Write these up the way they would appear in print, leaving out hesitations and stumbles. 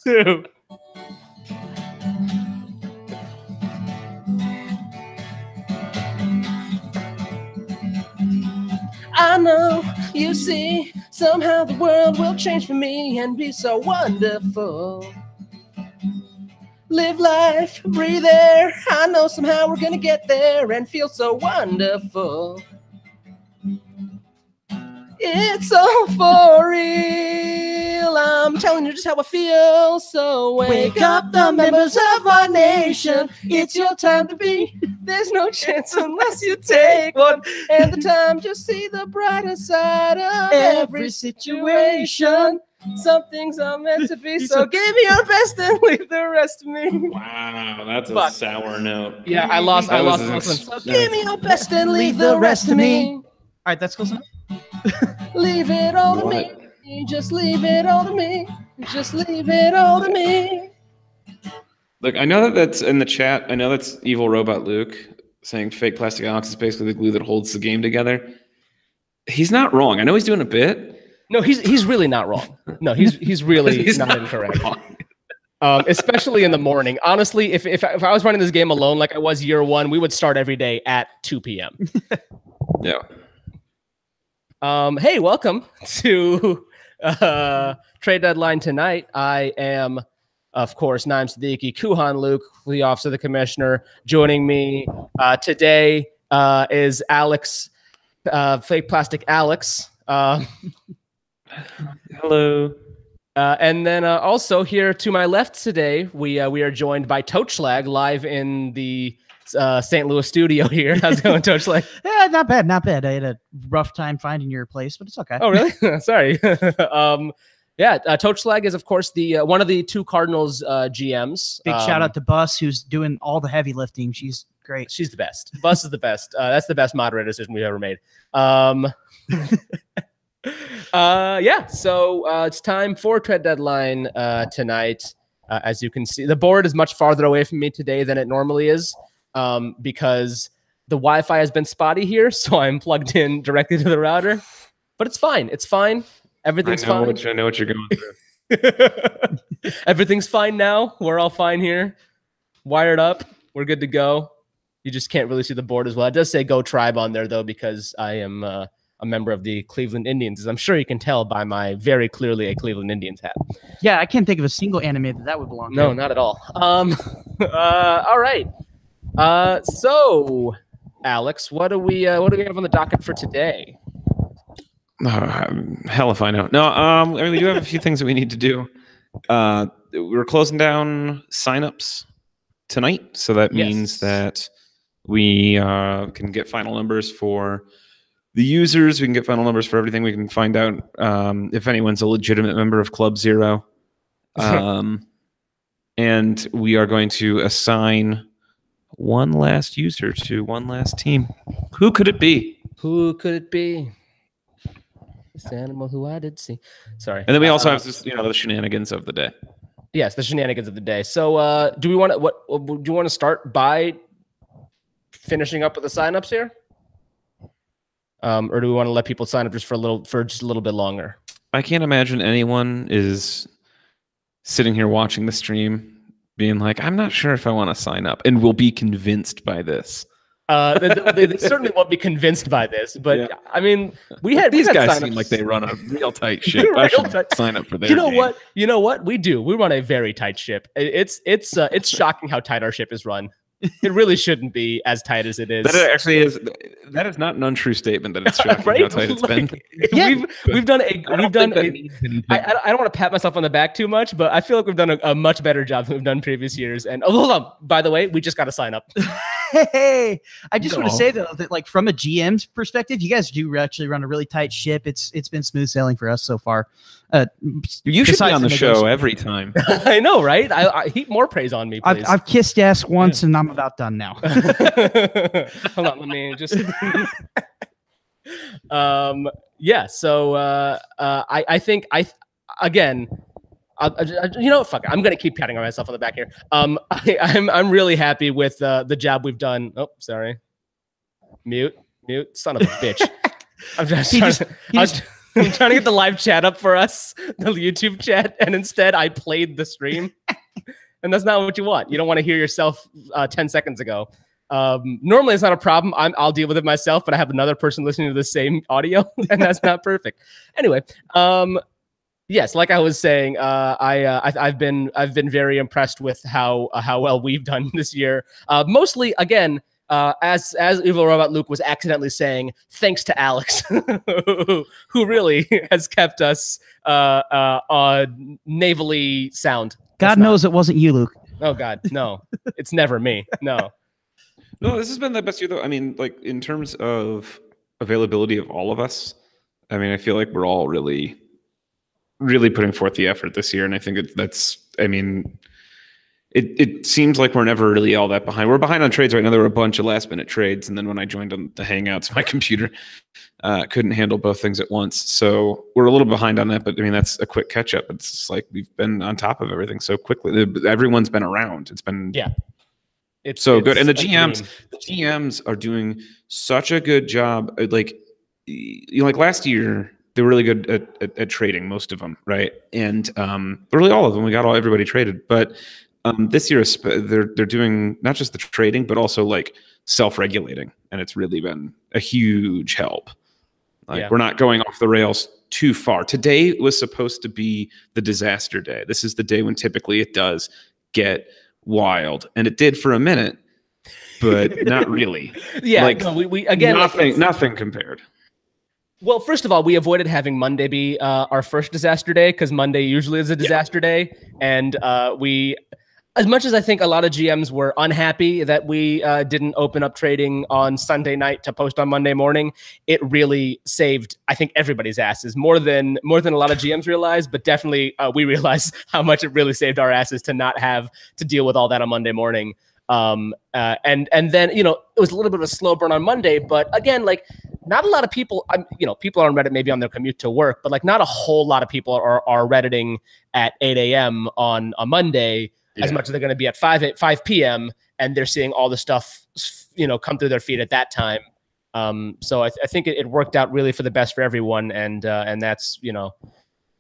2. I know, you see, somehow the world will change for me and be so wonderful. Live life, breathe air. I know somehow we're gonna get there and feel so wonderful. It's all for real. I'm telling you just how I feel. So wake up, the members of our nation. It's your time to be. There's no chance unless you take one. And the time to see the brighter side of every situation. Some things are meant to be. So give me your best and leave the rest to me. Wow, that's a sour note. Yeah, I lost this one. So give me your best and leave the rest to me. All right, that's close enough. Leave it all to me. Just leave it all to me. Just leave it all to me. Look, I know that's in the chat. I know that's Evil Robot Luke saying fake plastic Alex is basically the glue that holds the game together. He's not wrong. I know he's doing a bit. No, he's really not wrong. No, he's really not incorrect. Especially in the morning. Honestly, if I was running this game alone like I was year one, we would start every day at 2 p.m. Yeah. Hey, welcome to Trade Deadline tonight. I am, of course, Naim Siddiqui, Kuhan Luke, the Office of the Commissioner. Joining me today is Alex, fake plastic Alex. Hello. And then also here to my left today, we are joined by Toachlag live in the St. Louis studio here. How's it going, Toachlag? Yeah, not bad, not bad. I had a rough time finding your place, but it's okay. Oh, really? Sorry. Toachlag is, of course, the one of the two Cardinals GMs. Big shout out to Bus, who's doing all the heavy lifting. She's great. She's the best. Bus is the best. That's the best moderator decision we've ever made. So it's time for Trade Deadline tonight. As you can see, the board is much farther away from me today than it normally is because the Wi-Fi has been spotty here, so I'm plugged in directly to the router. But it's fine. It's fine. Everything's fine. I know what you're going through. Everything's fine now. We're all fine here. Wired up. We're good to go. You just can't really see the board as well. It does say Go Tribe on there, though, because I am a member of the Cleveland Indians, as I'm sure you can tell by my very clearly a Cleveland Indians hat. Yeah, I can't think of a single anime that would belong to. No, not at all. All right. So, Alex, what do we have on the docket for today? Hell if I know. No, I mean, we do have a few things that we need to do. We're closing down signups tonight, so that means that we can get final numbers for the users. We can get final numbers for everything. We can find out if anyone's a legitimate member of Club Zero. And we are going to assign one last user to one last team. Who could it be? Who could it be? This animal who I did see. Sorry. And then we also have this, the shenanigans of the day. Yes, the shenanigans of the day. So, do you want to start by finishing up with the signups here? Or do we want to let people sign up just a little bit longer? I can't imagine anyone is sitting here watching the stream being like, I'm not sure if I want to sign up, and will be convinced by this. They certainly won't be convinced by this, but yeah. I mean, these guys seem like they run a real tight ship. I should sign up for their game. You know what? We do. We run a very tight ship. It's shocking how tight our ship is run. It really shouldn't be as tight as it is. That actually is. That is not an untrue statement. That it's shocking right? how tight it's been. Yeah, we've done. I don't want to pat myself on the back too much, but I feel like we've done a much better job than we've done previous years. And hold on, by the way, we just got to sign up. Hey, I just want to say though that like from a GM's perspective, you guys do actually run a really tight ship. It's been smooth sailing for us so far. You should be on the show every time. I know, right? I heap more praise on me, please. I've kissed ass once, and I'm about done now. Hold on, let me just. So I think again. Fuck it. I'm gonna keep patting myself on the back here. I'm really happy with the job we've done. Oh, sorry. Mute, son of a bitch. I'm trying to get the live chat up for us, the YouTube chat, and instead I played the stream. And that's not what you want. You don't want to hear yourself 10 seconds ago. Normally it's not a problem. I'll deal with it myself, but I have another person listening to the same audio, and that's not perfect. Anyway, yes, like I was saying, I've been very impressed with how well we've done this year. Mostly, again, as Evil Robot Luke was accidentally saying, thanks to Alex, who really has kept us navally sound. God knows it wasn't you, Luke. Oh God, no, it's never me. No. No, this has been the best year though. I mean, like in terms of availability of all of us, I mean, I feel like we're all really putting forth the effort this year. And I think it seems like we're never really all that behind. We're behind on trades right now. There were a bunch of last minute trades. And then when I joined on the Hangouts, my computer couldn't handle both things at once. So we're a little behind on that, but I mean, that's a quick catch up. It's just like, we've been on top of everything so quickly. Everyone's been around. It's been, it's so good. And the GMs are doing such a good job. Like last year, they were really good at trading, most of them, right? And really all of them, everybody traded. But this year, they're doing not just the trading, but also like self-regulating, and it's really been a huge help. We're not going off the rails too far. Today was supposed to be the disaster day. This is the day when typically it does get wild, and it did for a minute, but not really. We again, nothing compared. Well, first of all, we avoided having Monday be our first disaster day, because Monday usually is a disaster day, and we, as much as I think a lot of GMs were unhappy that we didn't open up trading on Sunday night to post on Monday morning, it really saved, I think, everybody's asses more than a lot of GMs realize. But definitely, we realized how much it really saved our asses to not have to deal with all that on Monday morning. And then it was a little bit of a slow burn on Monday, but again, like not a lot of people, people are on Reddit maybe on their commute to work, but like not a whole lot of people are Redditing at 8 a.m. on a Monday. As much as they're going to be at 5 p.m. and they're seeing all the stuff, come through their feed at that time. So I think it worked out really for the best for everyone. And that's,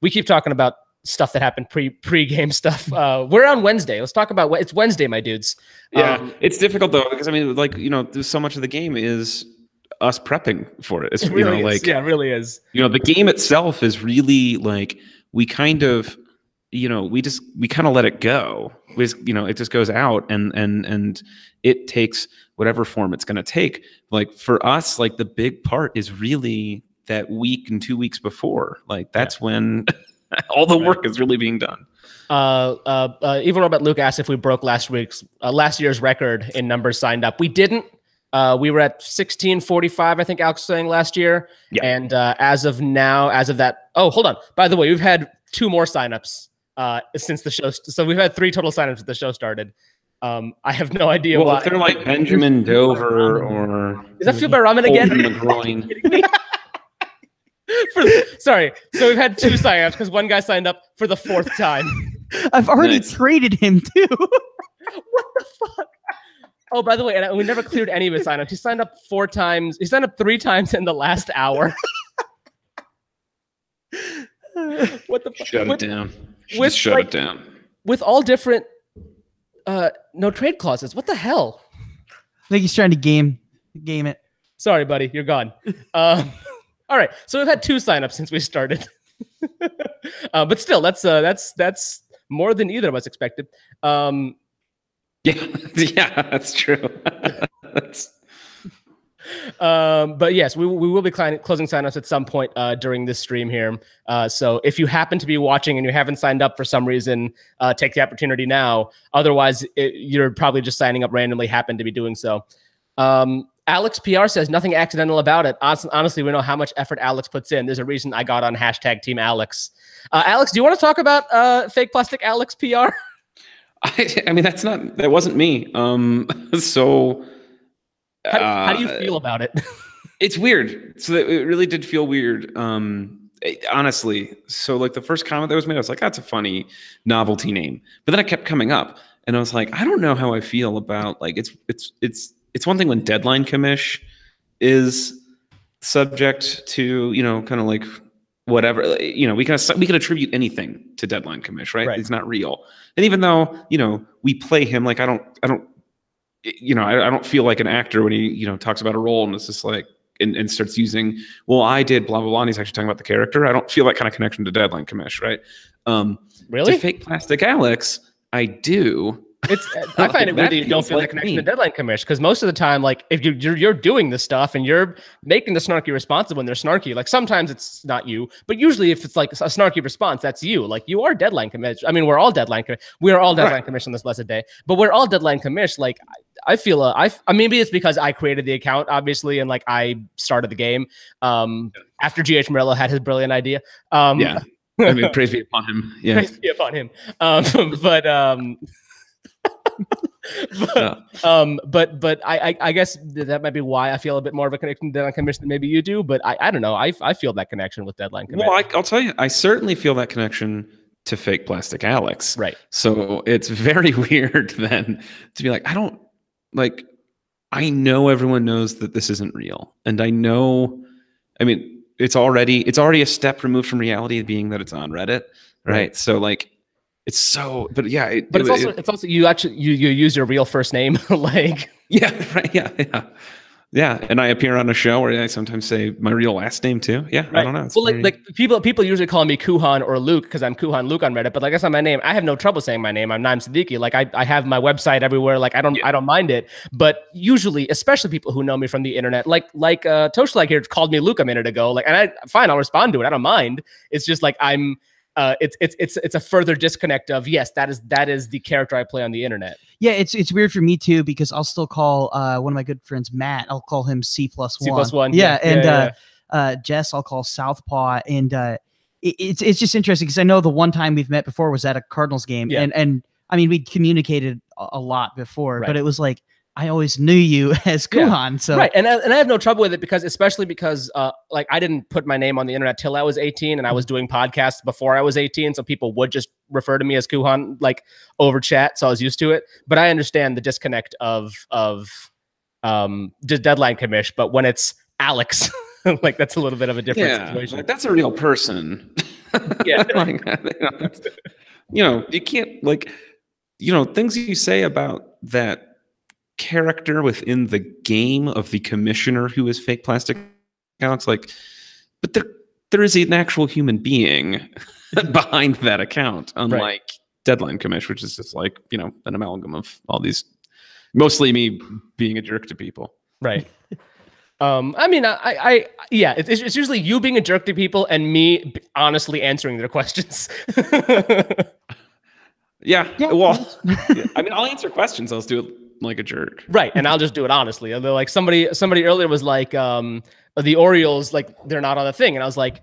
we keep talking about stuff that happened pre-game stuff. We're on Wednesday. Let's talk about it's Wednesday, my dudes. Yeah, it's difficult though, because I mean, there's so much of the game is us prepping for it. It's it really is. Yeah, it really is. The game itself is really like we kind of let it go. It just goes out and it takes whatever form it's going to take. Like for us, like the big part is really that week and 2 weeks before. Like that's when all the work is really being done. Evil Robot Luke asked if we broke last year's record in numbers signed up. We didn't. We were at 1645, I think Alex was saying last year. Yeah. And as of that, oh, hold on. By the way, we've had 2 more signups since the show. So we've had 3 total signups since the show started. I have no idea why. If they're like Benjamin Dover or... Is that Fuel by Ramen again? The groin. Sorry. So we've had 2 signups because one guy signed up for the 4th time. I've already traded him too. What the fuck? Oh, by the way, and we never cleared any of his signups. He signed up 4 times. He signed up 3 times in the last hour. What the fuck? Shut it down. Shut it down. With all different no trade clauses. What the hell? I think he's trying to game it. Sorry, buddy. You're gone. All right. So we've had 2 signups since we started. But still, that's more than either of us expected. Yeah, that's true. But yes, we will be closing signups at some point during this stream here. So if you happen to be watching and you haven't signed up for some reason, take the opportunity now. Otherwise, you're probably just signing up randomly, happen to be doing so. Alex PR says nothing accidental about it. Honestly, we know how much effort Alex puts in. There's a reason I got on #Team Alex. Alex, do you want to talk about fake plastic Alex PR? I mean, that wasn't me. So how do you feel about it? It's weird. So it really did feel weird. Honestly. So like the first comment that was made, I was like, that's a funny novelty name. But then it kept coming up and I was like, I don't know how I feel about like, it's one thing when Deadline Commish is subject to, kind of like whatever, we can attribute anything to Deadline Commish, right? It's not real. And even though, we play him, like, I don't feel like an actor when he, talks about a role and it's just like, and starts using, well, I did blah, blah, blah, and he's actually talking about the character. I don't feel that kind of connection to Deadline Commish, right? Really? To Fake Plastic Alex, I do. I find it weird that you don't feel that connection to Deadline Commish, because most of the time, like, if you're doing this stuff and you're making the snarky response when they're snarky, like, sometimes it's not you, but usually if it's like a snarky response, that's you. Like, you are Deadline Commish. I mean, we're all Deadline Commish. We are all Deadline Commish on this blessed day, but we're all Deadline Commish. Like, I feel maybe it's because I created the account, obviously, and like I started the game after GH Murillo had his brilliant idea. Yeah, I mean, praise be upon him. Yeah, praise be upon him. But I guess that might be why I feel a bit more of a connection to Deadline Commish than maybe you do. But I don't know. I feel that connection with Deadline Commish. Well, I'll tell you, I certainly feel that connection to Fake Plastic Alex. Right. So it's very weird then to be like, I know everyone knows that this isn't real, and I mean, it's already a step removed from reality, being that it's on Reddit, right? So like, it's so, but yeah, it's also you use your real first name, like, yeah, right, yeah, and I appear on a show where I sometimes say my real last name too. Yeah, right. I don't know. It's well, like people usually call me Kuhan or Luke because I'm Kuhan Luke on Reddit, but like, that's not my name. I have no trouble saying my name. I'm Naim Siddiqui. Like, I have my website everywhere. Like, I don't mind it. But usually, especially people who know me from the internet, like Toshlag here called me Luke a minute ago. Like, and I'll respond to it. I don't mind. It's just like it's a further disconnect of, yes, that is the character I play on the internet. Yeah, it's weird for me too, because I'll still call one of my good friends, Matt. I'll call him C+1. Yeah, and Jess, I'll call Southpaw, and it's just interesting because I know the one time we've met before was at a Cardinals game, and I mean, we'd communicated a lot before, but it was like, I always knew you as Kuhan. So right. And I have no trouble with it especially because like, I didn't put my name on the internet till I was 18, and I was doing podcasts before I was 18. So people would just refer to me as Kuhan, like, over chat. So I was used to it, but I understand the disconnect of Deadline Commish. But when it's Alex, like, that's a little bit of a different situation. Like, that's a real person. Yeah. You can't, like, things you say about that character within the game of the commissioner who is Fake Plastic Alex, like, but there is an actual human being behind that account, unlike Deadline Commish, which is just like, an amalgam of all these, mostly me being a jerk to people. Right. I mean, it's usually you being a jerk to people and me honestly answering their questions. Yeah. Well, I mean, I'll answer questions. I'll do it like a jerk. Right. And I'll just do it honestly. And they're like, somebody earlier was like, the Orioles, like, they're not on the thing. And I was like,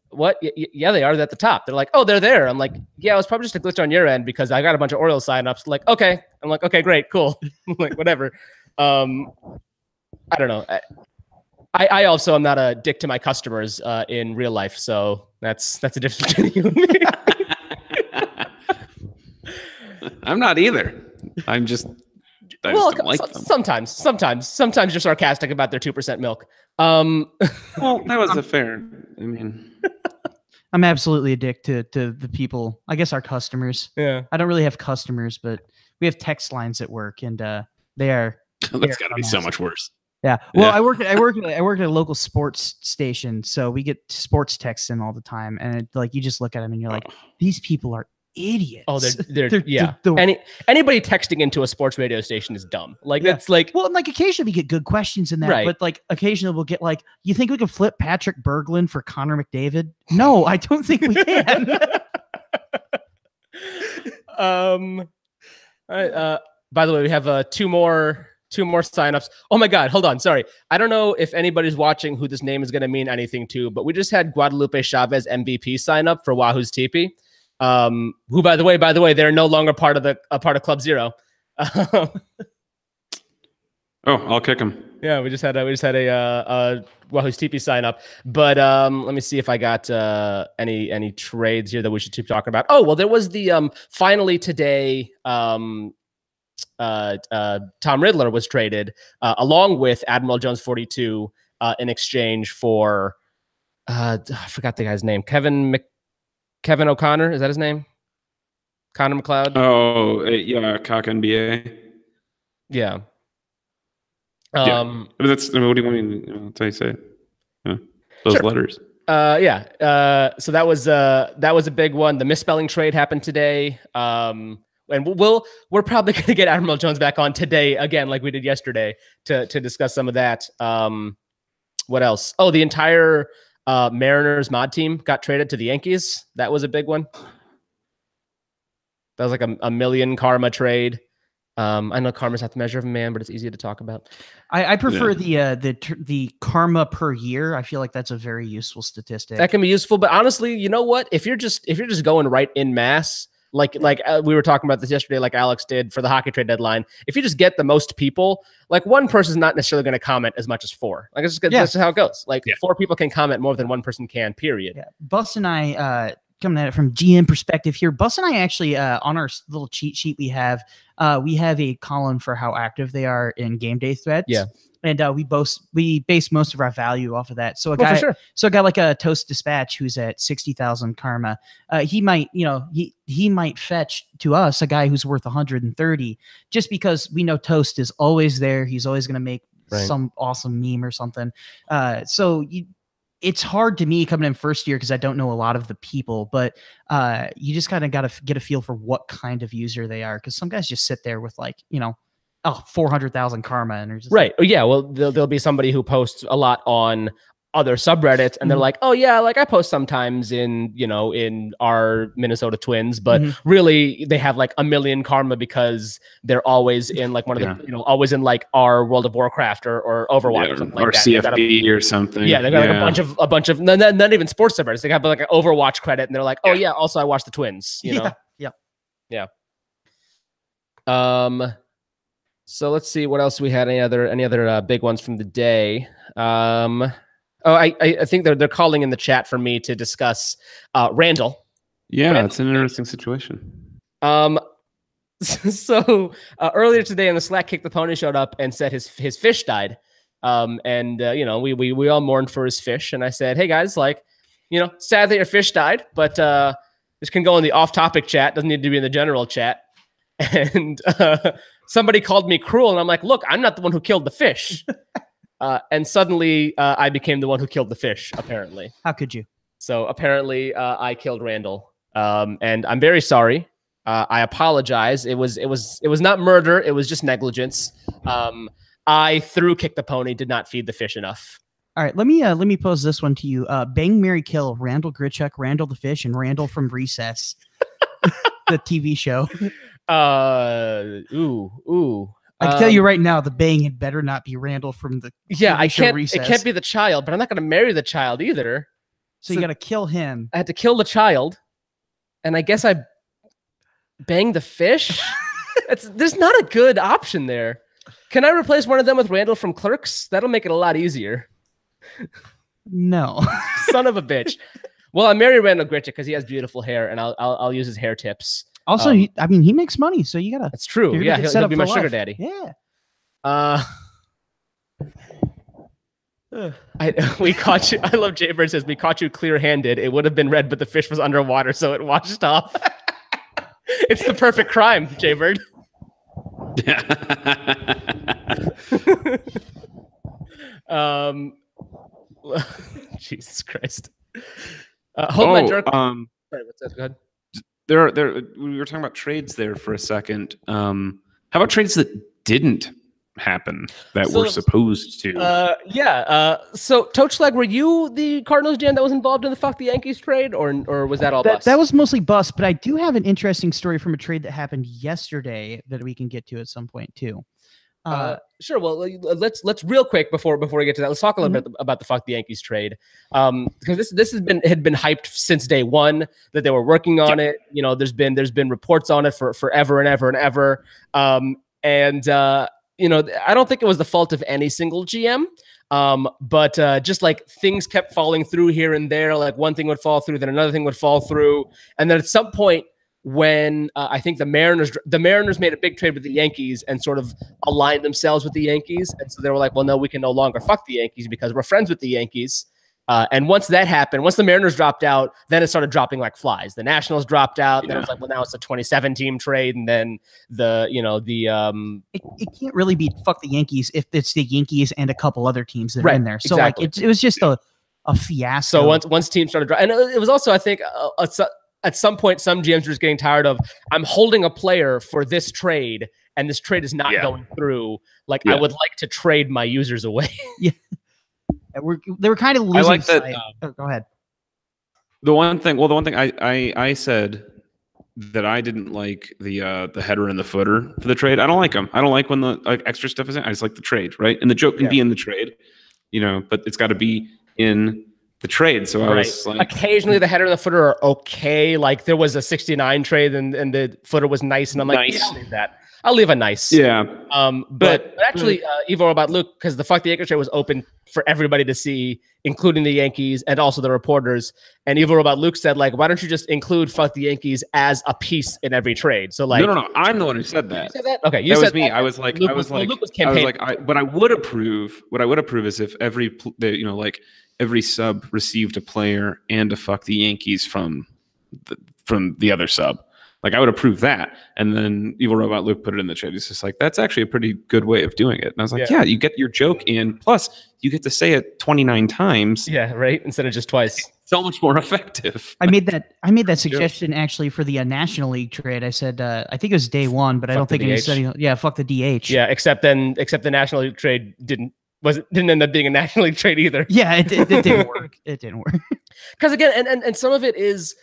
what? Yeah, they are. They're at the top. They're like, oh, they're there. I'm like, yeah, it was probably just a glitch on your end because I got a bunch of Orioles signups. Like, okay. I'm like, okay, great, cool. Like, whatever. I don't know. I also am not a dick to my customers in real life. So that's a difference between you and me. I'm not either. I'm just, I just don't like them. Sometimes you're sarcastic about their 2% milk. Well, that was a fair. I mean, I'm absolutely a dick to the people. I guess our customers. Yeah. I don't really have customers, but we have text lines at work, and they are. That's got to be so much worse. Yeah. Well, I work at a local sports station, so we get sports texts in all the time, and you just look at them and you're like, these people are idiots. Oh, anybody texting into a sports radio station is dumb. Like, that's like, well, and like occasionally we get good questions in that, but like occasionally we'll get like, you think we could flip Patrick Berglund for Connor McDavid? No, I don't think we can. By the way, we have two more signups. Oh my God, hold on. Sorry. I don't know if anybody's watching who this name is going to mean anything to, but we just had Guadalupe Chavez MVP sign up for Wahoo's TP. Who, by the way, they're no longer part of Club Zero. Oh, I'll kick him. Yeah, we just had a Wahoo's TP sign up. But let me see if I got any trades here that we should keep talking about. Oh, well, there was the finally today. Tom Riddler was traded along with Admiral Jones 42 in exchange for I forgot the guy's name. Kevin O'Connor, is that his name? Connor McLeod. Oh, yeah, Cock NBA. Yeah. That's what do you want me to? That's how you say it. Yeah. Those letters. So that was a big one. The misspelling trade happened today. And we're probably going to get Admiral Jones back on today again, like we did yesterday, to discuss some of that. What else? Oh, the entire Mariners mod team got traded to the Yankees. That was a big one. That was like a million karma trade. I know karma's not the measure of a man, but it's easy to talk about. I prefer the karma per year. I feel like that's a very useful statistic. That can be useful, but honestly, you know what? If you're just going right in mass, like we were talking about this yesterday, like Alex did for the hockey trade deadline. If you just get the most people, like one person's not necessarily going to comment as much as four. Like that's just how it goes. Like 4 people can comment more than one person can. Period. Yeah. Bus and I. Coming at it from GM perspective here, Bus and I actually on our little cheat sheet we have a column for how active they are in game day threads. Yeah, and we base most of our value off of that. So a guy like a Toast Dispatch who's at 60,000 karma, he might he might fetch to us a guy who's worth 130 just because we know Toast is always there. He's always going to make some awesome meme or something. It's hard to me coming in first year because I don't know a lot of the people, but you just kind of got to get a feel for what kind of user they are. Because some guys just sit there with 400,000 karma and just right. Yeah. Well, there'll be somebody who posts a lot on other subreddits and they're like, oh yeah, like I post sometimes in our Minnesota Twins, but really they have like a million karma because they're always in like one of the, always in like our World of Warcraft or Overwatch or something like that. CFB or something. Yeah. They got like a bunch of not even sports subreddits. They got like an Overwatch credit and they're like, oh yeah, also I watch the Twins, you know? Yeah. So let's see what else we had. Any other big ones from the day? I think they're calling in the chat for me to discuss Randall. Yeah, it's an interesting situation. So earlier today in the Slack, Kick the Pony showed up and said his fish died. We all mourned for his fish, and I said, hey guys, sad that your fish died, but this can go in the off-topic chat. Doesn't need to be in the general chat. And somebody called me cruel, and I'm like, look, I'm not the one who killed the fish. And suddenly I became the one who killed the fish, apparently. How could you? So apparently I killed Randall. And I'm very sorry. I apologize. It was not murder. It was just negligence. I threw Kick the Pony, did not feed the fish enough. All right, let me pose this one to you. Bang, marry, kill Randall Grichuk, Randall the Fish, and Randall from Recess. The TV show. I can tell you right now, the bang had better not be Randall from the TV show Recess. It can't be the child, but I'm not going to marry the child either. So you got to kill him. I had to kill the child, and I guess I banged the fish. There's not a good option there. Can I replace one of them with Randall from Clerks? That'll make it a lot easier. No. Son of a bitch. Well, I marry Randall Grichuk because he has beautiful hair, and I'll use his hair tips. Also, he makes money, so you gotta. That's true. Yeah, he'll be my sugar daddy. Yeah. We caught you. I love Jaybird says we caught you clear-handed. It would have been red, but the fish was underwater, so it washed off. It's the perfect crime, Jaybird. Jesus Christ. Hold my jerk. Sorry, what's that? Go ahead. We were talking about trades there for a second. How about trades that didn't happen that were supposed to? So Toachlag, were you the Cardinals GM that was involved in the fuck the Yankees trade, or was that all Bus? That was mostly Bus, but I do have an interesting story from a trade that happened yesterday that we can get to at some point too. Sure. Well, let's real quick before we get to that. Let's talk a little bit about the fuck the Yankees trade, because this had been hyped since day one that they were working on it. There's been reports on it for forever and ever and ever. I don't think it was the fault of any single GM. But just like things kept falling through here and there, like one thing would fall through, then another thing would fall through, and then at some point, when I think the Mariners made a big trade with the Yankees and sort of aligned themselves with the Yankees. And so they were like, well, no, we can no longer fuck the Yankees because we're friends with the Yankees. And once that happened, once the Mariners dropped out, then it started dropping like flies. The Nationals dropped out. Then it was like, well, now it's a 27-team trade, and then it can't really be fuck the Yankees if it's the Yankees and a couple other teams that are in there. So exactly. like it was just a fiasco. So once teams started dropping, and it was also, I think, at some point, some GMs were just getting tired of, I'm holding a player for this trade, and this trade is not going through. Like, I would like to trade my users away. Yeah. They were kind of losing. I like that. Go ahead. The one thing I said that I didn't like the header and the footer for the trade. I don't like them. I don't like when the extra stuff is in. I just like the trade, right? And the joke can be in the trade, but it's got to be in the trade. So I was like, occasionally the header and the footer are okay. Like there was a 69 trade and the footer was nice, and I'm like, I'll leave that. I'll leave a nice. Yeah. But actually, Evo about Luke, because the Fuck the Yankees trade was open for everybody to see, including the Yankees and also the reporters. And Evo about Luke said, like, why don't you just include Fuck the Yankees as a piece in every trade? So like, no, I'm the one who said that. You said that? Okay, you said me. That. I was like, Luke was campaigning. what I would approve is if every sub received a player and a Fuck the Yankees from the other sub. Like I would approve that, and then Evil Robot Luke put it in the chat. He's just like, "That's actually a pretty good way of doing it." And I was like, "Yeah, you get your joke in, plus you get to say it 29 times." Yeah, right. Instead of just twice. It's so much more effective. I made that suggestion actually for the National League trade. I said I think it was day one, but I don't think it said. Yeah, fuck the DH. Yeah, except the National League trade didn't end up being a National League trade either. Yeah, it didn't work. It didn't work. Because again, and some of it is.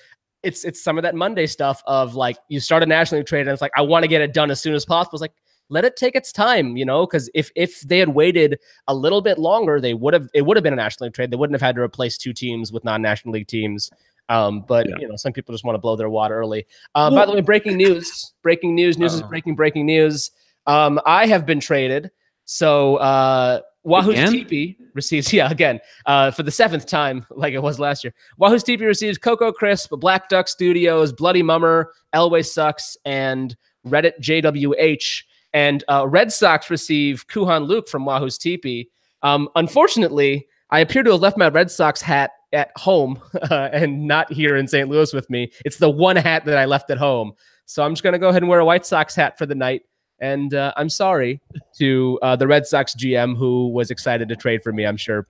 It's some of that Monday stuff of like you start a National League trade and it's like I want to get it done as soon as possible. It's like let it take its time, because if they had waited a little bit longer, it would have been a National League trade. They wouldn't have had to replace two teams with non-National League teams. But some people just want to blow their wad early. By the way, breaking news is breaking news. I have been traded. So Wahoo's TP receives, again, for the 7th time, like it was last year. Wahoo's TP receives Coco Crisp, Black Duck Studios, Bloody Mummer, Elway Sucks, and Reddit JWH. And Red Sox receive Kuhan Luke from Wahoo's TP. Unfortunately, I appear to have left my Red Sox hat at home and not here in St. Louis with me. It's the one hat that I left at home. So I'm just going to go ahead and wear a White Sox hat for the night. And I'm sorry to the Red Sox GM who was excited to trade for me, I'm sure.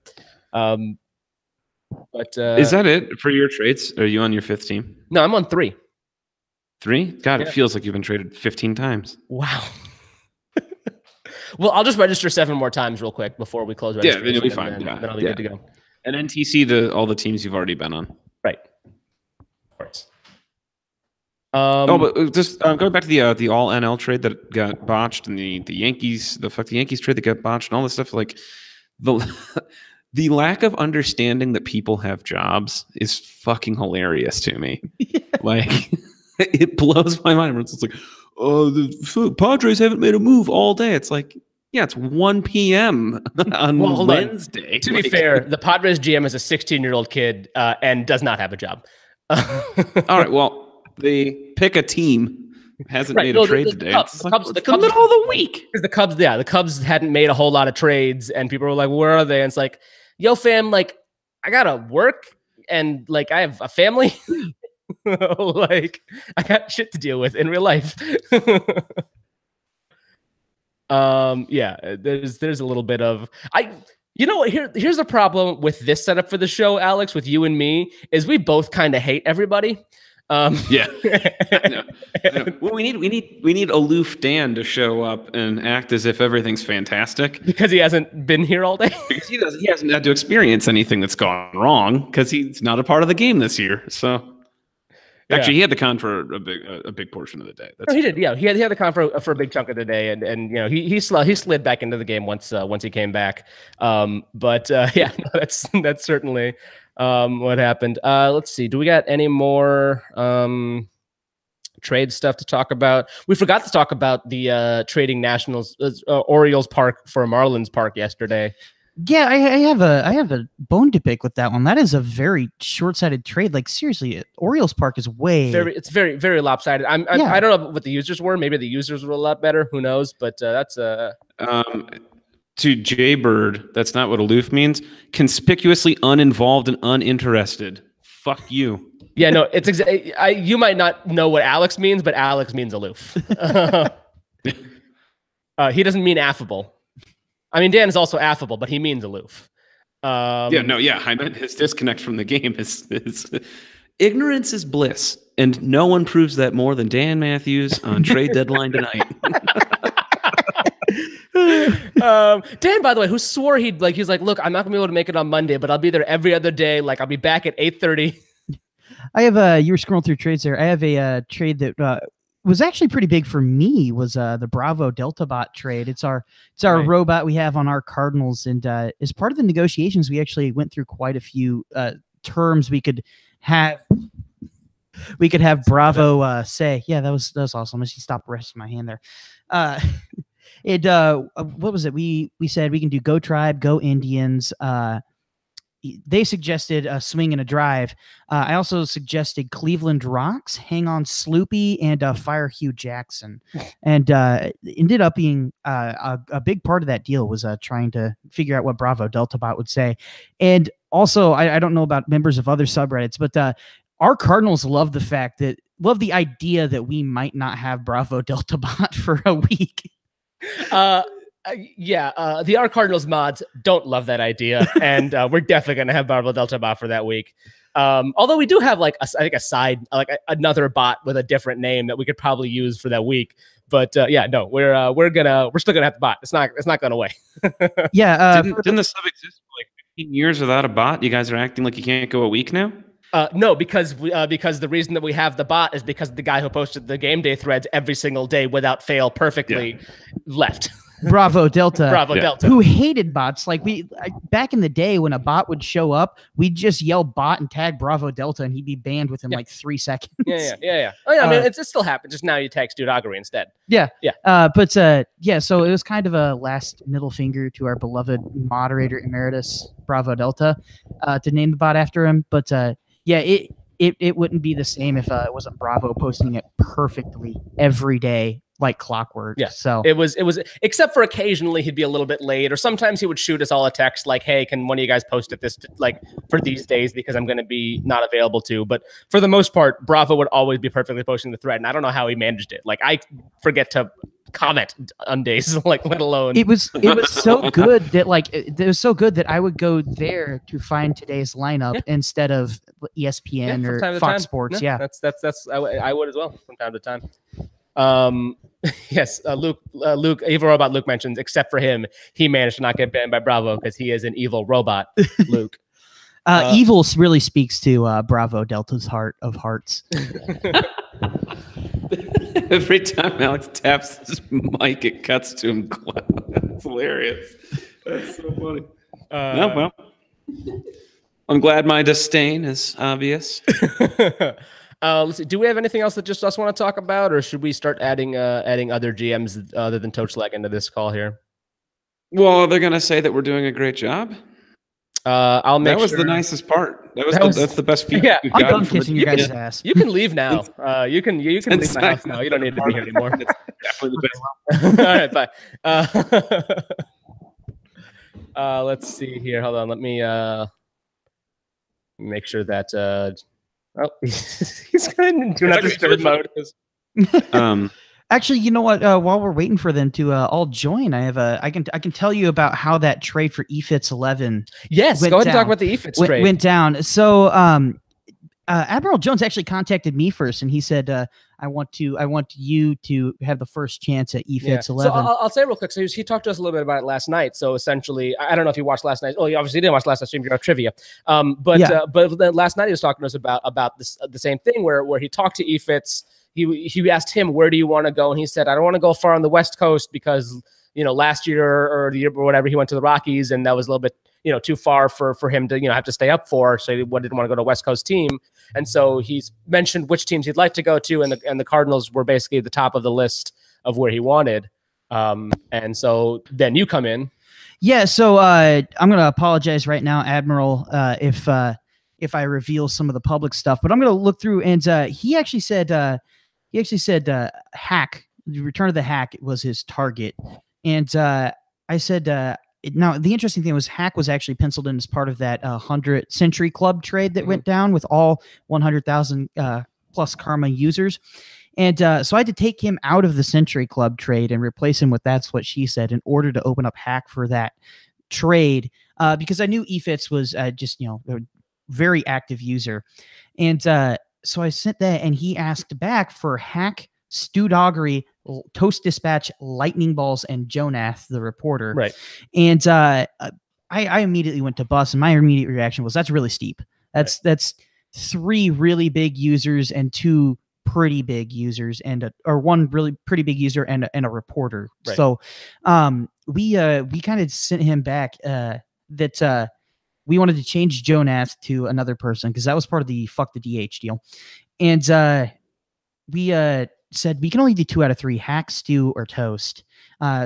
But is that it for your trades? Are you on your 5th team? No, I'm on 3. 3? God, it feels like you've been traded 15 times. Wow. Well, I'll just register 7 more times real quick before we close registration. Yeah, then you'll be fine. Then I'll be good to go. And NTC to all the teams you've already been on. Right. Of course. But just going back to the all NL trade that got botched, and the Yankees, the Fuck the Yankees trade that got botched, and all this stuff, like the lack of understanding that people have jobs is fucking hilarious to me. Like it blows my mind. It's like, oh, the Padres haven't made a move all day. It's like, yeah, it's 1 p.m. on Wednesday. To be fair, the Padres GM is a 16-year-old kid and does not have a job. All right, well. They pick a team hasn't made a trade today. The Cubs, the middle of the week. Because the Cubs hadn't made a whole lot of trades, and people were like, "Where are they?" And it's like, "Yo, fam, like I gotta work, and like I have a family, like I got shit to deal with in real life." There's a little bit of here's the problem with this setup for the show, Alex, with you and me is we both kind of hate everybody. Yeah. I know. Well, we need aloof Dan to show up and act as if everything's fantastic because he hasn't been here all day. Because he hasn't had to experience anything that's gone wrong because he's not a part of the game this year. So actually, he had the con for a big portion of the day. He did. Yeah, he had the con for a big chunk of the day, and he slid back into the game once he came back. That's certainly. What happened? Let's see. Do we got any more trade stuff to talk about? We forgot to talk about the trading Nationals Orioles Park for Marlins Park yesterday. Yeah, I have a bone to pick with that one. That is a very short-sighted trade. Like seriously, Orioles Park is it's very, very lopsided. I don't know what the users were. Maybe the users were a lot better. Who knows? But that's to Jaybird, that's not what aloof means. Conspicuously uninvolved and uninterested. Fuck you. Yeah, no, it's you might not know what Alex means, but Alex means aloof. He doesn't mean affable. I mean, Dan is also affable, but he means aloof. I meant his disconnect from the game is ignorance is bliss, and no one proves that more than Dan Matthews on trade deadline tonight. Dan, by the way, who swore he's like, look, I'm not gonna be able to make it on Monday, but I'll be there every other day. Like, I'll be back at 8:30. I have you were scrolling through trades there. I have a trade that was actually pretty big for me. Was the Bravo Delta Bot trade. It's our robot we have on our Cardinals, and as part of the negotiations, we actually went through quite a few terms we could have. We could have Bravo say, yeah, that was awesome. I just stopped resting my hand there. What was it? We said we can do Go Tribe, Go Indians. They suggested a swing and a drive. I also suggested Cleveland Rocks, Hang On Sloopy, and Fire Hugh Jackson. And ended up being a big part of that deal was trying to figure out what Bravo Delta Bot would say. And also, I don't know about members of other subreddits, but our Cardinals love the idea that we might not have Bravo Delta Bot for a week. The R Cardinals mods don't love that idea, and we're definitely going to have Bravo Delta Bot for that week. Although we do have I think a side, another bot with a different name that we could probably use for that week. But we're still gonna have the bot. It's not going away. Yeah. Didn't the sub exist for like 15 years without a bot? You guys are acting like you can't go a week now? No, because the reason that we have the bot is because the guy who posted the game day threads every single day without fail perfectly left. Bravo Delta, Delta, who hated bots. Like back in the day when a bot would show up, we'd just yell bot and tag Bravo Delta, and he'd be banned within like 3 seconds. Yeah. Oh, yeah. I mean, it still happens. Just now you tag Studaggery instead. Yeah. So it was kind of a last middle finger to our beloved moderator emeritus Bravo Delta to name the bot after him. But it wouldn't be the same if it wasn't Bravo posting it perfectly every day like clockwork. Yeah. So it was except for occasionally he'd be a little bit late, or sometimes he would shoot us all a text like, hey, can one of you guys post it this for these days because I'm going to be not available to. But for the most part, Bravo would always be perfectly posting the thread, and I don't know how he managed it. Like, I forget to comment on days, let alone it was so good that it was so good that I would go there to find today's lineup instead of ESPN or Fox Sports. No, that's I would as well from time to time. Yes, Luke, evil robot Luke mentions, except for him, he managed to not get banned by Bravo because he is an evil robot, Luke. Evil really speaks to Bravo Delta's heart of hearts. Every time Alex taps his mic, it cuts to him. That's hilarious. That's so funny. Well, I'm glad my disdain is obvious. Let's see. Do we have anything else that just us want to talk about, or should we start adding other GMs other than Toadslag into this call here? Well, they're gonna say that we're doing a great job. I'll make that was the nicest part. That's the best feedback we've gotten. I'm done kissing your guys' ass. You can leave now. You can leave my house now. You don't need to be here anymore. It's definitely the best. All right, bye. Let's see here. Hold on. Let me make sure that. He's going into do not disturb mode. Actually, you know what? While we're waiting for them to all join, I can tell you about how that trade for EFITS 11. Yes, go ahead and talk about the EFITS trade. Went down. So Admiral Jones actually contacted me first, and he said, I want you to have the first chance at EFITS 11. So I'll say real quick. So he talked to us a little bit about it last night. So essentially, I don't know if you watched last night. Oh, you obviously didn't watch last night's stream. You got trivia. But then last night he was talking to us about this the same thing where he talked to EFITS. He asked him, where do you want to go? And he said, I don't want to go far on the West Coast because, last year or the year or whatever, he went to the Rockies, and that was a little bit, too far for him to, have to stay up for. So he didn't want to go to a West Coast team. And so he's mentioned which teams he'd like to go to. And the Cardinals were basically at the top of the list of where he wanted. And so then you come in. Yeah. So I'm going to apologize right now, Admiral, if I reveal some of the public stuff, but I'm going to look through, and he actually said Hack, the Return of the Hack was his target. And I said, now the interesting thing was Hack was actually penciled in as part of that 100 Century Club trade that went down with all 100,000 plus Karma users. And so I had to take him out of the Century Club trade and replace him with That's What She Said in order to open up Hack for that trade, because I knew eFits was just, a very active user. And so I sent that, and he asked back for Hack, Stu Doggery, Toast Dispatch, Lightning Balls, and Jonath, the reporter. Right. And I immediately went to bus, and my immediate reaction was, that's really steep. That's 3 really big users and 2 pretty big users, and or 1 really pretty big user and a reporter. Right. So we kind of sent him back that we wanted to change Jonath to another person because that was part of the fuck the DH deal. And we said we can only do 2 out of 3, Hack, Stu, or Toast.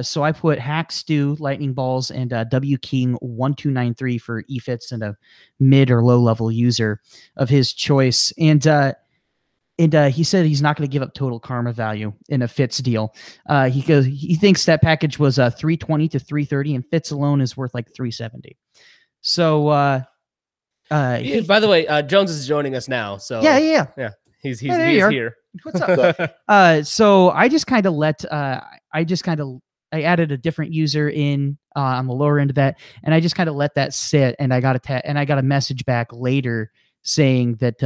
So I put Hack, Stu, Lightning Balls, and W King 1293 for eFits and a mid or low level user of his choice. And he said he's not going to give up total Karma value in a Fitz deal. He thinks that package was 320 to 330, and Fitz alone is worth like 370. So by the way, Jones is joining us now. So yeah. He's here. What's up? So I just kind of I added a different user in on the lower end of that, and I just kind of let that sit. And I got a message back later saying that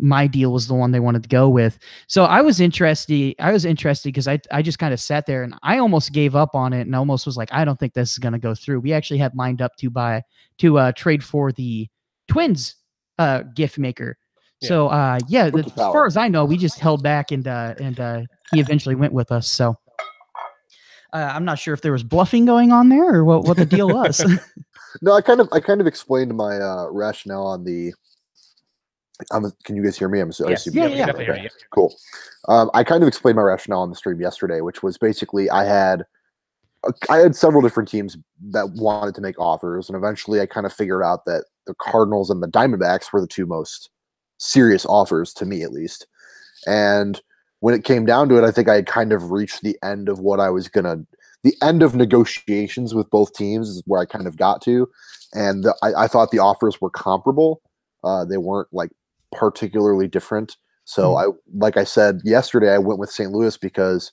my deal was the one they wanted to go with. So I was interested because I just kind of sat there and I almost gave up on it and almost was like, I don't think this is going to go through. We actually had lined up to trade for the Twins gift maker. Yeah. So as far as I know, we just held back and he eventually went with us. So I'm not sure if there was bluffing going on there or what the deal was. No, I kind of explained my rationale on the. Can you guys hear me? Yeah. Okay. Cool. I kind of explained my rationale on the stream yesterday, which was basically I had several different teams that wanted to make offers, and eventually I kind of figured out that the Cardinals and the Diamondbacks were the 2 most serious offers to me, at least. And when it came down to it, I think I had kind of reached the end of the end of negotiations with both teams is where I kind of got to, and I thought the offers were comparable. They weren't like particularly different. So like I said yesterday, I went with St. Louis because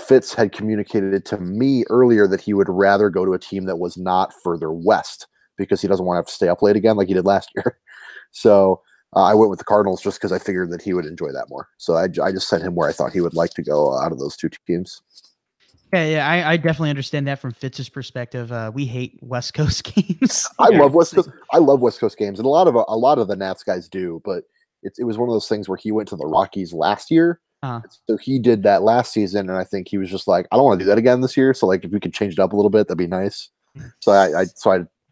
Fitz had communicated to me earlier that he would rather go to a team that was not further west because he doesn't want to have to stay up late again like he did last year. So I went with the Cardinals just because I figured that he would enjoy that more. So I just sent him where I thought he would like to go out of those 2 teams. Yeah, I definitely understand that from Fitz's perspective. We hate West Coast games. I love West Coast games, and a lot of the Nats guys do. But it was one of those things where he went to the Rockies last year, so he did that last season, and I think he was just like, I don't want to do that again this year. So like, if we could change it up a little bit, that'd be nice. So I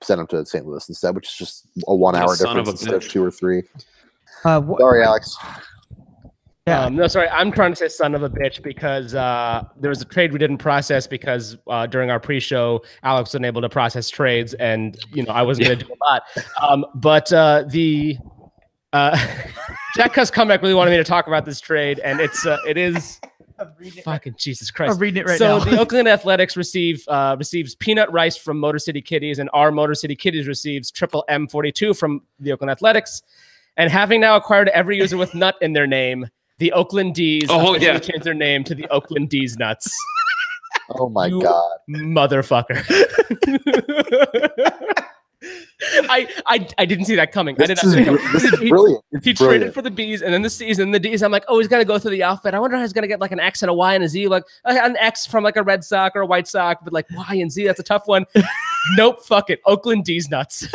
sent him to St. Louis instead, which is just a 1 hour difference instead of 2 or 3. Sorry, Alex. Yeah. No, sorry. I'm trying to say son of a bitch because there was a trade we didn't process because during our pre-show, Alex wasn't able to process trades, and I wasn't going to do a lot. But Jack Cuss Comeback really wanted me to talk about this trade, and it is fucking Jesus Christ. I'm reading it right now. So the Oakland Athletics receives Peanut Rice from Motor City Kitties, and our Motor City Kitties receives Triple M42 from the Oakland Athletics. And having now acquired every user with nut in their name, the Oakland D's changed their name to the Oakland D's Nuts. Oh my God. Motherfucker. I didn't see that coming. This is brilliant. He traded for the B's, and then the D's, I'm like, oh, he's got to go through the alphabet. I wonder how he's going to get like an X and a Y and a Z, like an X from like a Red Sox or a White Sox, but like Y and Z, that's a tough one. Nope, fuck it. Oakland D's Nuts.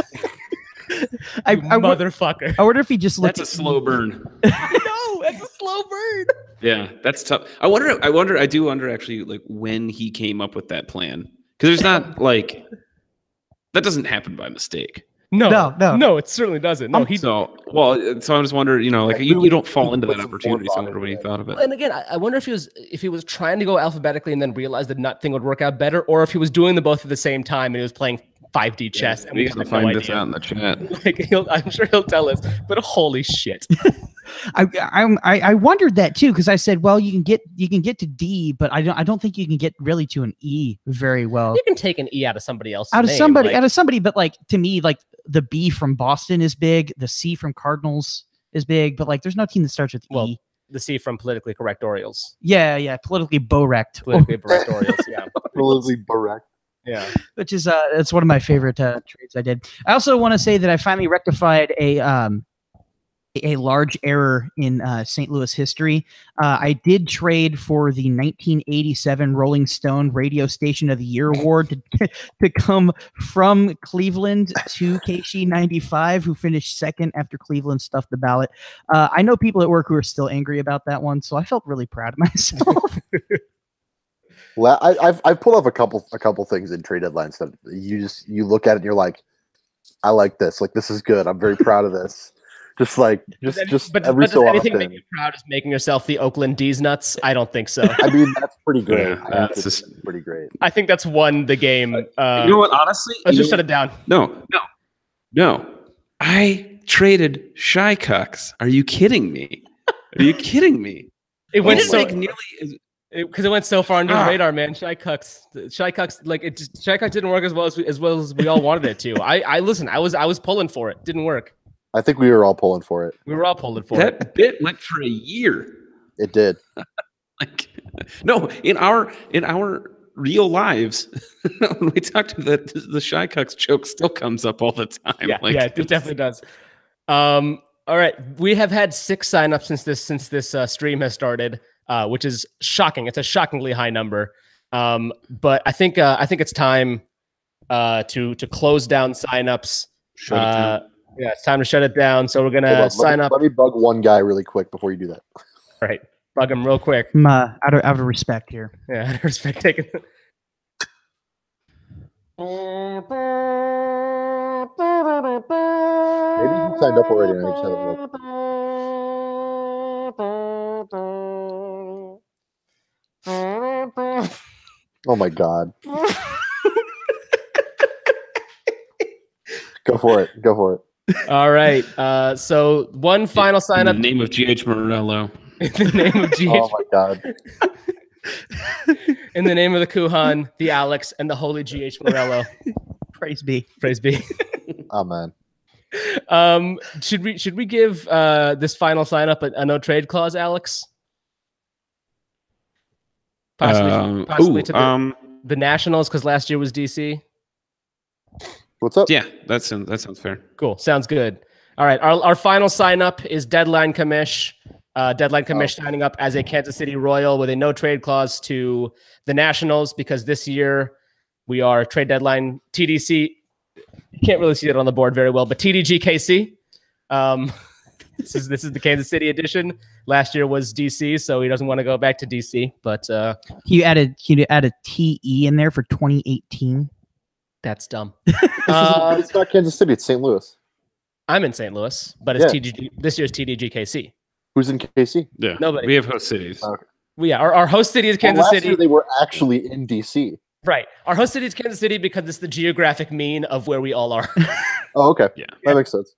Motherfucker. I wonder if he just looked. That's a slow burn. No, that's a slow burn. Yeah, that's tough. I do wonder actually like when he came up with that plan, because there's not like that doesn't happen by mistake. No, it certainly doesn't. No, so I'm just wondering, like you don't fall into that opportunity. So I wonder when he thought of it. And again, I wonder if he was trying to go alphabetically and then realized the nut thing would work out better, or if he was doing the both at the same time and he was playing 5D chess. And we gotta find this out in the chat. Like I'm sure he'll tell us, but holy shit. I wondered that too, because I said, well, you can get to D, but I don't think you can get really to an E very well. You can take an E out of somebody else. Out of somebody, but like to me, like the B from Boston is big, the C from Cardinals is big, but like there's no team that starts with E. The C from politically correct Orioles. Yeah, politically correct. Politically correct Orioles, yeah. Politically correct. Yeah. Which is it's one of my favorite trades I did. I also want to say that I finally rectified a large error in St. Louis history. I did trade for the 1987 Rolling Stone Radio Station of the Year award to come from Cleveland to KC95, who finished second after Cleveland stuffed the ballot. I know people at work who are still angry about that one, so I felt really proud of myself. Well, I've pulled off a couple things in trade deadlines that you look at it and you're like, I like this. Like, this is good. I'm very proud of this. Just every so anything often. make you proud is making yourself the Oakland D's nuts? I don't think so. I mean, that's pretty great. Yeah, that's just pretty great. I think that's won the game. You know what? Honestly, let's just shut it down. No. I traded Shy Cucks. Are you kidding me? It went so because it went so far under the radar, man. Shy Cucks, Shy Cucks didn't work as well as we all wanted it to. I listened. I was pulling for it. Didn't work. I think we were all pulling for it. We were all pulling for it. That bit went for a year. It did. In our real lives, when we talk to the Shy Cucks joke still comes up all the time. Yeah, it definitely does. All right, we have had 6 signups since this stream has started, which is shocking. It's a shockingly high number. But I think it's time to close down signups. Shut it down. Yeah, it's time to shut it down. So we're gonna sign up. Let me bug one guy really quick before you do that. All right, bug him real quick. I'm out of respect here. Yeah, out of respect. Taken. Maybe you signed up already. And I just haven't looked. Oh my god. Go for it. All right. So one final sign up. In the name of GH Morello. In the name of GH. Oh my god. In the name of the Kuhan, the Alex, and the holy GH Morello. Praise be. Amen. Should we give this final sign up a no trade clause, Alex? Possibly to the Nationals, because last year was DC. What's up? Yeah, that sounds fair. Cool. Sounds good. All right. Our final sign up is Deadline Commish. Signing up as a Kansas City Royal with a no trade clause to the Nationals, because this year we are trade deadline TDC. You can't really see it on the board very well, but TDGKC. This is the Kansas City edition. Last year was DC, so he doesn't want to go back to DC. But you add a TE in there for 2018. That's dumb. It's not Kansas City. It's St. Louis. I'm in St. Louis, but it's TDG. This year's TDGKC. Who's in KC? Yeah, nobody. We have host cities. Okay. Our host city is Kansas City. Year they were actually in DC. Right. Our host city is Kansas City because it's the geographic mean of where we all are. Oh, okay. Yeah, that makes sense.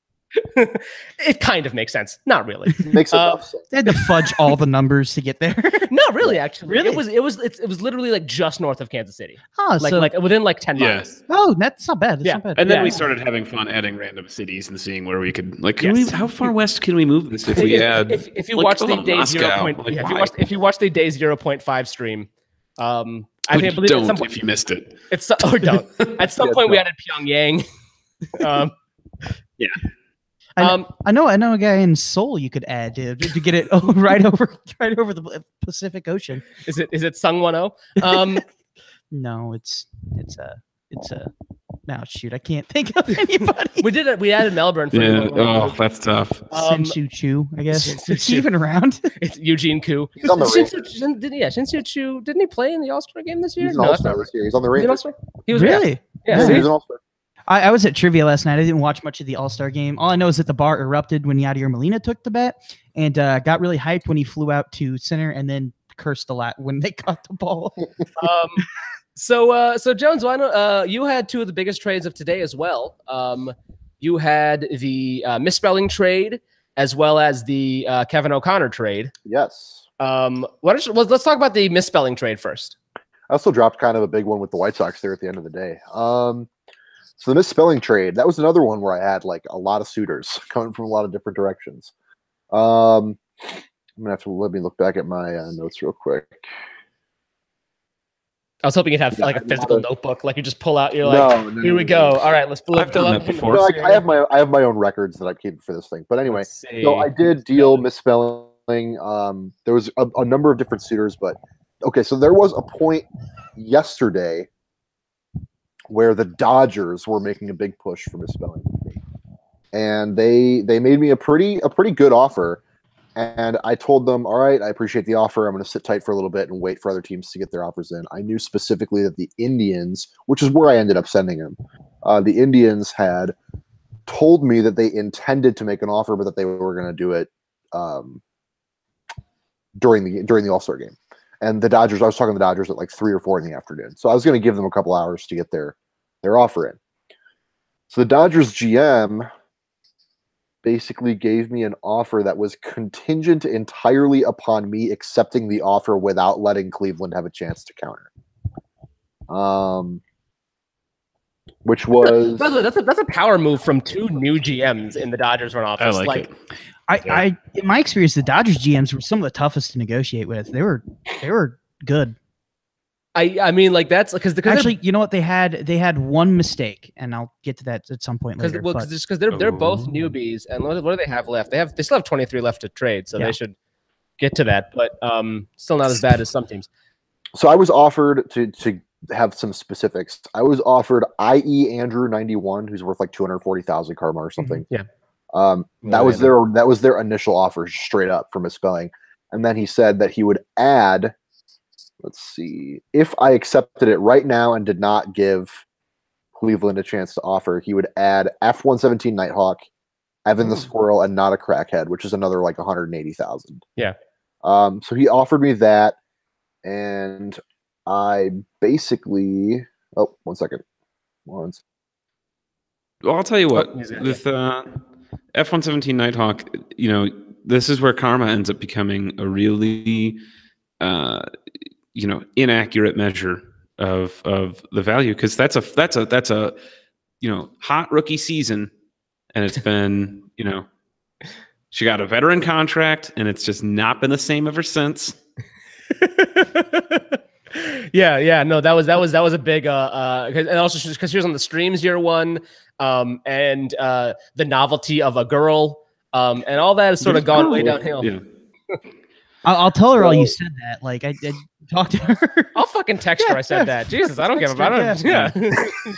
It kind of makes sense. Not really. Makes enough sense. They had to fudge all the numbers to get there. Not really, actually. Really? It was literally like just north of Kansas City. Oh, like within like 10 miles. Oh, that's not bad. That's not bad. And then we started having fun adding random cities and seeing where we could how far west can we move this if we add if you watch the day 0.5 if you watch the day 0.5 stream, I think believe don't if you missed it. Don't. At some point we added Pyongyang. Yeah. I know a guy in Seoul you could add to get it right over the Pacific Ocean. Is it Sungwon-oh? No, it's now shoot, I can't think of anybody. We added Melbourne for that's tough. Shin Chu, I guess. Is he even around? It's Eugene Koo. He's on the Shin Chu, didn't he play in the All-Star game this year? He's an All-Star this year. He's on the Rangers. He was really? Yeah, he was an All-Star. I was at trivia last night. I didn't watch much of the All-Star game. All I know is that the bar erupted when Yadier Molina took the bet, and got really hyped when he flew out to center, and then cursed a lot when they caught the ball. So Jones, why don't you had two of the biggest trades of today as well. You had the misspelling trade as well as the Kevin O'Connor trade. Yes. Let's talk about the misspelling trade first. I also dropped kind of a big one with the White Sox there at the end of the day. So the misspelling trade, that was another one where I had like a lot of suitors coming from a lot of different directions. I'm gonna have to let me look back at my notes real quick. I was hoping you'd have like a physical notebook, like you just pull out. You're like, here we go. All right, let's pull up. Before. No, I have my own records that I keep for this thing. But anyway, so I did deal misspelling. There was a number of different suitors, but okay. So there was a point yesterday where the Dodgers were making a big push for misspelling, and they made me a pretty good offer. And I told them, all right, I appreciate the offer. I'm going to sit tight for a little bit and wait for other teams to get their offers in. I knew specifically that the Indians, which is where I ended up sending them, the Indians had told me that they intended to make an offer, but that they were going to do it during the All-Star game. And the Dodgers, I was talking to the Dodgers at like 3 or 4 in the afternoon. So I was going to give them a couple hours to get their offer in. So the Dodgers GM basically gave me an offer that was contingent entirely upon me accepting the offer without letting Cleveland have a chance to counter. Which was that's a power move from 2 new GMs in the Dodgers front office. I like it. I in my experience, the Dodgers GMs were some of the toughest to negotiate with. They were good. I mean, like that's because actually, you know what, they had one mistake, and I'll get to that at some point later. Because they're both newbies, and what do they have left? They still have 23 left to trade, so they should get to that. But still not as bad as some teams. So I was offered to have some specifics. I was offered IE Andrew 91, who's worth like 240,000 karma or something. Yeah. That was their initial offer, straight up for misspelling, and then he said that he would add. Let's see. If I accepted it right now and did not give Cleveland a chance to offer, he would add F-117 Nighthawk, Evan the Squirrel, and Not a Crackhead, which is another like 180,000. Yeah. So he offered me that, and I basically. Oh, 1 second. Well, I'll tell you what. With F-117 Nighthawk, this is where karma ends up becoming a really inaccurate measure of the value, because that's a hot rookie season, and it's been she got a veteran contract, and it's just not been the same ever since. No, that was a big and also because she was on the streams year one, and the novelty of a girl, and all that has sort of gone way downhill. Yeah. I'll tell her all you said that. Like I talked to her. I'll fucking text her. I said that. Jesus, I don't give about it. Yeah,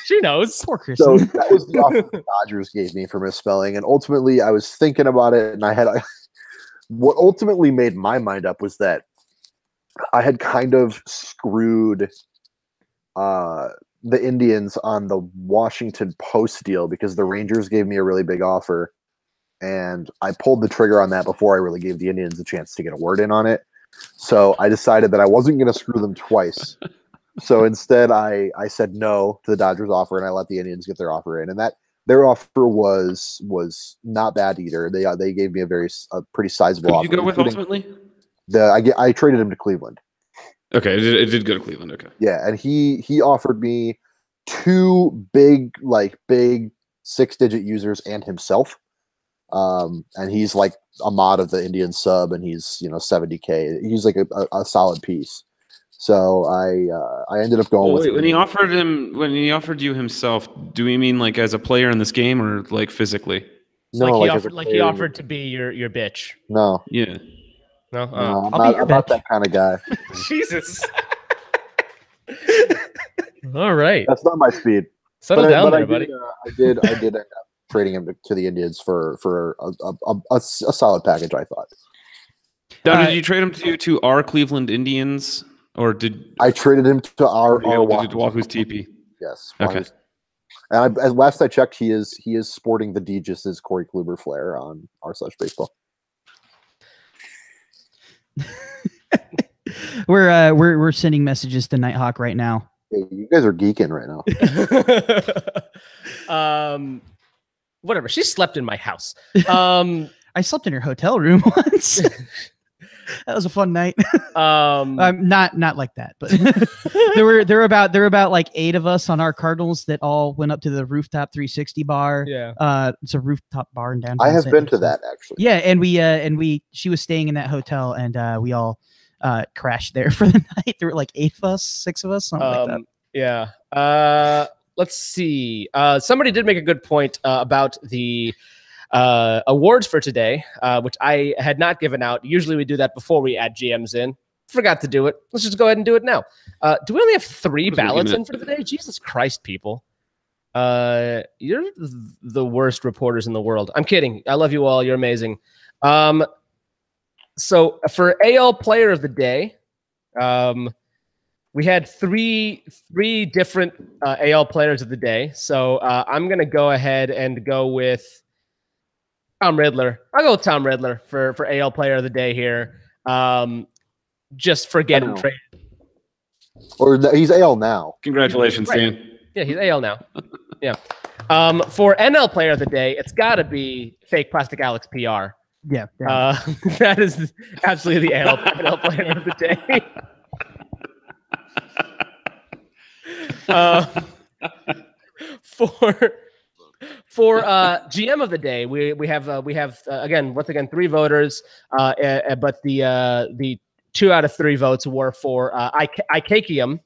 she knows. Poor Kristen. So that was the offer the Dodgers gave me for misspelling, and ultimately I was thinking about it, and I had what ultimately made my mind up was that I had kind of screwed the Indians on the Washington Post deal because the Rangers gave me a really big offer. And I pulled the trigger on that before I really gave the Indians a chance to get a word in on it. So I decided that I wasn't going to screw them twice. So instead, I said no to the Dodgers offer, and I let the Indians get their offer in. And that their offer was not bad either. They gave me a pretty sizable offer. Who did you go with ultimately? I traded him to Cleveland. Okay, it did go to Cleveland. Okay. Yeah, and he offered me 2 big 6-digit users and himself. And he's like a mod of the Indian sub, and he's $70K. He's like a solid piece. So I ended up going with. Wait, when he offered you himself, do we mean like as a player in this game or like physically? No, like he offered to be your bitch. No. Yeah. No, I'm not that kind of guy. Jesus. All right. That's not my speed. Settle down there, buddy. I did end up trading him to the Indians for a solid package, I thought. Now, did you trade him to our Cleveland Indians, or did I traded him to our Wahoo's TP? Yes. Okay. And as last I checked, he is sporting the DJ's Corey Kluber flair on r/baseball. We're sending messages to Nighthawk right now. Hey, you guys are geeking right now. Whatever. She slept in my house. I slept in her hotel room once. That was a fun night. Not like that, but there were about like 8 of us on our Cardinals that all went up to the rooftop 360 bar. Yeah. It's a rooftop bar in downtown. I have been to that actually. Yeah, and she was staying in that hotel, and we all crashed there for the night. There were like 8 of us, 6 of us, something like that. Yeah. Let's see. Somebody did make a good point about the awards for today, which I had not given out. Usually we do that before we add GMs in. Forgot to do it. Let's just go ahead and do it now. Do we only have 3 ballots in for the day? Jesus Christ, people. You're the worst reporters in the world. I'm kidding. I love you all. You're amazing. So for AL Player of the Day, we had three different AL Players of the Day. So I'm going to go ahead and go with Tom Riddler. I'll go with Tom Riddler for AL Player of the Day here. Just for getting traded. Or he's AL now. Congratulations, right. Dan. Yeah, he's AL now. Yeah. For NL Player of the Day, it's got to be Fake Plastic Alex PR. Yeah. That is absolutely the NL Player of the Day. For GM of the day, we have once again 3 voters, but the 2 out of 3 votes were for Ikakium,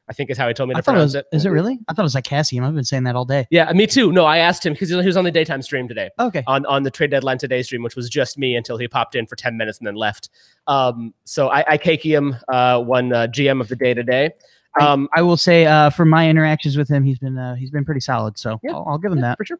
I think is how he told me to pronounce it. Is it really? I thought it was Icasium. I've been saying that all day. Yeah, me too. No, I asked him because he was on the daytime stream today. Okay. On the Trade Deadline Today stream, which was just me until he popped in for 10 minutes and then left. So Ikakium won GM of the day today. I will say from my interactions with him, he's been pretty solid. So yeah, I'll give him that for sure.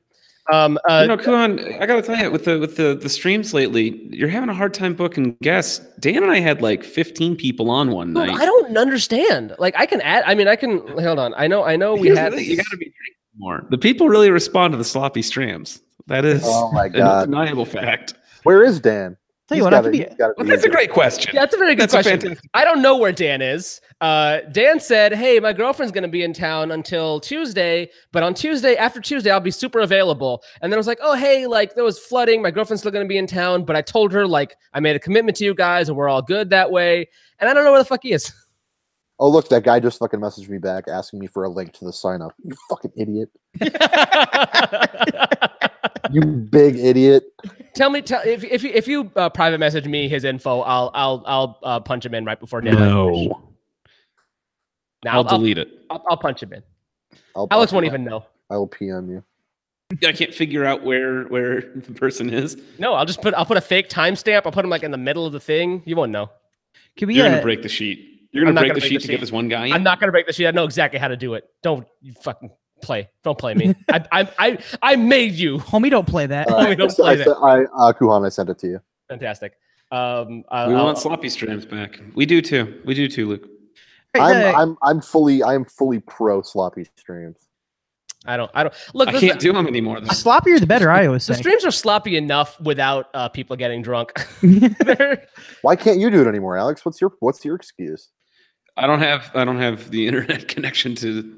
Kuhan, I gotta tell you, with the streams lately, you're having a hard time booking guests. Dan and I had like 15 people on one night. I don't understand. Like I can add. I mean, I can. Hold on. I know. You gotta be drinking more. The people really respond to the sloppy streams. That is an undeniable fact. Where is Dan? Tell you what, that's a great question. Yeah, that's a very good question. I don't know where Dan is. Dan said, "Hey, my girlfriend's going to be in town until Tuesday, but on Tuesday, after Tuesday, I'll be super available." And then I was like, "Oh, hey, like there was flooding. My girlfriend's still going to be in town, but I told her like I made a commitment to you guys, and we're all good that way." And I don't know where the fuck he is. Oh, look, that guy just fucking messaged me back asking me for a link to the sign up. You fucking idiot. You big idiot. Tell me if you private message me his info, I'll punch him in right before deadline. No. I'll delete it. I'll punch him in. Alex won't even know. I will PM you. I can't figure out where the person is. No, I'll put a fake timestamp. I'll put him like in the middle of the thing. You won't know. You're gonna break the sheet. You're gonna break the sheet to get this one guy in? I'm not gonna break the sheet. I know exactly how to do it. Don't you fucking play. Don't play me. I made you. Homie, don't play that. Homie, don't play that. Kuhan, I sent it to you. Fantastic. We want sloppy streams back. We do too, Luke. I'm fully pro sloppy streams. I don't look. I can't do them anymore. The sloppier the better. I always say the streams are sloppy enough without people getting drunk. Why can't you do it anymore, Alex? What's your excuse? I don't have the internet connection to.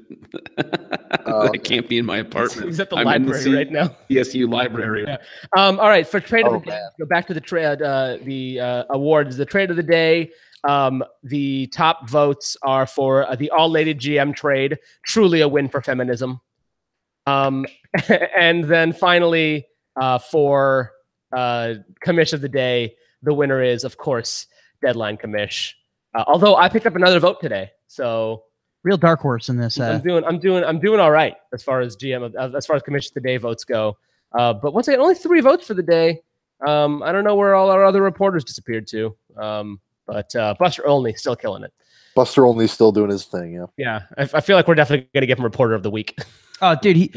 I can't be in my apartment. He's at the library right now. ESU library. Yeah. All right, for trade of the day, go back to the awards. The trade of the day. The top votes are for the all-lady GM trade. Truly a win for feminism. And then finally, for commish of the day, the winner is, of course, Deadline Commish. Although I picked up another vote today, so real dark horse in this. I'm doing all right as far as as far as commission of the day votes go. But once again, only 3 votes for the day. I don't know where all our other reporters disappeared to. But Buster Olney still killing it. Buster Olney's still doing his thing. Yeah. Yeah, I feel like we're definitely gonna give him Reporter of the Week. Oh, dude,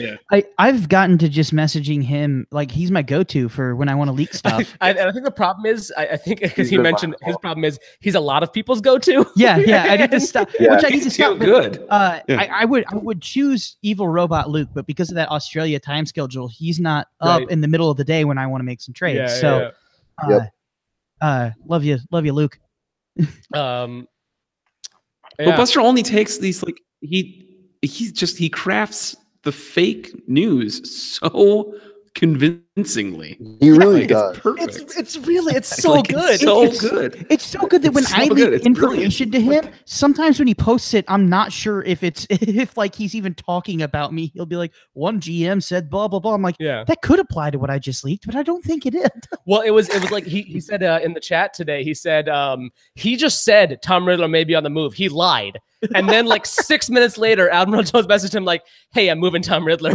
I've gotten to just messaging him like he's my go-to for when I want to leak stuff. I think the problem is, I think because he mentioned his problem is he's a lot of people's go-to. Yeah, I need to stop. Yeah. Which I need to stop. Good. I would choose Evil Robot Luke, but because of that Australia time schedule, he's not up in the middle of the day when I want to make some trades. Love you, Luke. But Buster only takes these like he crafts the fake news so convincingly. He really does. It's perfect. It's so good. It's so good. It's so good that when I leak information to him, sometimes when he posts it, I'm not sure if like he's even talking about me. He'll be like, one GM said blah blah blah. I'm like, that could apply to what I just leaked, but I don't think it is. Well, it was like he said in the chat today, he said he just said Tom Riddler may be on the move. He lied. And then like 6 minutes later, Admiral Jones messaged him like, hey, I'm moving Tom Riddler.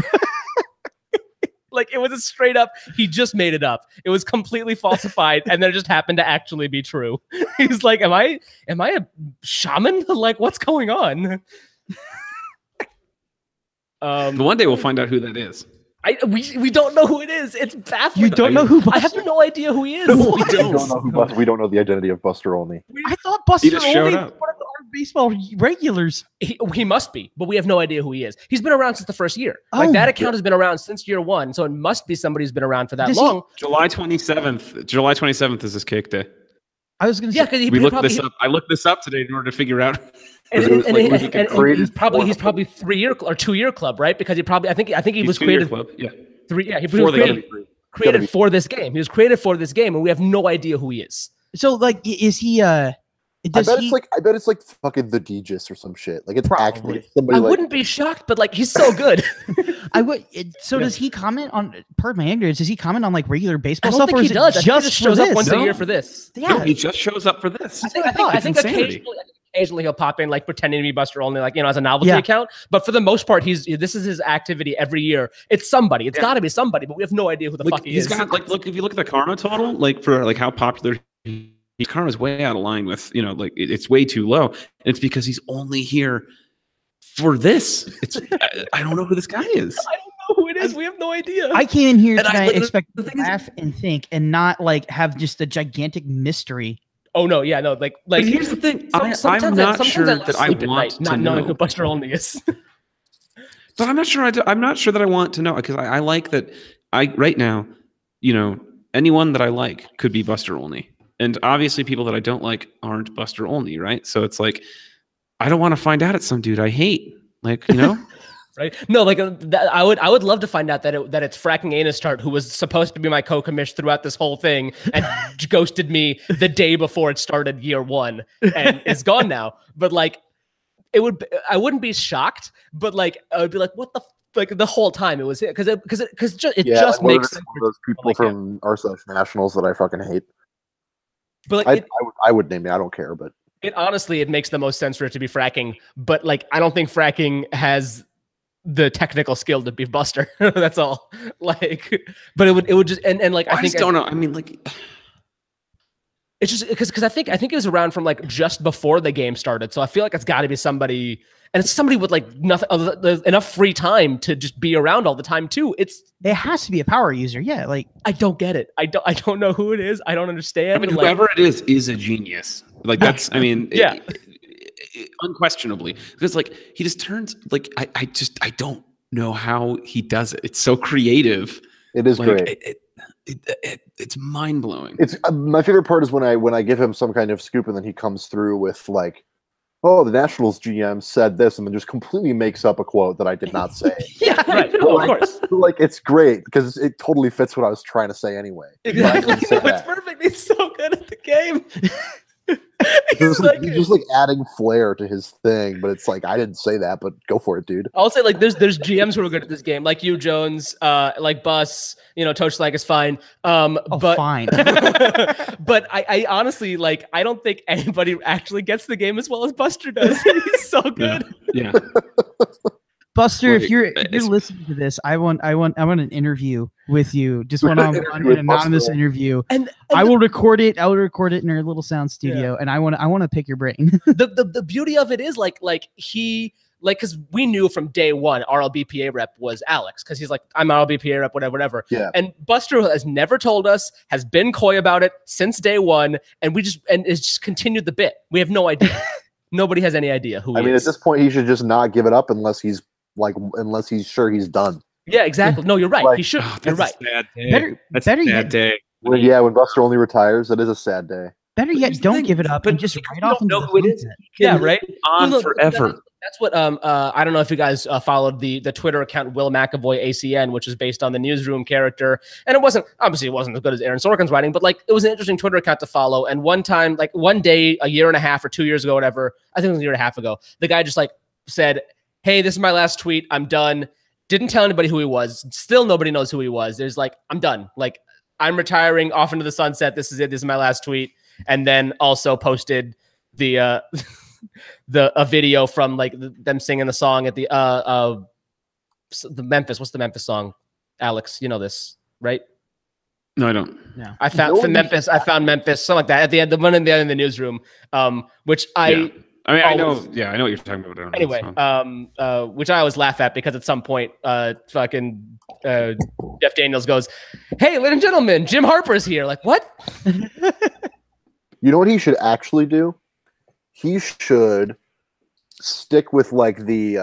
Like, it was a straight up, he just made it up. It was completely falsified, and then it just happened to actually be true. He's like, am I a shaman? Like, what's going on? One day we'll find out who that is. We don't know who it is. It's baffling. You don't know who Buster? I have no idea who he is. We don't know the identity of Buster Olney. I thought Buster just showed Olney up. was one of our baseball regulars. He must be, but we have no idea who he is. He's been around since the first year. Like, that account has been around since year one, so it must be somebody who's been around for that long. July 27th. July 27th is his cake day. I was going to say, because we looked this up. I looked this up today in order to figure out. And he's probably 3 year or 2 year club, right? Because I think he was created club. Yeah. He was created for this game. He was created for this game, and we have no idea who he is. So, like, is he? I bet it's like fucking the Deegis or some shit. Like, it's actually somebody. I wouldn't be shocked, but like, he's so good. I would. Does he comment on? Pardon my ignorance. Does he comment on like regular baseball stuff? Or he does. Just shows up once a year for this. Yeah, no, he just shows up for this. I think occasionally he'll pop in like pretending to be Buster Olney, like, as a novelty account. But for the most part, this is his activity every year. It's somebody. It's got to be somebody, but we have no idea who the fuck he is. He's got look, if you look at the karma total, like for like how popular. His karma's way out of line with, like it's way too low. And it's because he's only here for this. I don't know who this guy is. I don't know who it is. We have no idea. I came in here tonight expect to laugh and think and not like have just a gigantic mystery. Oh no, yeah, no, like. But here's the thing. I'm not sure that I want to not know knowing who Buster Olney is. But I'm not sure. I'm not sure that I want to know, because I like that. Right now, anyone that I like could be Buster Olney. And obviously people that I don't like aren't Buster Olney, right? So it's like, I don't want to find out it's some dude I hate. Like, Right? No, like I would love to find out that it's Fracking Anistart, who was supposed to be my co-commish throughout this whole thing and ghosted me the day before it started year one and is gone now. But like, I wouldn't be shocked, but like, I would be like, what the like the whole time it was it because it just makes sense. Those people from Arsenal Nationals that I fucking hate. But like I would name it. I don't care, but it makes the most sense for it to be Fracking. But like, I don't think Fracking has the technical skill to be Buster. That's all. Like, but it would just and like I think just don't know. I mean, like, it's just because I think it was around from like just before the game started. So I feel like it's got to be somebody, and it's somebody with like nothing enough free time to just be around all the time too. It has to be a power user. Yeah, like I don't get it. I don't know who it is. I don't understand. I mean, whoever it is a genius. Like that's. I mean, yeah. Unquestionably, because like he just turns like I don't know how he does it. It's so creative. It is like, great. It's mind blowing. It's my favorite part is when I give him some kind of scoop and then he comes through with like, oh, the Nationals GM said this, and then just completely makes up a quote that I did not say. Yeah, right. No, of course. Like it's great because it totally fits what I was trying to say anyway. Exactly. It's perfect. He's so good at the game. He's just like adding flair to his thing, but it's like I didn't say that, but go for it, dude. I'll say like there's GMs who are good at this game, like you, Jones, like Bus, Toach is fine. But fine. But I honestly like I don't think anybody actually gets the game as well as Buster does. He's so good. Yeah. Buster, if you're listening to this, I want an interview with you, just one-on-one, an anonymous interview, and I will record it. I will record it in our little sound studio, and I want to pick your brain. The beauty of it is like because we knew from day one our LBPA rep was Alex, because he's like, I'm LBPA rep, whatever. Yeah. And Buster has never told us, has been coy about it since day one, and it's just continued the bit. We have no idea. Nobody has any idea who. I mean, at this point, he should just not give it up unless he's sure he's done. Yeah, exactly. No, you're right. Like, he should. You're right. That's a sad day. When Buster only retires, it is a sad day. Better yet, don't give it up and just write off. Know who it is. Yeah, right. On forever. That's what I don't know if you guys followed the Twitter account Will McAvoy ACN, which is based on the Newsroom character, and it wasn't as good as Aaron Sorkin's writing, but like it was an interesting Twitter account to follow. And one time, like one day, a year and a half or 2 years ago, whatever, I think it was a year and a half ago, the guy just like said, "Hey, this is my last tweet. I'm done." Didn't tell anybody who he was. Still, nobody knows who he was. There's like, I'm done. Like, I'm retiring off into the sunset. This is it. This is my last tweet. And then also posted the a video from like them singing the song at the Memphis. What's the Memphis song? Alex, you know this, right? No, I don't. No. I found Memphis. I found Memphis, something like that. At the end, the one in the end in the Newsroom, which I mean, I know what you're talking about. Anyway, which I always laugh at because at some point, fucking Jeff Daniels goes, "Hey, ladies and gentlemen, Jim Harper's here." Like, what? You know what he should actually do? He should stick with like the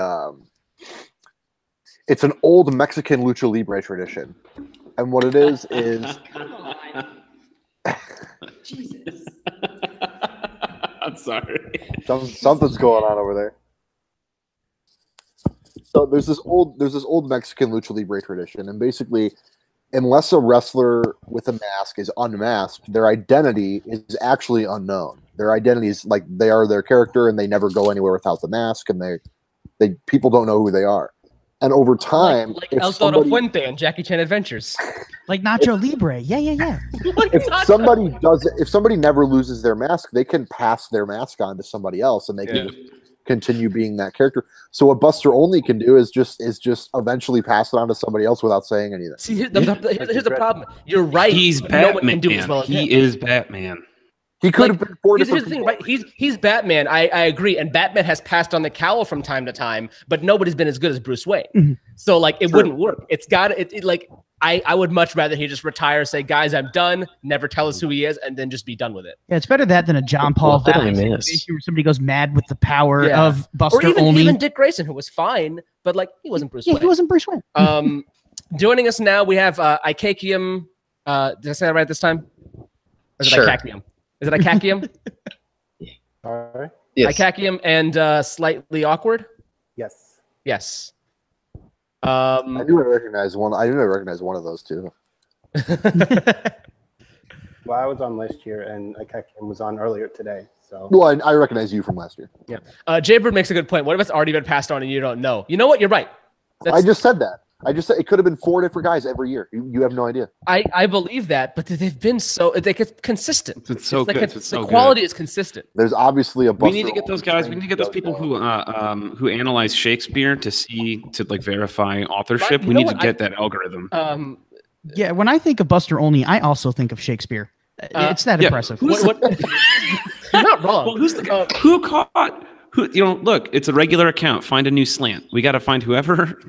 it's an old Mexican lucha libre tradition, and what it is Jesus. I'm sorry. Something's going on over there. So there's this old Mexican lucha libre tradition, and basically, unless a wrestler with a mask is unmasked, their identity is actually unknown. Their identity is like they are their character, and they never go anywhere without the mask, and they people don't know who they are. And over time, like El Toro Fuente and Jackie Chan Adventures, like Nacho Libre, yeah. If somebody never loses their mask, they can pass their mask on to somebody else, and they can just continue being that character. So what Buster Only can do is just eventually pass it on to somebody else without saying anything. See, here's the problem. You're right. He's Batman. No one can do as well as him. He is Batman. He could have been four different people. Here's the thing, right? He's Batman. I agree. And Batman has passed on the cowl from time to time, but nobody's been as good as Bruce Wayne. Mm-hmm. So like it wouldn't work. It's got it like I would much rather he just retire, say, "Guys, I'm done," never tell us who he is, and then just be done with it. Yeah, it's better that than a John Paul Valley situation where somebody goes mad with the power of Buster Only. Or even Dick Grayson, who was fine, but like he wasn't Bruce Wayne. He wasn't Bruce Wayne. Joining us now, we have Ikakium. Did I say that right this time? Or is it Ikakium? Is it Ikakium? All right. Yes. Ikakium and Slightly Awkward? Yes. I knew I recognized one. I knew I recognized one of those two. Well, I was on last year, and Ikakium was on earlier today. So. Well, I recognize you from last year. Yeah. Jaybird makes a good point. What if it's already been passed on and you don't know? You know what? You're right. I just said that. I just said it could have been 4 different guys every year. You have no idea. I believe that, but they've been consistent. It's so good. The quality is consistent. There's obviously a. We need to get those guys. We need to get those people who analyze Shakespeare to like verify authorship. We need to get that algorithm. Yeah, when I think of Buster Only, I also think of Shakespeare. It's that impressive. You're not wrong. Well, who's the guy who caught? Look, it's a regular account. Find a new slant. We got to find whoever,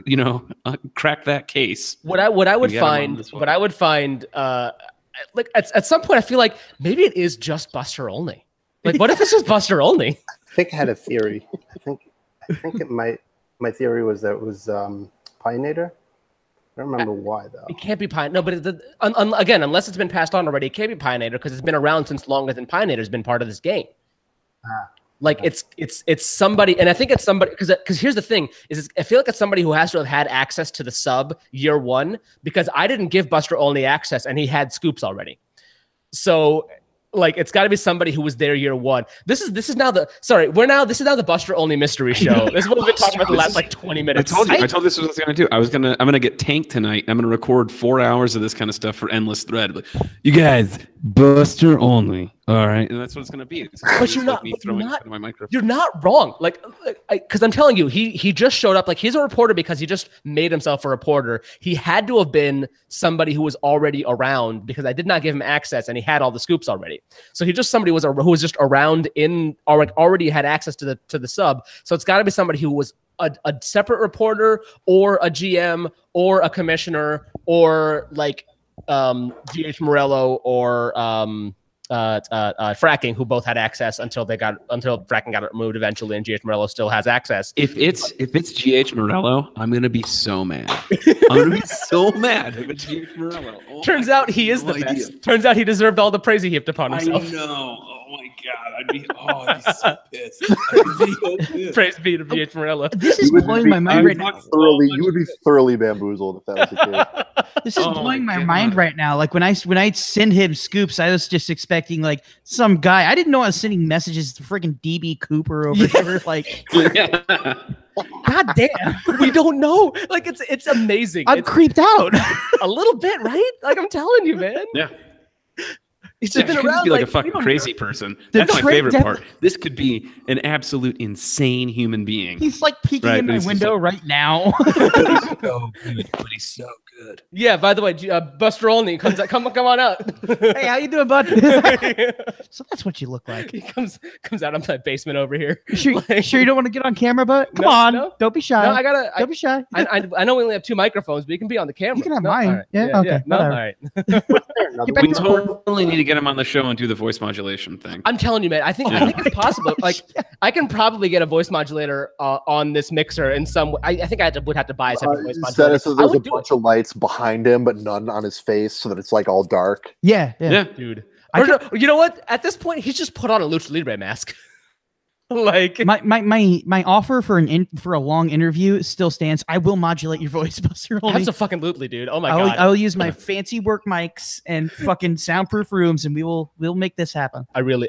crack that case. What I would find, like at some point, I feel like maybe it is just Buster Only. Like, what if this is Buster Only? I think I had a theory. I think my theory was that it was Pioneer. I don't remember why though. It can't be Pioneer. No, but again, unless it's been passed on already, it can't be Pioneer because it's been around since longer than Pioneer's been part of this game. Like it's somebody, and I think it's somebody because here's the thing is I feel like it's somebody who has to have had access to the sub year one because I didn't give Buster Only access and he had scoops already. So like it's got to be somebody who was there year one. This is now the Buster Only mystery show. This is what we've been talking about the last like 20 minutes. I told you this was what I was gonna do. I'm gonna get tanked tonight. I'm gonna record 4 hours of this kind of stuff for Endless Thread. But you guys, Buster Only. All right, and that's what it's gonna be. But you're not. You're not wrong. Like, because I'm telling you, he just showed up. Like, he's a reporter because he just made himself a reporter. He had to have been somebody who was already around because I did not give him access, and he had all the scoops already. So he just somebody who was just around or like already had access to the sub. So it's got to be somebody who was a separate reporter or a GM or a commissioner or like GH Morello or Fracking, who both had access until Fracking got removed eventually, and GH Morello still has access. If it's GH Morello, I'm gonna be so mad. I'm gonna be so mad if it's GH Morello. Turns out he is the best. Turns out he deserved all the praise he heaped upon himself. I know. Oh my god, I'd be so pissed. I'd be so pissed. Praise be to BH Morella. This is blowing my mind right now. You would be thoroughly bamboozled if that was the case. This is blowing my mind right now. Like when I send him scoops, I was just expecting like some guy. I didn't know I was sending messages to freaking DB Cooper over here. Like, god damn, we don't know. Like it's amazing. I'm creeped out a little bit, right? Like I'm telling you, man. Yeah. He's just been around be like a fucking crazy person. That's my favorite part. This could be an absolute insane human being. He's like peeking in my window right now. But he's so good. Yeah. By the way, Buster Olney comes. Come on out. Hey, how you doing, bud? So that's what you look like. He comes out of my basement over here. Sure you don't want to get on camera, bud? Come on, don't be shy. No, don't be shy. I know we only have 2 microphones, but you can be on the camera. You can have mine. Right. Yeah. Okay. No, all right. We totally need to get him on the show and do the voice modulation thing. I'm telling you, man. I think it's possible. Like, I can probably get a voice modulator on this mixer in some way. I think I would have to buy a separate voice modulator. So there's a bunch of lights behind him, but none on his face, so that it's like all dark. Yeah. Dude. You know what? At this point, he's just put on a Lucha Libre mask. Like my offer for a long interview still stands. I will modulate your voice, Buster Olney. Absolutely, dude. Oh my god. I will use my fancy work mics and fucking soundproof rooms, and we'll make this happen. I want.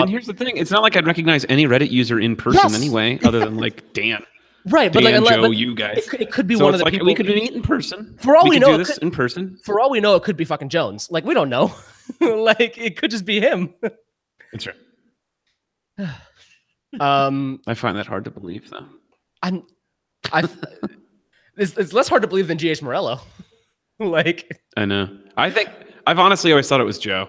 And here's the thing: it's not like I'd recognize any Reddit user in person anyway, other than like Dan. Right, but Dan, like Joe, you guys. It could be one of the people. We could meet in person. For all we know, do this in person. For all we know, it could be fucking Jones. Like we don't know. Like it could just be him. That's right. I find that hard to believe, though. It's less hard to believe than GH Morello. Like I know. I've honestly always thought it was Joe.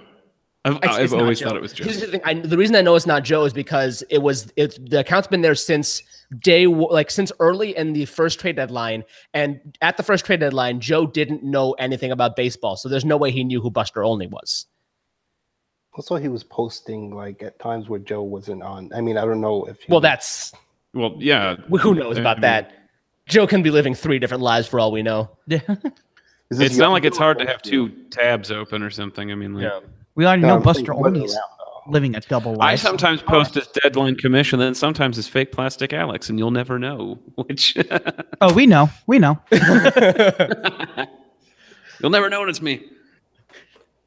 I've always thought it was Joe. Here's the thing. The reason I know it's not Joe is because the account's been there since since early in the first trade deadline, and at the first trade deadline, Joe didn't know anything about baseball, so there's no way he knew who Buster Olney was. Also, he was posting like at times where Joe wasn't on. I mean, I don't know if. Yeah. Who knows about that? Joe can be living 3 different lives for all we know. It's not like it's hard to have 2 tabs open or something. I mean, we already know Buster Olney's living a double life. I sometimes post his deadline commission, then sometimes his fake plastic Alex, and you'll never know which. Oh, we know. You'll never know when it's me.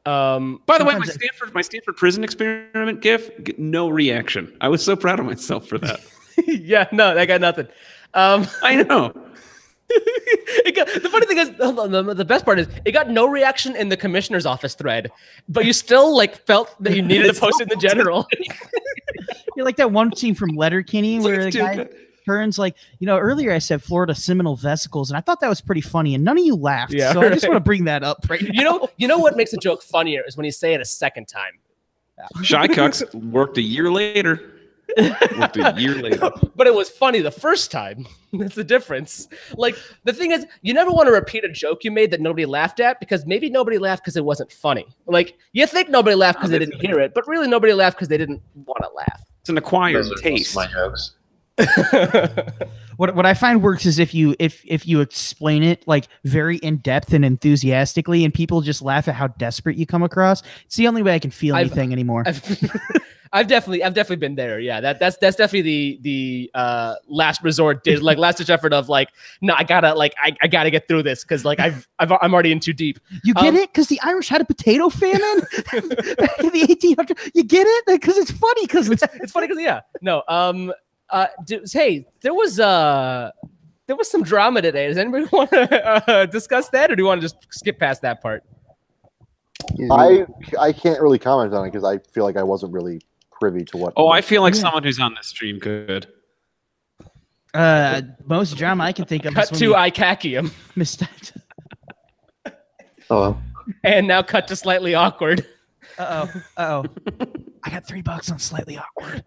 By the way, my Stanford prison experiment GIF, no reaction. I was so proud of myself for that. Yeah, no, I got nothing. I know. The funny thing is, the best part is, it got no reaction in the commissioner's office thread, but you still felt that you needed to post it in the general. You're like that one scene from Letterkenny where the guy turns earlier I said Florida Seminole vesicles, and I thought that was pretty funny, and none of you laughed. Yeah, so I just want to bring that up right now. You know what makes a joke funnier is when you say it a second time. Shy Cucks worked a year later. But it was funny the first time. That's the difference. Like, the thing is, you never want to repeat a joke you made that nobody laughed at, because maybe nobody laughed because it wasn't funny. Like, you think nobody laughed because they didn't hear it, but really nobody laughed because they didn't want to laugh. It's an acquired taste. My jokes. What I find works is if you explain it like very in depth and enthusiastically, and people just laugh at how desperate you come across. It's the only way I can feel anything anymore. I've definitely been there. Yeah, that's definitely the last resort, last ditch effort of no, I gotta get through this because I'm already in too deep. You get it? Because the Irish had a potato famine back in the 1800s. You get it? Because it's funny. Because it's funny. Because no. Hey, there was some drama today. Does anybody want to discuss that, or do you want to just skip past that part? I can't really comment on it because I feel like I wasn't really privy to what. I feel like someone who's on this stream could. Most drama I can think of. Cut to Ikakium. Hello. And now cut to Slightly Awkward. Uh oh. I got $3 on Slightly Awkward.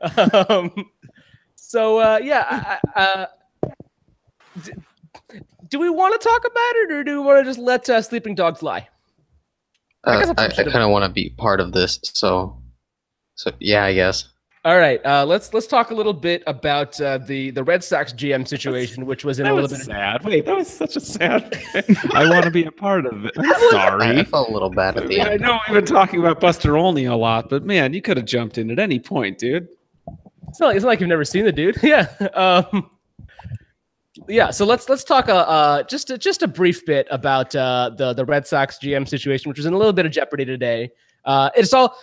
Do we want to talk about it, or do we want to just let sleeping dogs lie? I kind of want to be part of this, so yeah, I guess. All right, let's talk a little bit about the Red Sox GM situation, which was in a little bit sad. Wait, that was such a sad. I want to be a part of it. I'm sorry. I felt a little bad at the end. I know we've been talking about Buster Olney a lot, but man, you could have jumped in at any point, dude. It's not like you've never seen the dude. Yeah. Yeah. So let's talk just a brief bit about the Red Sox GM situation, which was in a little bit of jeopardy today. It's all.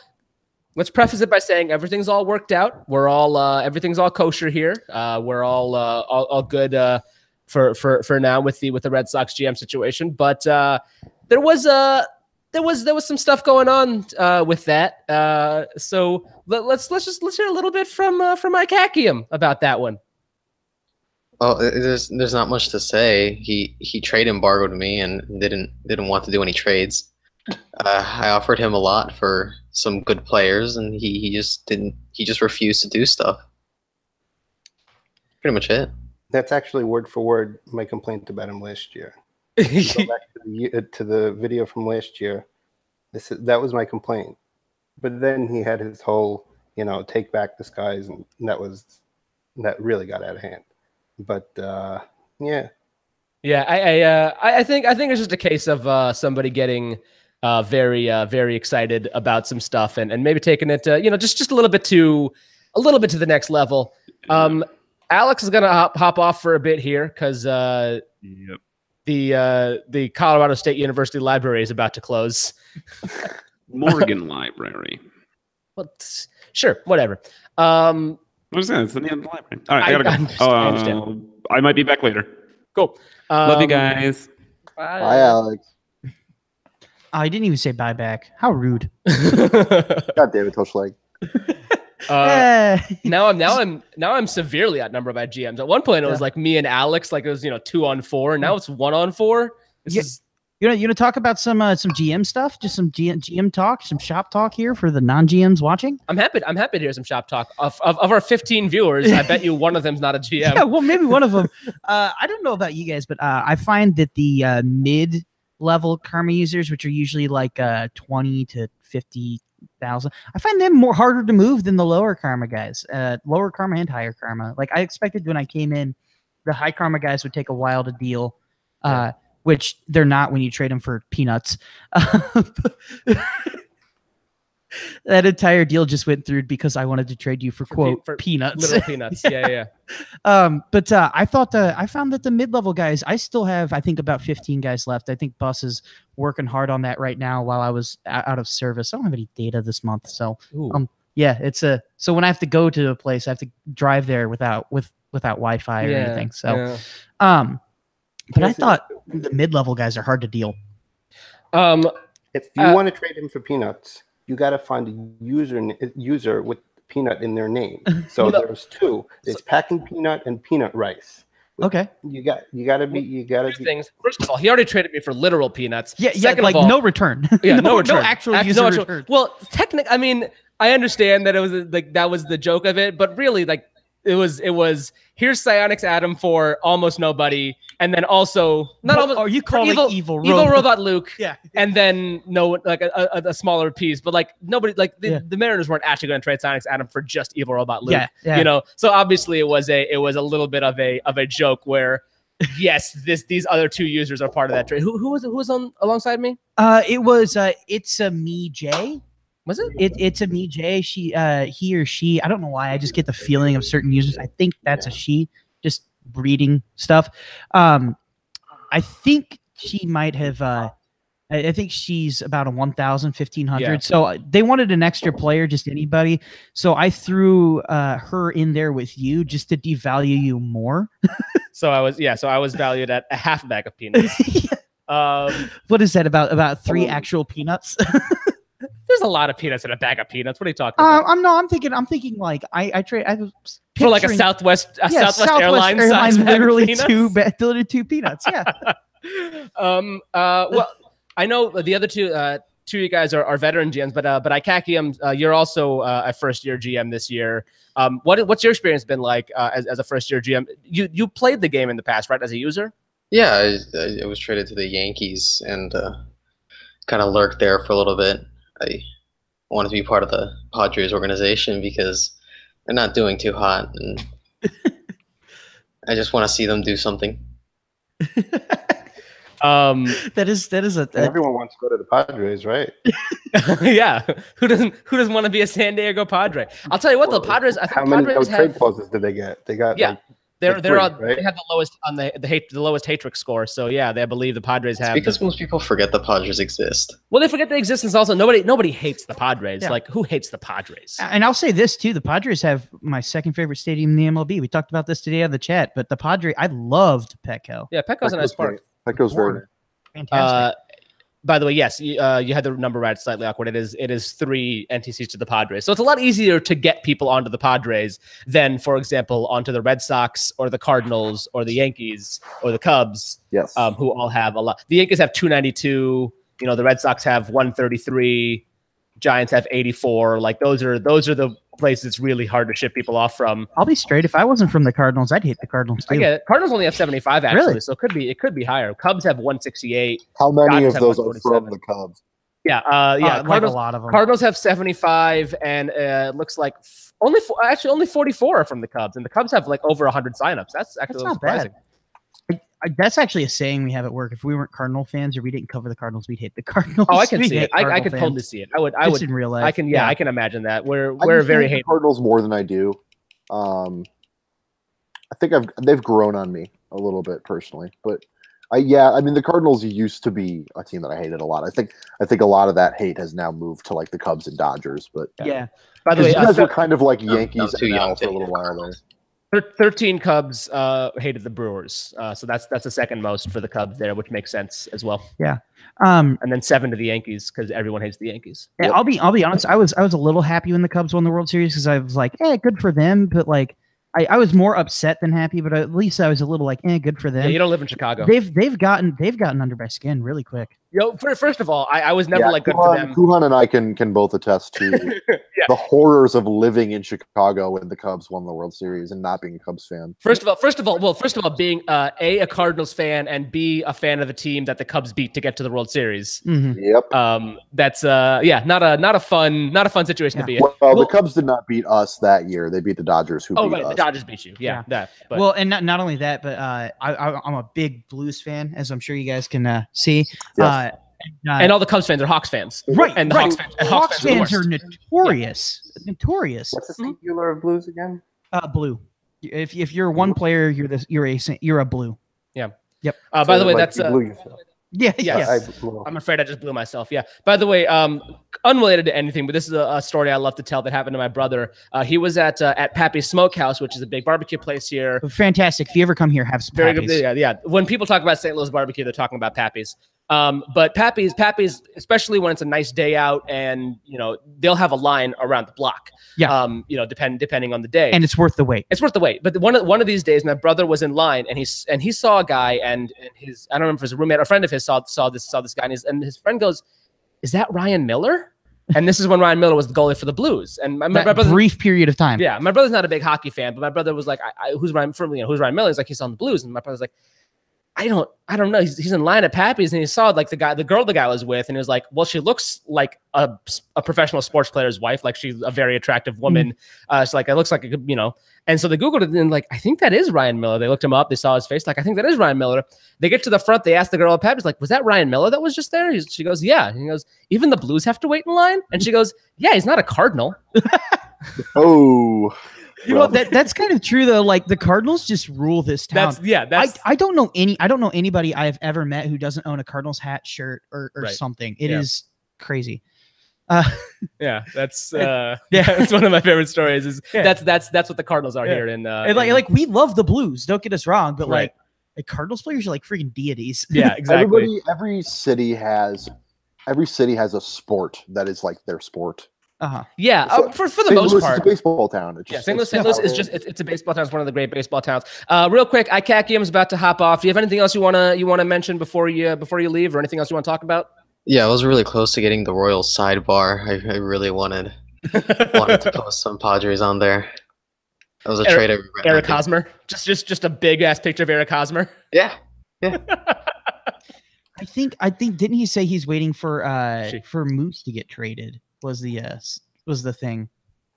Let's preface it by saying everything's all worked out. We're all everything's all kosher here. We're all good for now with the Red Sox GM situation. But there was some stuff going on with that. So let's hear a little bit from Mike Hakiam about that one. Well, there's not much to say. He trade embargoed me and didn't want to do any trades. I offered him a lot for some good players, and he just didn't. He just refused to do stuff. Pretty much it. That's actually word for word my complaint about him last year. Go back to the video from last year. That was my complaint. But then he had his whole, take back the skies, and that really got out of hand. But yeah. Yeah, I think it's just a case of somebody getting very excited about some stuff and maybe taking it just a little bit to the next level. Alex is gonna hop off for a bit here because the Colorado State University Library is about to close. Morgan Library. Well, sure, whatever. What is that? It's the name of the library. All right, I gotta go. I understand. I might be back later. Cool. Love you guys. Bye, Alex. I didn't even say bye back. How rude. God damn it, Toshlag. Now I'm severely outnumbered by GMs. At one point it was like me and Alex, like it was 2-on-4, and now it's 1-on-4. You want to talk about some GM stuff, just some GM talk, some shop talk here for the non-GMs watching. I'm happy to hear some shop talk. Of our 15 viewers, I bet you one of them's not a GM. Yeah, well, maybe one of them. I don't know about you guys, but I find that the mid-level karma users, which are usually like 20 to 50,000, I find them harder to move than the lower karma guys. Lower karma and higher karma. Like I expected when I came in, the high karma guys would take a while to deal. Which they're not when you trade them for peanuts. That entire deal just went through because I wanted to trade you for peanuts. Little peanuts. Yeah. But I found that the mid-level guys, I still have, I think, about 15 guys left. I think Bus is working hard on that right now while I was out of service. I don't have any data this month. So, yeah, so when I have to go to a place, I have to drive there without Wi-Fi or anything. So, but I thought the mid-level guys are hard to deal. If you want to trade him for peanuts, you got to find a user with peanut in their name. So there's two. It's packing peanut and peanut rice. Okay. You got to be things. First of all, he already traded me for literal peanuts. Yeah. Second like of all, no return. Yeah, no return. No actual user return. Well, technically, I mean, I understand that it was like that was the joke of it, but really, like it was. Here's Psyonix Adam for almost nobody, and then also not almost. Are you calling evil robot Luke? Yeah, and then a smaller piece, but like nobody, like the Mariners weren't actually going to trade Psyonix Adam for just evil robot Luke. Yeah. So obviously it was a little bit of a joke where, yes, these other two users are part of that trade. Who was on alongside me? It's a me Jay. Was it? It's a me, Jay. He or she. I don't know why. I just get the feeling of certain users. I think that's a she. Just reading stuff. I think she might have. I think she's about a 1,000, 1,500. Yeah. So they wanted an extra player, just anybody. So I threw her in there with you just to devalue you more. So I was valued at a half bag of peanuts. What is that about 3 actual peanuts? There's a lot of peanuts in a bag of peanuts. What are you talking about? I'm thinking like I was for like a Southwest Airlines literally two peanuts. Yeah. Well, I know the other two of you guys are veteran GMs, but Ikakium, you're also a first year GM this year. What's your experience been like as a first year GM? You played the game in the past, right? As a user? Yeah, I was traded to the Yankees and kind of lurked there for a little bit. I wanted to be part of the Padres organization because They're not doing too hot, and I just want to see them do something. That is everyone wants to go to the Padres, right? Yeah, who doesn't want to be a San Diego Padre? I'll tell you what, the Padres. I think how many Padres trade clauses did they get? They got They're right? They have the lowest on the lowest Hatrix score. So yeah, they believe the Padres have. Because most people forget the Padres exist. Well, they forget the existence. Also, nobody hates the Padres. Yeah. Like, who hates the Padres? And I'll say this too: the Padres have my second favorite stadium in the MLB. We talked about this today on the chat, but the Padres, I loved Petco. Yeah, Petco's a nice park. Petco's very fantastic. By the way, yes, you had the number right. Slightly awkward. It is 3 NTCs to the Padres, so it's a lot easier to get people onto the Padres than, for example, onto the Red Sox or the Cardinals or the Yankees or the Cubs. Yes, who all have a lot. The Yankees have 292. You know, the Red Sox have 133. Giants have 84. Like those are the places it's really hard to ship people off from. I'll be straight. If I wasn't from the Cardinals, I'd hate the Cardinals too. I get it. Cardinals only have 75 actually, really? So it could be higher. Cubs have 168. How many of those are from the Cubs? Yeah, Cardinals, like a lot of them. Cardinals have 75, and it looks like only 44 are from the Cubs, and the Cubs have like over 100 signups. That's actually not surprising. Bad. That's actually a saying we have at work. If we weren't Cardinal fans or we didn't cover the Cardinals, we'd hate the Cardinals. Oh, I can see it. I could totally see it. I would in real life. I can I can imagine that. We're very hateful. Cardinals more than I do. I think they've grown on me a little bit personally, but I mean the Cardinals used to be a team that I hated a lot. I think a lot of that hate has now moved to like the Cubs and Dodgers, but yeah. By the way, you guys were kind of like Yankees for a little while there. 13 Cubs hated the Brewers, so that's the second most for the Cubs there, which makes sense as well. Yeah, and then 7 to the Yankees because everyone hates the Yankees. Yeah, I'll be honest. I was a little happy when the Cubs won the World Series because I was like, good for them. But like, I was more upset than happy. But at least I was a little like, good for them. Yeah, you don't live in Chicago. They've gotten under my skin really quick. First of all, I was never good for them. Kuhan and I can both attest to the horrors of living in Chicago when the Cubs won the World Series and not being a Cubs fan. First of all, being a Cardinals fan and B, a fan of the team that the Cubs beat to get to the World Series. Mm-hmm. Yep. That's not a fun situation to be in. Well, the Cubs did not beat us that year. They beat the Dodgers, who beat us. The Dodgers beat you. Yeah. That. But. Well, and not only that, but I'm a big Blues fan, as I'm sure you guys can see. Yes. And all the Cubs fans are Hawks fans, right? And the Hawks fans are notorious. Yeah. Notorious. What's the singular of Blues again? Blue. If you're one player, you're a blue. Yeah. Yep. By the way, that's Yeah. I'm afraid I just blew myself. Yeah. By the way, unrelated to anything, but this is a story I love to tell that happened to my brother. He was at Pappy's Smokehouse, which is a big barbecue place here. Fantastic. If you ever come here, have some Pappy's. Very good. Yeah. When people talk about St. Louis barbecue, they're talking about Pappy's. But Pappy's, especially when it's a nice day out, and they'll have a line around the block. Yeah. Depending on the day, and it's worth the wait. It's worth the wait. But one of these days, my brother was in line, and he saw a guy, and his, I don't remember if it was a roommate or a friend of his, saw this guy, and his friend goes, "Is that Ryan Miller?" And this is when Ryan Miller was the goalie for the Blues, and my brother, brief period of time. Yeah, my brother's not a big hockey fan, but my brother was like, "Who's Ryan? Who's Ryan Miller?" He's like, "He's on the Blues," and my brother's like, I don't know. He's in line at Pappy's, and he saw like the girl the guy was with, and he was like, well, she looks like a professional sports player's wife. Like, she's a very attractive woman. It's like, it looks like, and so they Googled it, and like, I think that is Ryan Miller. They looked him up. They saw his face. Like, I think that is Ryan Miller. They get to the front. They ask the girl at Pappy's, like, was that Ryan Miller that was just there? She goes, yeah. And he goes, even the Blues have to wait in line? And she goes, yeah, he's not a Cardinal. Oh, that's kind of true though. Like, the Cardinals just rule this town. I don't know anybody I have ever met who doesn't own a Cardinals hat, shirt, or something. It is crazy. Yeah, that's it's one of my favorite stories. Is that's what the Cardinals are here in. Like we love the Blues. Don't get us wrong, but like Cardinals players are like freaking deities. Yeah, exactly. Every city has a sport that is like their sport. Yeah, so, for the most part, it's a baseball town. St. Louis is just it's a baseball town. It's one of the great baseball towns. Real quick, ICACIum's about to hop off. Do you have anything else you wanna mention before you leave, or anything else you want to talk about? Yeah, I was really close to getting the Royals sidebar. I really wanted to post some Padres on there. That was a trade I regret. Eric Hosmer, just a big ass picture of Eric Hosmer. Yeah. I think didn't he say he's waiting for Moose to get traded? Was the thing?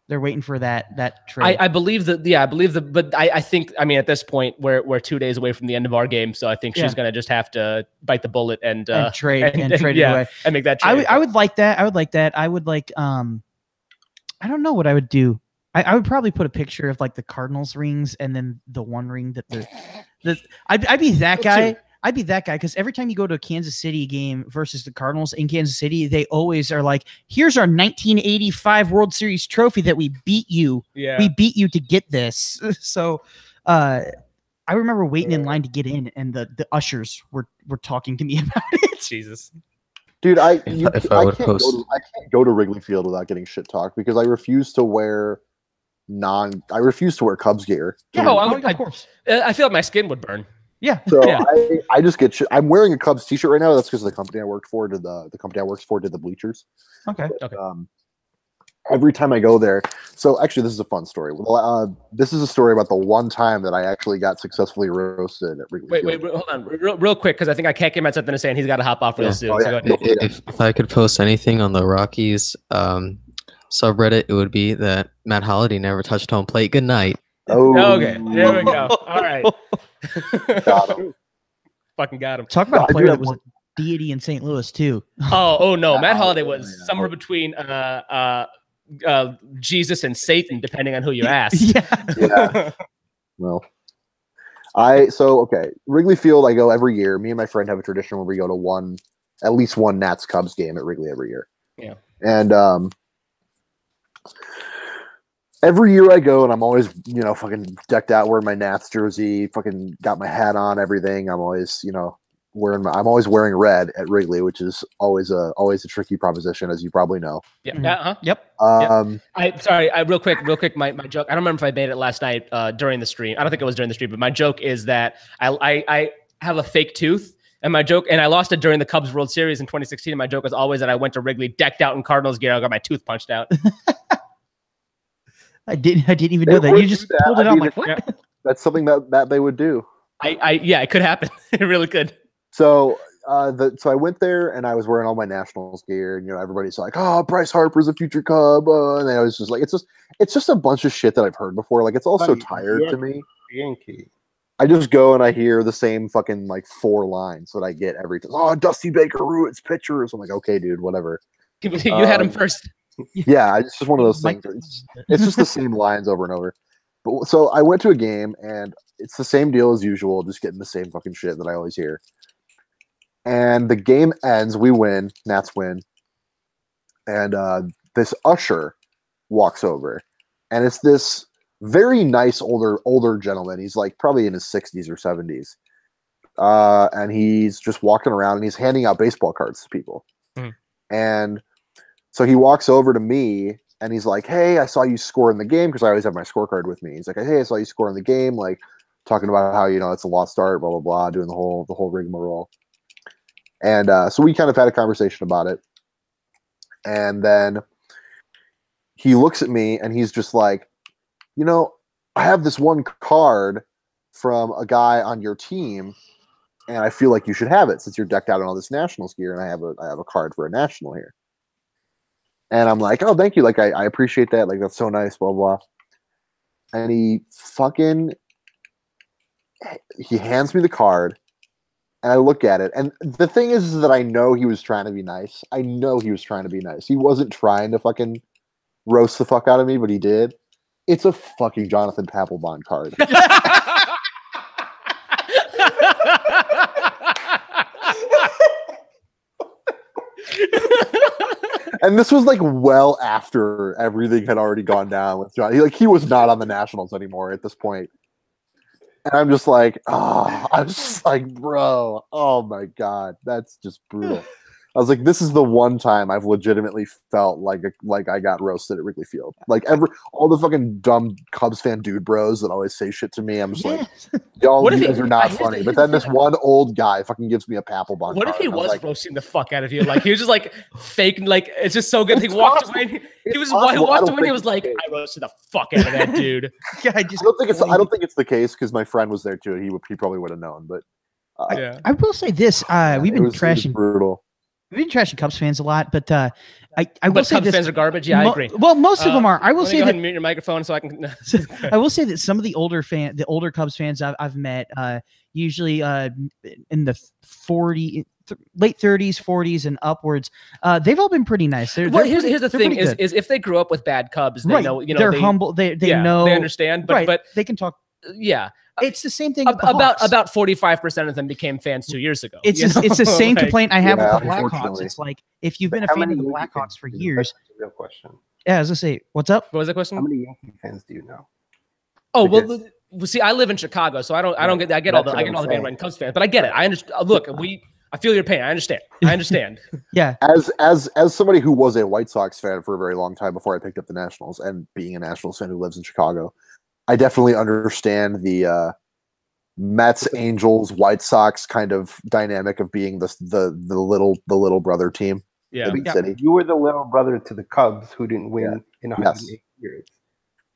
They're waiting for that trade. I believe that. Yeah, I believe that. But I think, I mean, at this point, we're 2 days away from the end of our game, so I think she's gonna just have to bite the bullet and trade it away and make that trade. I would like that. I would like that. I would like. I don't know what I would do. I would probably put a picture of like the Cardinals rings and then the one ring that I'd be that guy. I'd be that guy because every time you go to a Kansas City game versus the Cardinals in Kansas City, they always are like, here's our 1985 World Series trophy that we beat you. Yeah. We beat you to get this. So I remember waiting in line to get in, and the ushers were talking to me about it. Jesus. Dude, I can't go to Wrigley Field without getting shit talked because I refuse to wear Cubs gear. Yeah, of course. I feel like my skin would burn. Yeah. So I just get shit. I'm wearing a Cubs t-shirt right now. That's because the company I worked for did the company I worked for did the bleachers. Okay. But, every time I go there. So actually, this is a fun story. This is a story about the one time that I actually got successfully roasted at Wrigley Field. Wait, hold on, real quick, because I think I can't get something to say, and he's got to hop off real soon. Oh, yeah. So if I could post anything on the Rockies subreddit, it would be that Matt Holliday never touched home plate. Good night. Oh, okay. There we go. All right. Got him. Fucking got him. Talk about a player that was a deity in St. Louis too. Oh no, Matt Holliday was somewhere between Jesus and Satan, depending on who you ask. Yeah. Well, Wrigley Field. I go every year. Me and my friend have a tradition where we go to at least one Nats Cubs game at Wrigley every year. Yeah. And every year I go, and I'm always, fucking decked out wearing my Nats jersey, fucking got my hat on, everything. I'm always, I'm always wearing red at Wrigley, which is always a tricky proposition, as you probably know. Yeah. Yep. Real quick, my joke. I don't remember if I made it last night during the stream. I don't think it was during the stream, but my joke is that I have a fake tooth. And my joke, and I lost it during the Cubs World Series in 2016. And my joke was always that I went to Wrigley decked out in Cardinals gear. I got my tooth punched out. I didn't even know that. You just pulled it out. Like, what? Yeah. That's something that they would do. It could happen. It really could. So I went there and I was wearing all my Nationals gear, and everybody's like, "Oh, Bryce Harper's a future Cub," and I was just like, "It's just a bunch of shit that I've heard before. Like, it's all so tired to me." Yankee. I just go and I hear the same fucking like 4 lines that I get every time. Oh, Dusty Baker ruins pitchers. I'm like, okay, dude, whatever. You had him first. Yeah, it's just one of those things. It's just the same lines over and over. But so I went to a game and it's the same deal as usual, just getting the same fucking shit that I always hear. And the game ends, we win, Nats win, and this usher walks over, and it's this very nice older gentleman. He's like probably in his 60s or 70s, and he's just walking around and he's handing out baseball cards to people. And so he walks over to me and he's like, "Hey, I saw you score in the game," because I always have my scorecard with me. He's like, "Hey, I saw you score in the game," like talking about how it's a lost art, blah blah blah, doing the whole rigmarole. And so we kind of had a conversation about it. And then he looks at me and he's just like, "I have this one card from a guy on your team, and I feel like you should have it since you're decked out in all this Nationals gear, and I have a card for a National here." And I'm like, "Oh, thank you. Like, I appreciate that. Like, that's so nice, blah, blah." And he hands me the card, and I look at it. And the thing is that I know he was trying to be nice. He wasn't trying to fucking roast the fuck out of me, but he did. It's a fucking Jonathan Papelbon card. And this was like well after everything had already gone down with John. He was not on the Nationals anymore at this point. And I'm just like, bro, oh my God, that's just brutal. I was like, this is the one time I've legitimately felt like I got roasted at Wrigley Field. Like all the fucking dumb Cubs fan dude bros that always say shit to me. I'm just like, y'all, you guys are not funny. But then this one old guy fucking gives me a Papelbon. What if he was roasting the fuck out of you? Like he was just like fake, like it's just so good. He walked away. He walked away and he was like, I roasted the fuck out of that dude. I don't think it's the case because my friend was there too. He probably would have known. But I will say this: we've been trashing. Brutal. We've been trashing Cubs fans a lot, but I will say Cubs fans are garbage. Yeah, I agree. Well, most of them are. I will say go ahead that and mute your microphone so I can. I will say that some of the older Cubs fans I've met, usually in the late 30s, 40s, and upwards, they've all been pretty nice. Here's the thing: is if they grew up with bad Cubs, they know. They're humble. They know. They understand. But they can talk. Yeah. It's the same thing. About 45% of them became fans 2 years ago. It's the same complaint I have with the Blackhawks. It's like if you've been a fan of the Blackhawks for years. Real question. Yeah, as I say, what's up? What was the question? How many Yankee fans do you know? Oh well, see, I live in Chicago, so I get all the bandwagon Cubs fans, but I get it. I understand. Look, I feel your pain. I understand. Yeah. As somebody who was a White Sox fan for a very long time before I picked up the Nationals, and being a Nationals fan who lives in Chicago, I definitely understand the Mets, Angels, White Sox kind of dynamic of being the little brother team. Yeah. City. You were the little brother to the Cubs who didn't win in 108 years.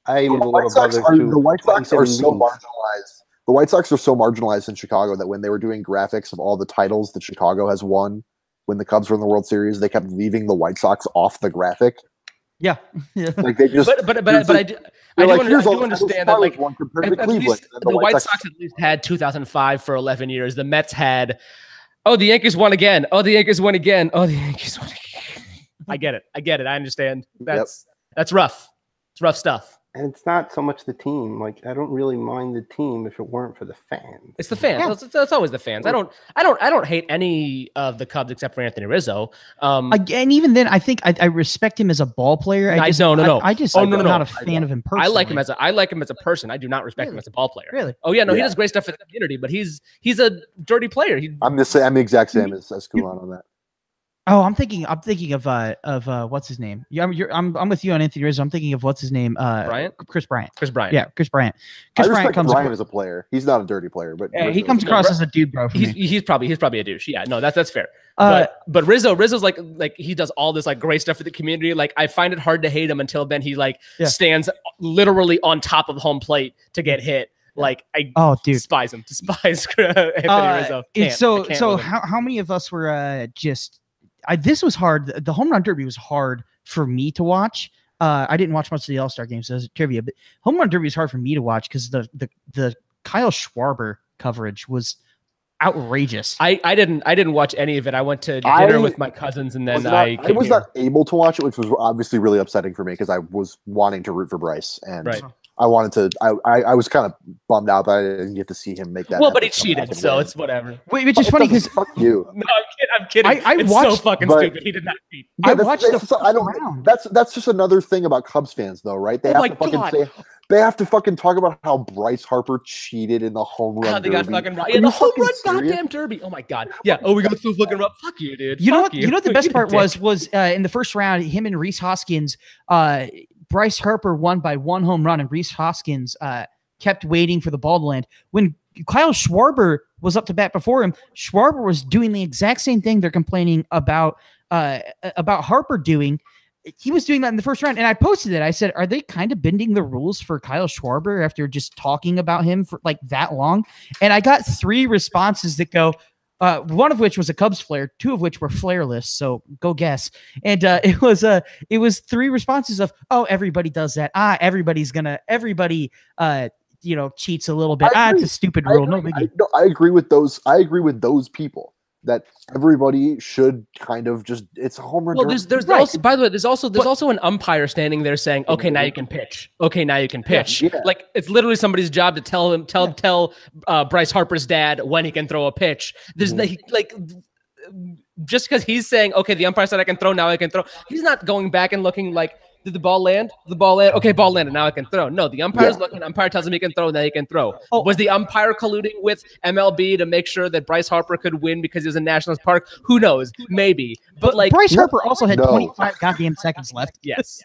I am the little brother to the White Sox are so marginalized. The White Sox are so marginalized in Chicago that when they were doing graphics of all the titles that Chicago has won when the Cubs were in the World Series, they kept leaving the White Sox off the graphic. Yeah. Like they just. But I do understand that like the White Sox at least had 2005 for 11 years. The Mets had, the Yankees won again. Oh, the Yankees won again. Oh, the Yankees won again. I get it. I understand. That's rough. It's rough stuff. And it's not so much the team. Like I don't really mind the team if it weren't for the fans. It's the fans. Yeah. That's always the fans. I don't hate any of the Cubs except for Anthony Rizzo. And even then, I think I respect him as a ball player. I'm not a fan of him personally. I like him as a person. I do not respect him as a ball player. Really? Oh yeah, no, he does great stuff for the community, but he's a dirty player. I'm the exact same as Kulan on that. Oh, I'm thinking of what's his name? Yeah, I'm with you on Anthony Rizzo. I'm thinking of what's his name? Chris Bryant. Chris Bryant. Yeah, Chris Bryant. I respect Bryant as a player. He's not a dirty player, but he comes across as a dude, bro. He's probably a douche. Yeah, no, that's fair. But Rizzo's like he does all this like great stuff for the community. Like I find it hard to hate him until then he stands literally on top of home plate to get hit. Like I despise him. Despise Anthony Rizzo. So how many of us were just. This was hard. The home run derby was hard for me to watch. I didn't watch much of the All-Star games as trivia, but home run derby was hard for me to watch because the Kyle Schwarber coverage was outrageous. I didn't watch any of it. I went to dinner with my cousins and then I was not able to watch it, which was obviously really upsetting for me because I was wanting to root for Bryce and I wanted to. I was kind of bummed out that I didn't get to see him make that. Well, but he cheated, so it's whatever. Which is funny because fuck you. No, I'm kidding. It's so fucking stupid. He did not cheat. I watched round. That's just another thing about Cubs fans, though, right? They have to fucking talk about how Bryce Harper cheated in the home run. They got fucking right. The home run goddamn derby. Oh my god. Yeah. Oh, we got so fucking rough. Fuck you, dude. You know what the best part was in the first round, him and Rhys Hoskins. Bryce Harper won by one home run, and Rhys Hoskins kept waiting for the ball to land. When Kyle Schwarber was up to bat before him, Schwarber was doing the exact same thing they're complaining about Harper doing. He was doing that in the first round, and I posted it. I said, are they kind of bending the rules for Kyle Schwarber after just talking about him for like that long? And I got 3 responses that go, one of which was a Cubs flare, 2 of which were flareless. So go guess. And it was 3 responses of, oh, everybody does that. Everybody cheats a little bit. It's a stupid rule. No biggie. I agree with those. I agree with those people that everybody should kind of just. It's a home run. Well, there's also, by the way, there's also an umpire standing there saying, okay, now you can pitch. Okay, now you can pitch. Yeah. Like it's literally somebody's job to tell Bryce Harper's dad when he can throw a pitch. There's just because he's saying, okay, the umpire said I can throw, now I can throw. He's not going back and looking like, did the ball land? The ball land? Okay, ball landed. Now I can throw. No, the umpire's looking. Umpire tells him he can throw. Now he can throw. Was the umpire colluding with MLB to make sure that Bryce Harper could win because he was in Nationals Park? Who knows? Maybe. But like Bryce Harper also had 25 goddamn seconds left. Yes.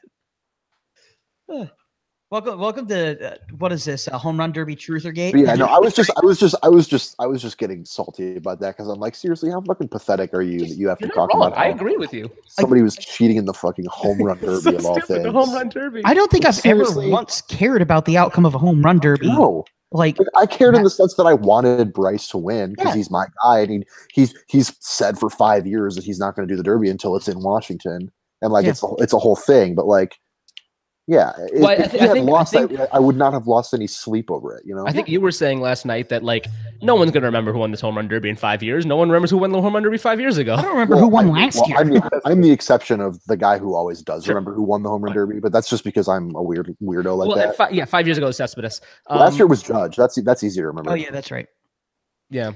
Welcome to what is this? A home run derby truther gate? Yeah, no, I was just getting salty about that because I'm like, seriously, how fucking pathetic are you that you have to talk about? I agree with you. Somebody was cheating in the fucking home run derby so of all things. The home run derby. I don't think I've ever once cared about the outcome of a home run derby. No. Like I cared in the sense that I wanted Bryce to win because he's my guy, and he's said for 5 years that he's not going to do the Derby until it's in Washington, and like it's a whole thing. But like, if he had lost, I would not have lost any sleep over it. You know, I think you were saying last night that like no one's going to remember who won this home run derby in 5 years. No one remembers who won the home run derby 5 years ago. I don't remember who won last year. I'm the exception of the guy who always does remember who won the home run derby, but that's just because I'm a weirdo like that. 5 years ago was Cespedes. Last year was Judge. That's easy to remember. Oh yeah, that's right. Yeah.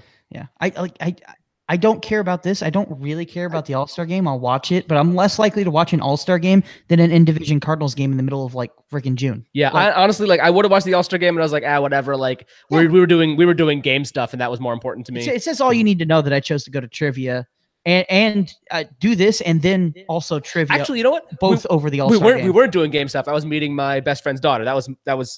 I don't care about this. I don't really care about the All-Star game. I'll watch it, but I'm less likely to watch an All-Star game than an in-division Cardinals game in the middle of like freaking June. Yeah, I honestly I would have watched the All-Star game and I was like, whatever. Like we were doing game stuff and that was more important to me. It says all you need to know that I chose to go to trivia and do this and then also trivia. Actually, you know what? Both over the All-Star game. We weren't doing game stuff. I was meeting my best friend's daughter. That was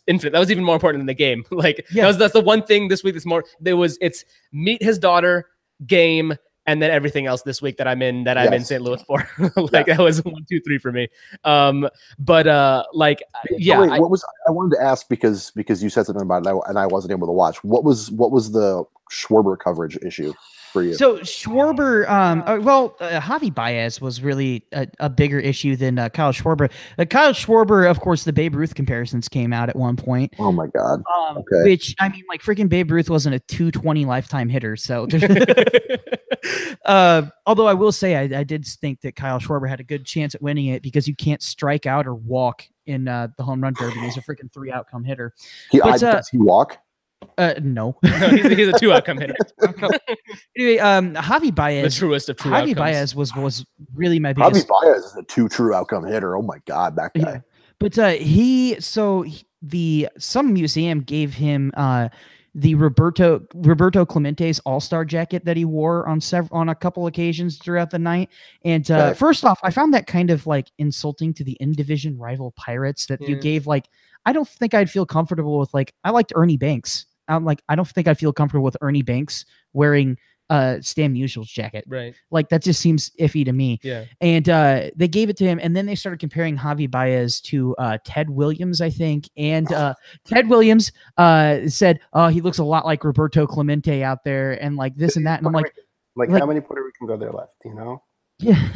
infinite. That was even more important than the game. Like that's the one thing this week. It's meet his daughter, game. And then everything else this week that I'm in in St. Louis for. That was 1, 2, 3 for me. I wanted to ask because you said something about it and I wasn't able to watch. What was the Schwarber coverage issue for you? So Schwarber, Javi Baez was really a bigger issue than Kyle Schwarber. Kyle Schwarber, of course, the Babe Ruth comparisons came out at one point. Oh my God. Okay. Which, I mean, like freaking Babe Ruth wasn't a 220 lifetime hitter. So although I will say I did think that Kyle Schwarber had a good chance at winning it because you can't strike out or walk in the home run derby. He's a freaking 3 outcome hitter. Does he walk? No. He's a 2 outcome hitter. Anyway, Javi Baez, the truest of true Javi outcomes. Baez was really my biggest. Javi Baez is a 2 true outcome hitter. Oh my God, that guy. Yeah. But some museum gave him the Roberto Clemente's All-Star jacket that he wore on a couple occasions throughout the night. And first off, I found that kind of like insulting to the in-division rival Pirates that you gave like. I don't think I'd feel comfortable with like. I liked Ernie Banks. I don't think I'd feel comfortable with Ernie Banks wearing Stan Musial's jacket. Right. Like that just seems iffy to me. Yeah. And they gave it to him, and then they started comparing Javi Baez to Ted Williams, I think. And Ted Williams said, "Oh, he looks a lot like Roberto Clemente out there," and like this and that. And I'm like, how many Puerto Rican go there left? You know. Yeah.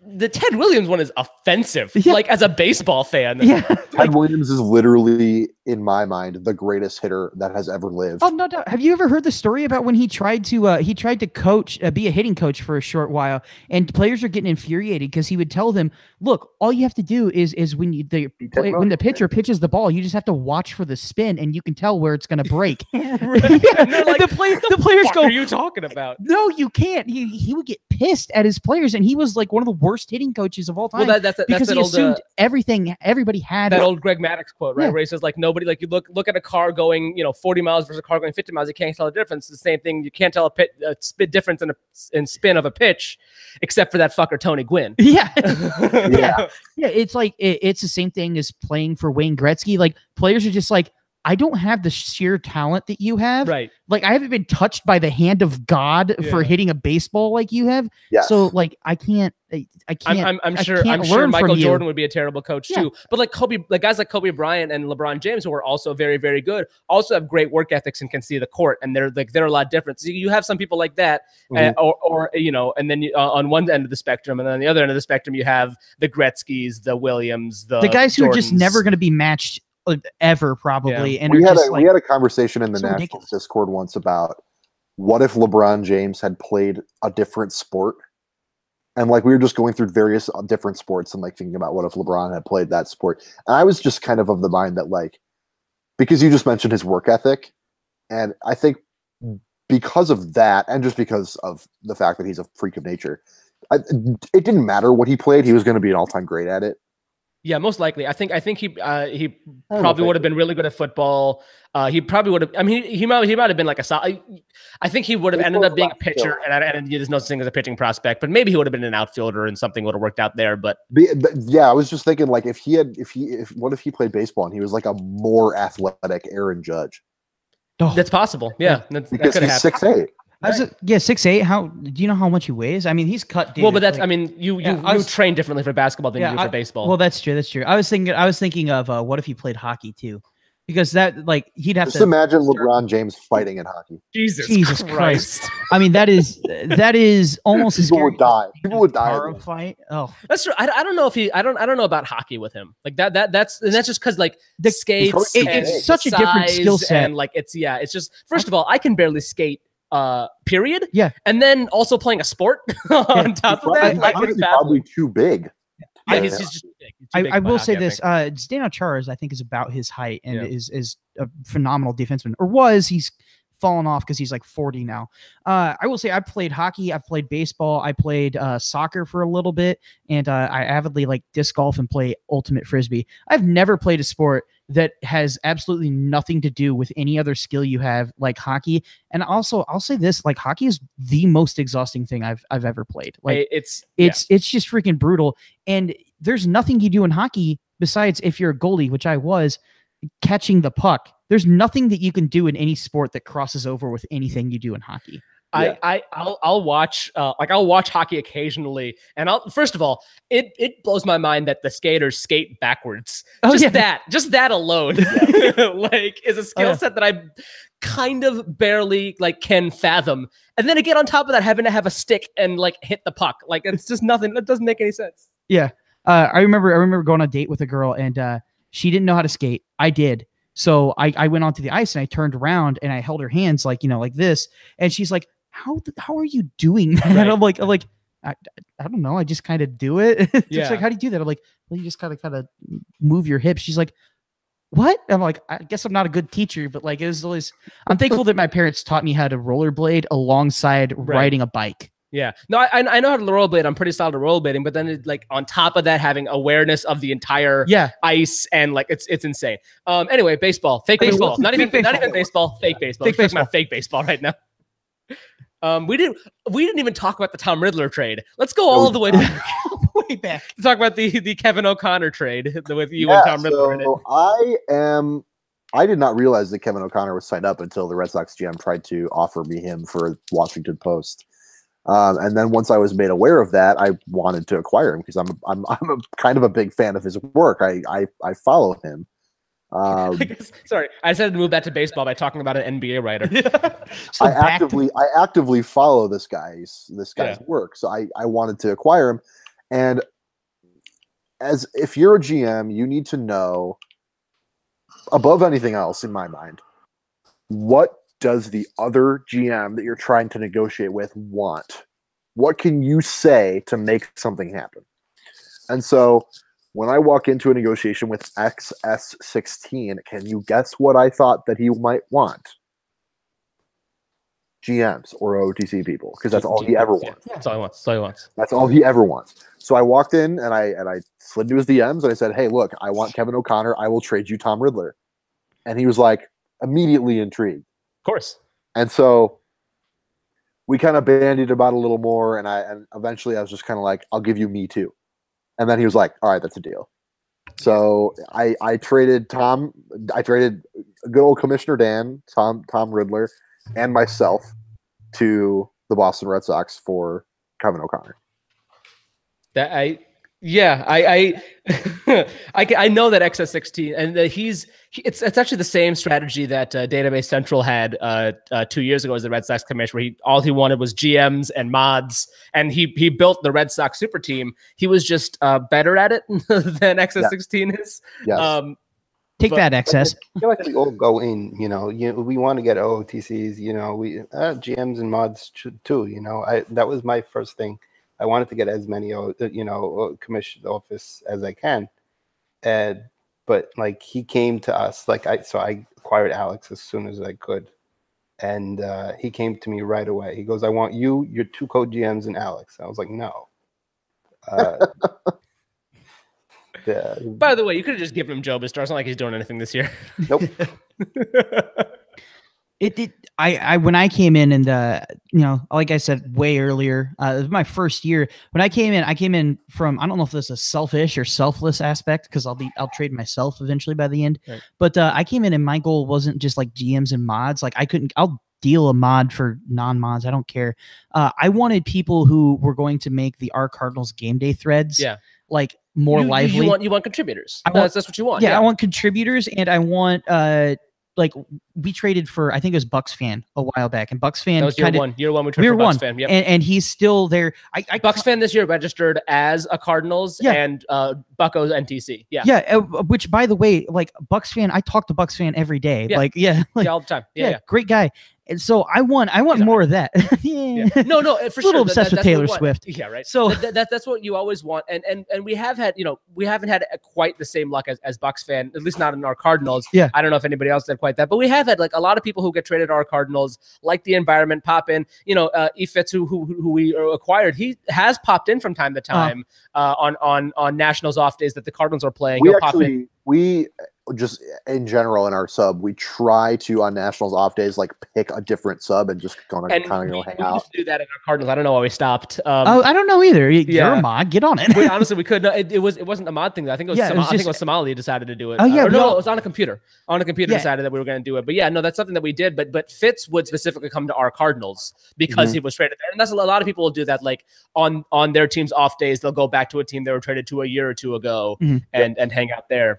The Ted Williams one is offensive. Like as a baseball fan. Yeah. Ted Williams is literally, in my mind, the greatest hitter that has ever lived. Oh no doubt. Have you ever heard the story about when he tried to coach, be a hitting coach for a short while, and players are getting infuriated because he would tell them, "Look, all you have to do is when the pitcher pitches the ball, you just have to watch for the spin, and you can tell where it's going to break." The players go, "What are you talking about?" No, you can't. He would get pissed at his players, and he was like one of the worst hitting coaches of all time. Well, that's because he old, assumed everybody had that old Greg Maddux quote, right? Where he says like nobody, like you look at a car going 40 miles versus a car going 50 miles, you can't tell the difference. It's the same thing. You can't tell a spin difference in spin of a pitch, except for that fucker Tony Gwynn. Yeah. It's like it's the same thing as playing for Wayne Gretzky. Like players are just like, I don't have the sheer talent that you have. Right. Like I haven't been touched by the hand of God for hitting a baseball like you have. Yes. So like I can't. I'm sure Michael Jordan would be a terrible coach too. But like guys like Kobe Bryant and LeBron James, who are also very, very good, also have great work ethics and can see the court, and they're a lot different. So you have some people like that, and then on one end of the spectrum, and then on the other end of the spectrum, you have the Gretzkys, the Williams, the guys who Jordans. are just never going to be matched ever probably. And we had a conversation in the National Discord once about what if LeBron James had played a different sport, and like we were just going through various different sports and like thinking about what if LeBron had played that sport. And I was just kind of the mind that like, because you just mentioned his work ethic, and I think because of that, and just because of the fact that he's a freak of nature, it didn't matter what he played, he was going to be an all-time great at it. Yeah, most likely. I think he probably would have been really good at football. He probably would have. I mean, he might have been like I think he would have ended up being a pitcher, and there's no such thing as a pitching prospect. But maybe he would have been an outfielder, and something would have worked out there. But yeah, I was just thinking like what if he played baseball and he was like a more athletic Aaron Judge? That's possible. Yeah, because he's 6'8". 6'8". How do you know how much he weighs? I mean, he's cut. Dude. Well, but that's. I mean, you train differently for basketball than you do for baseball. Well, that's true. That's true. I was thinking of what if he played hockey too, because that like he'd have just to imagine LeBron James fighting in hockey. Jesus Christ. I mean, that is almost as People scary. would die. People would die. Taro fight. Oh, that's true. I don't know if I don't know about hockey with him. Like that's just because like the skates. It's such a different skill set. And like it's just first of all, I can barely skate. Period. Yeah, and then also playing a sport on top of that. Like, he's probably too big. Yeah, he's just big. I will say this: Zdeno Chara, I think, is about his height and is a phenomenal defenseman, or was. He's fallen off because he's like 40 now. I will say I've played hockey, I've played baseball, I played soccer for a little bit, and I avidly like disc golf and play ultimate frisbee. I've never played a sport that has absolutely nothing to do with any other skill you have like hockey. And also I'll say this, like hockey is the most exhausting thing I've ever played. Like it's just freaking brutal. And there's nothing you do in hockey besides, if you're a goalie, which I was, catching the puck. There's nothing that you can do in any sport that crosses over with anything you do in hockey. I'll watch I'll watch hockey occasionally, and first of all, it blows my mind that the skaters skate backwards. Just that alone, like is a skill set that I kind of barely like can fathom. And then again, on top of that, having to have a stick and like hit the puck, like it's just nothing. That doesn't make any sense. Yeah, I remember going on a date with a girl, and she didn't know how to skate. I did. So I went onto the ice and I turned around and I held her hands like this, and she's like, how are you doing that? Right. And I'm like, I don't know. I just kind of do it. She's like, how do you do that? I'm like, well, you just kind of move your hips. She's like, what? I'm like, I guess I'm not a good teacher, but like, it was always, I'm thankful that my parents taught me how to rollerblade alongside riding a bike. Yeah, no, I know how to rollerblade. I'm pretty solid at rollerblading, but then like on top of that, having awareness of the entire ice and like it's insane. Anyway, baseball, fake baseball, not even baseball, fake baseball. We're talking about fake baseball right now. We didn't even talk about the Tom Riddler trade. Let's go all the way back. To talk about the Kevin O'Connor trade with you and Tom Riddler. So I did not realize that Kevin O'Connor was signed up until the Red Sox GM tried to offer me him for Washington Post. And then once I was made aware of that, I wanted to acquire him because I'm a kind of a big fan of his work. I follow him. Sorry, I said to move that to baseball by talking about an NBA writer. So I actively follow this guy's work. So I wanted to acquire him. And as if you're a GM, you need to know, above anything else in my mind, what does the other GM that you're trying to negotiate with want? What can you say to make something happen? And so when I walk into a negotiation with XS16, can you guess what I thought that he might want? GMs or OTC people, because that's all he ever wants. That's all he wants. That's all he ever wants. So I walked in and I slid into his DMs and I said, "Hey, look, I want Kevin O'Connor. I will trade you Tom Riddler." And he was like immediately intrigued. Of course. And so we kind of bandied about a little more, and eventually I was just kind of like, "I'll give you me too." And then he was like, "All right, that's a deal." So I traded Tom. I traded good old Commissioner Dan, Tom Riddler, and myself to the Boston Red Sox for Kevin O'Connor. I know that XS16, and it's actually the same strategy that Database Central had 2 years ago as the Red Sox commissioner, where all he wanted was GMs and mods, and he built the Red Sox super team. He was just better at it than XS16 is. Yes. Take that, XS. I feel like we all go in, we want to get OOTCs, we GMs and mods too. That was my first thing. I wanted to get as many, commissioned office as I can. But like he came to us, so I acquired Alex as soon as I could. And he came to me right away. He goes, "I want you, your two co-GMs, and Alex." I was like, "No." By the way, you could have just given him Joe Bistar. It's not like he's doing anything this year. Nope. I when I came in and like I said way earlier, it was my first year. When I came in from, I don't know if this is a selfish or selfless aspect, because I'll trade myself eventually by the end. Right. But I came in and my goal wasn't just like GMs and mods. Like I'll deal a mod for non-mods. I don't care. I wanted people who were going to make the Our Cardinals game day threads. Yeah. Like more lively. You want contributors. That's what you want. Yeah, I want contributors, and I want like we traded for, I think it was Bucks Fan a while back, and Bucks Fan. That was year one. We traded for Bucks Fan. Yep. And he's still there. Bucks Fan this year registered as a Cardinals and Buccos NTC. Yeah. Yeah. Which, by the way, like Bucks Fan, I talk to Bucks Fan every day. Yeah. Like, all the time. Yeah. Great guy. And so I want more of that. Yeah. No, for a little obsessed with Taylor Swift. Yeah, right. So that's what you always want. And we have had, we haven't had quite the same luck as Bucks Fan, at least not in our Cardinals. Yeah. I don't know if anybody else did quite that, but we have had like a lot of people who get traded to our Cardinals, like the environment, pop in. Efitz, who we acquired, he has popped in from time to time on Nationals off days that the Cardinals are playing. We just in general in our sub, we try to on Nationals off days like pick a different sub and just kind of go hang out. We used to do that in our Cardinals. I don't know why we stopped. I don't know either. You're a mod. Get on it. Honestly, we could. It wasn't a mod thing. I think it was. I think it was Somali decided to do it. Oh yeah, it was on a computer. Decided that we were going to do it. But yeah, no, that's something that we did. But Fitz would specifically come to our Cardinals because he was traded there, and that's a lot of people will do that. Like on their team's off days, they'll go back to a team they were traded to a year or two ago and hang out there.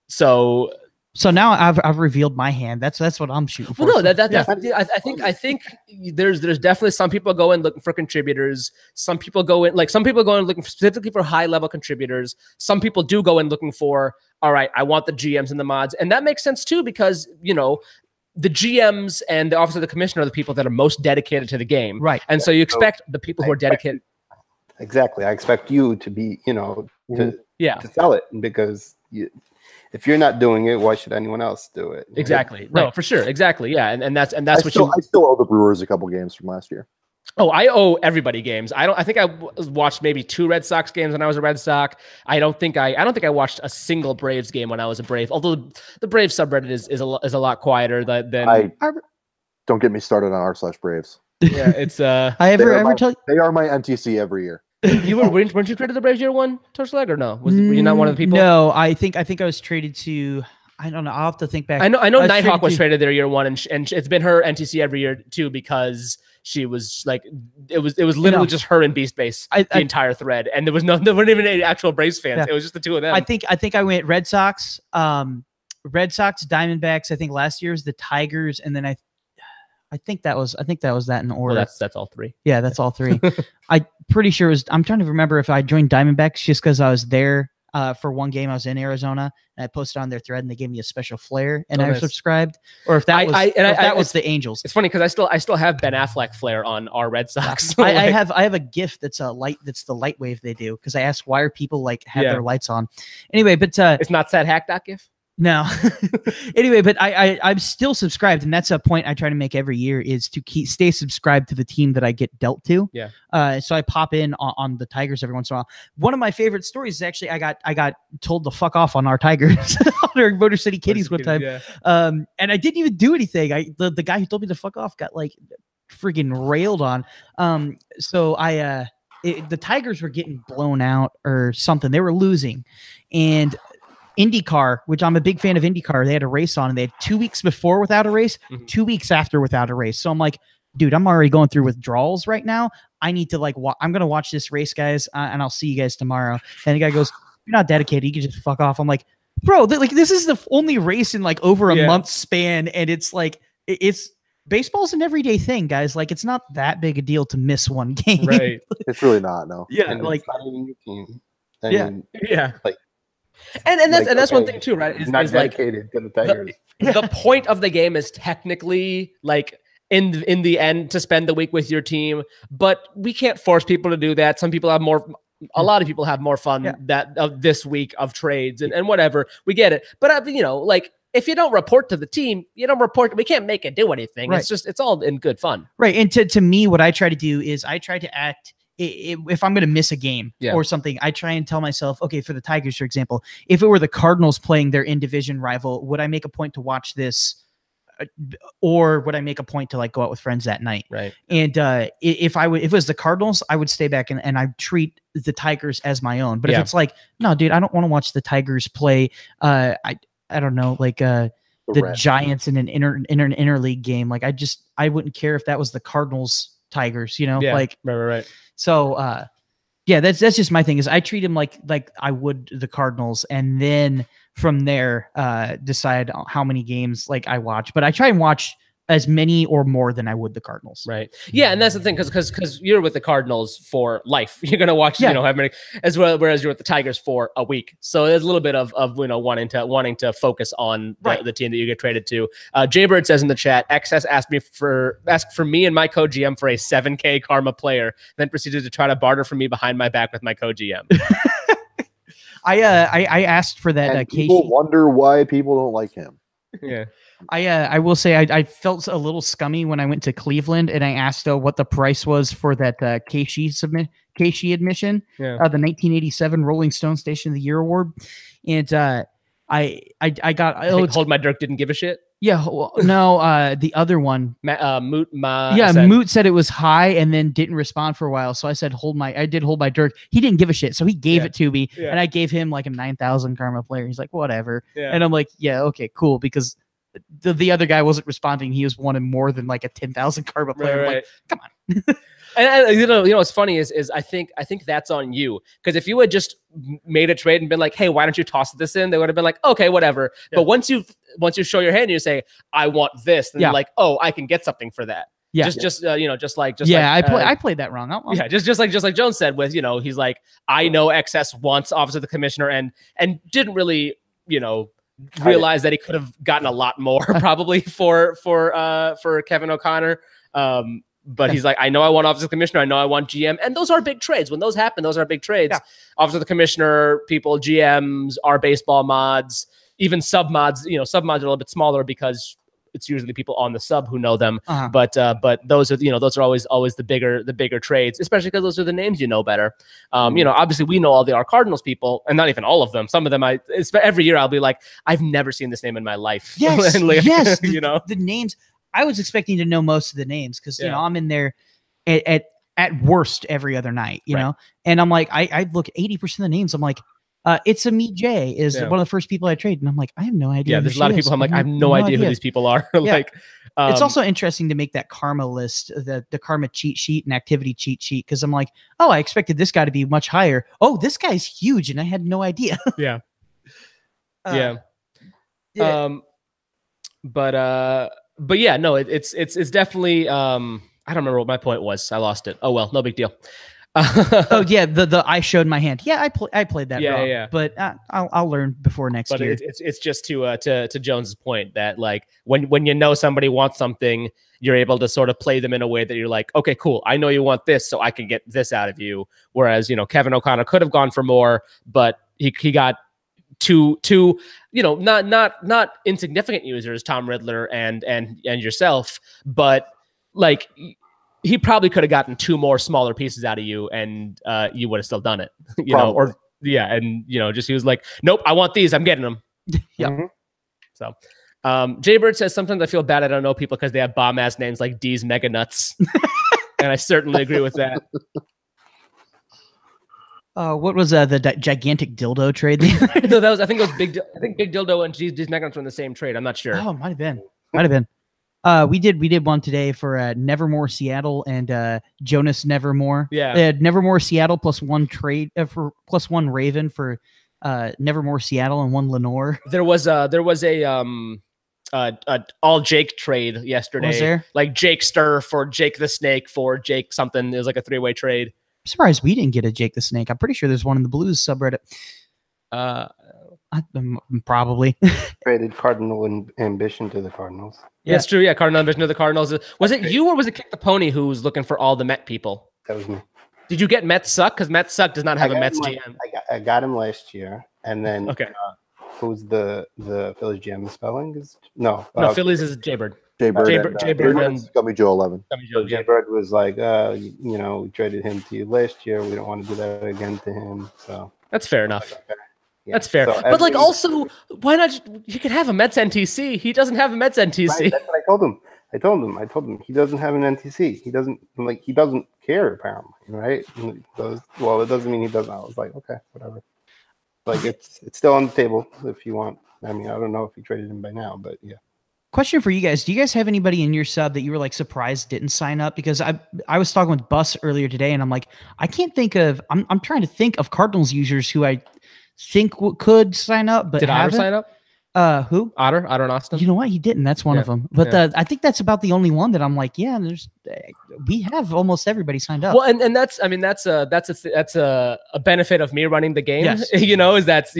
So now I've revealed my hand. That's what I'm shooting for. Well, no, I think there's definitely some people go in looking for contributors. Some people go in looking specifically for high level contributors. Some people do go in looking for, all right, I want the GMs and the mods, and that makes sense too because the GMs and the office of the commissioner are the people that are most dedicated to the game, right? And so you expect the people who are dedicated. Exactly, I expect you to be, to sell it because if you're not doing it, why should anyone else do it? Exactly. Right. No, for sure. Exactly. Yeah. And that's I still owe the Brewers a couple games from last year. Oh, I owe everybody games. I think I watched maybe 2 Red Sox games when I was a Red Sox. I don't think I watched a single Braves game when I was a Brave. Although the Braves subreddit is a lot quieter than. Don't get me started on r/Braves. Yeah, it's I ever tell you they are my NTC every year. Weren't you traded the Braves year one, Torchleg, or no? Were you not one of the people? No, I think I was traded to. I don't know. I'll have to think back. I know Nighthawk was traded there year one, and it's been her NTC every year too because she was like it was literally just her and Beast Base the entire thread, and there weren't even any actual Braves fans. Yeah. It was just the two of them. I think I went Red Sox, Diamondbacks. I think last year's the Tigers, and then I think that was that in order. Well, that's all 3. Yeah, that's all 3. I'm pretty sure I'm trying to remember if I joined Diamondbacks just because I was there for one game. I was in Arizona and I posted on their thread and they gave me a special flare and I subscribed. Or if that was the Angels. It's funny because I still have Ben Affleck flare on our Red Sox. I have a GIF that's the light wave they do because I asked why are people have their lights on. Anyway, but it's not sad hack GIF. No. Anyway, but I'm still subscribed, and that's a point I try to make every year is to stay subscribed to the team that I get dealt to. Yeah. So I pop in on the Tigers every once in a while. One of my favorite stories is actually I got told to fuck off on our Tigers on our Motor City Kitties one time. Yeah. And I didn't even do anything. The guy who told me to fuck off got friggin' railed on. So the Tigers were getting blown out or something. They were losing, and IndyCar, which I'm a big fan of IndyCar, they had a race on and they had 2 weeks before without a race, 2 weeks after without a race. So I'm like, dude, I'm already going through withdrawals right now. I need to I'm going to watch this race, guys, and I'll see you guys tomorrow. And the guy goes, you're not dedicated. You can just fuck off. I'm like, bro, this is the only race in over a month span. And it's baseball's an everyday thing, guys. It's not that big a deal to miss one game. Right. It's really not, no. Yeah. And it's not even your team. Yeah. And that's one thing too, right? Is not dedicated to the Tigers. The point of the game is technically in the end to spend the week with your team, but we can't force people to do that. Some people have a lot of people have more fun this week of trades and whatever. We get it, but if you don't report to the team, you don't report. We can't make it do anything. Right. It's all in good fun, right? And to me, what I try to do is I try to act. If I'm going to miss a game or something, I try and tell myself, okay, for the Tigers, for example, if it were the Cardinals playing their in-division rival, would I make a point to watch this or would I make a point to go out with friends that night? Right. And if it was the Cardinals, I would stay back and I treat the Tigers as my own. But if it's no, dude, I don't want to watch the Tigers play. I don't know, the Giants in an interleague game. I wouldn't care if that was the Cardinals Tigers, right. So Yeah, that's just my thing. Is I treat him like I would the Cardinals, and then from there decide how many games like I watch. But I try and watch as many or more than I would the Cardinals. Right. Yeah, and that's the thing, because you're with the Cardinals for life. You're gonna watch, how many as well, whereas you're with the Tigers for a week. So there's a little bit of wanting to focus on the team that you get traded to. Jaybird says in the chat, XS asked for me and my co-GM for a 7K Karma player, then proceeded to try to barter for me behind my back with my co-GM. I asked for that. And people wonder why people don't like him. Yeah. I will say I felt a little scummy when I went to Cleveland and I asked what the price was for that Keishi admission, the 1987 Rolling Stone Station of the Year award, and I got Hold My Dirk didn't give a shit. Yeah, well, no, the other one, Moot said it was high and then didn't respond for a while. So I said I did Hold My Dirk. He didn't give a shit, so he gave it to me, and I gave him like a 9,000 Karma player. He's like, whatever, and I'm like, yeah, okay, cool, because the other guy wasn't responding. He was wanting more than like a 10,000 Karma player. Right. Like, come on. And you know what's funny is I think that's on you, because if you had just made a trade and been like, hey, why don't you toss this in, they would have been like, okay, whatever. But once you show your hand and you say, I want this, then you're like, oh, I can get something for that. Yeah, I played that wrong. Just like Jones said with, he's like, I know XS wants Office of the Commissioner and didn't really realize that he could have gotten a lot more probably for Kevin O'Connor. But he's like, I know I want Office of the Commissioner. I know I want GM. And those are big trades. When those happen, those are big trades. Yeah. Office of the Commissioner, people, GMs, our baseball mods, even sub mods. Sub mods are a little bit smaller because it's usually people on the sub who know them. Uh-huh. But those are those are always the bigger trades, especially because those are the names better. Obviously we know all our Cardinals people, and not even all of them. Some of them every year I'll be like, I've never seen this name in my life. Yes, yes. The names. I was expecting to know most of the names because I'm in there at worst every other night, know, and I'm like, I look at 80% of the names. I'm like, it's a Meet J is one of the first people I trade, and I'm like, I have no idea. Yeah, there's a lot of people. I'm like, I have no idea who these people are. Like, it's also interesting to make that Karma list, the Karma cheat sheet and activity cheat sheet, because I'm like, oh, I expected this guy to be much higher. Oh, this guy's huge, and I had no idea. Yeah. But yeah, no, it's definitely. I don't remember what my point was. I lost it. Oh well, no big deal. Oh yeah, the I showed my hand. Yeah, I played that. Yeah, wrong, yeah. But I'll learn before next year. It's just to Jones's point that like when somebody wants something, you're able to sort of play them in a way that you're like, okay, cool. I know you want this, so I can get this out of you. Whereas Kevin O'Connor could have gone for more, but he got two not insignificant users, Tom Riddler and yourself, but like he probably could have gotten two more smaller pieces out of you, and you would have still done it, just he was like, nope, I want these, I'm getting them. Yeah. Mm-hmm. So Jaybird says, sometimes I feel bad I don't know people because they have bomb ass names like D's Mega Nuts. And I certainly agree with that. What was the gigantic dildo trade? No, I think it was Big Dildo and D's Mega Nuts were in the same trade. I'm not sure. Oh, might have been. We did one today for Nevermore Seattle and Jonas Nevermore. Yeah. Nevermore Seattle +1 trade for +1 Raven for Nevermore Seattle and 1 Lenore. There was a all Jake trade yesterday. Was there? Like Jake Stir for Jake the Snake for Jake something. It was like a 3-way trade. I'm surprised we didn't get a Jake the Snake. I'm pretty sure there's one in the Blues subreddit. Probably. Traded Cardinal Ambition to the Cardinals. Yeah, that's true. Yeah, Cardinal Ambition to the Cardinals. Was it you or was it Kick the Pony who was looking for all the Met people? That was me. Did you get Mets Suck? Because Mets Suck does not have a Mets GM. I got him last year, and then okay. Who's the Phillies GM spelling? Phillies is Jaybird. Jaybird and Gummy Joe 11. Jaybird was like, we traded him to you last year. We don't want to do that again to him. So that's fair enough. Like, okay. Yeah. That's fair. So but like, also, why not? You could have a Mets NTC. He doesn't have a Mets NTC. Right, that's what I told him. I told him he doesn't have an NTC. He doesn't care apparently, right? Well, it doesn't mean he doesn't. I was like, okay, whatever. Like it's still on the table if you want. I mean, I don't know if he traded him by now, but yeah. question for you guys. Do you guys have anybody in your sub that you were like surprised didn't sign up? Because I was talking with Bus earlier today, and I'm like, I can't think of. I'm trying to think of Cardinals users who I think could sign up, but did Otter sign up? Who? Otter and Austin. You know what? He didn't. That's one of them. But I think that's about the only one that I'm like, yeah. We have almost everybody signed up. Well, and that's a benefit of me running the game. Yes. Is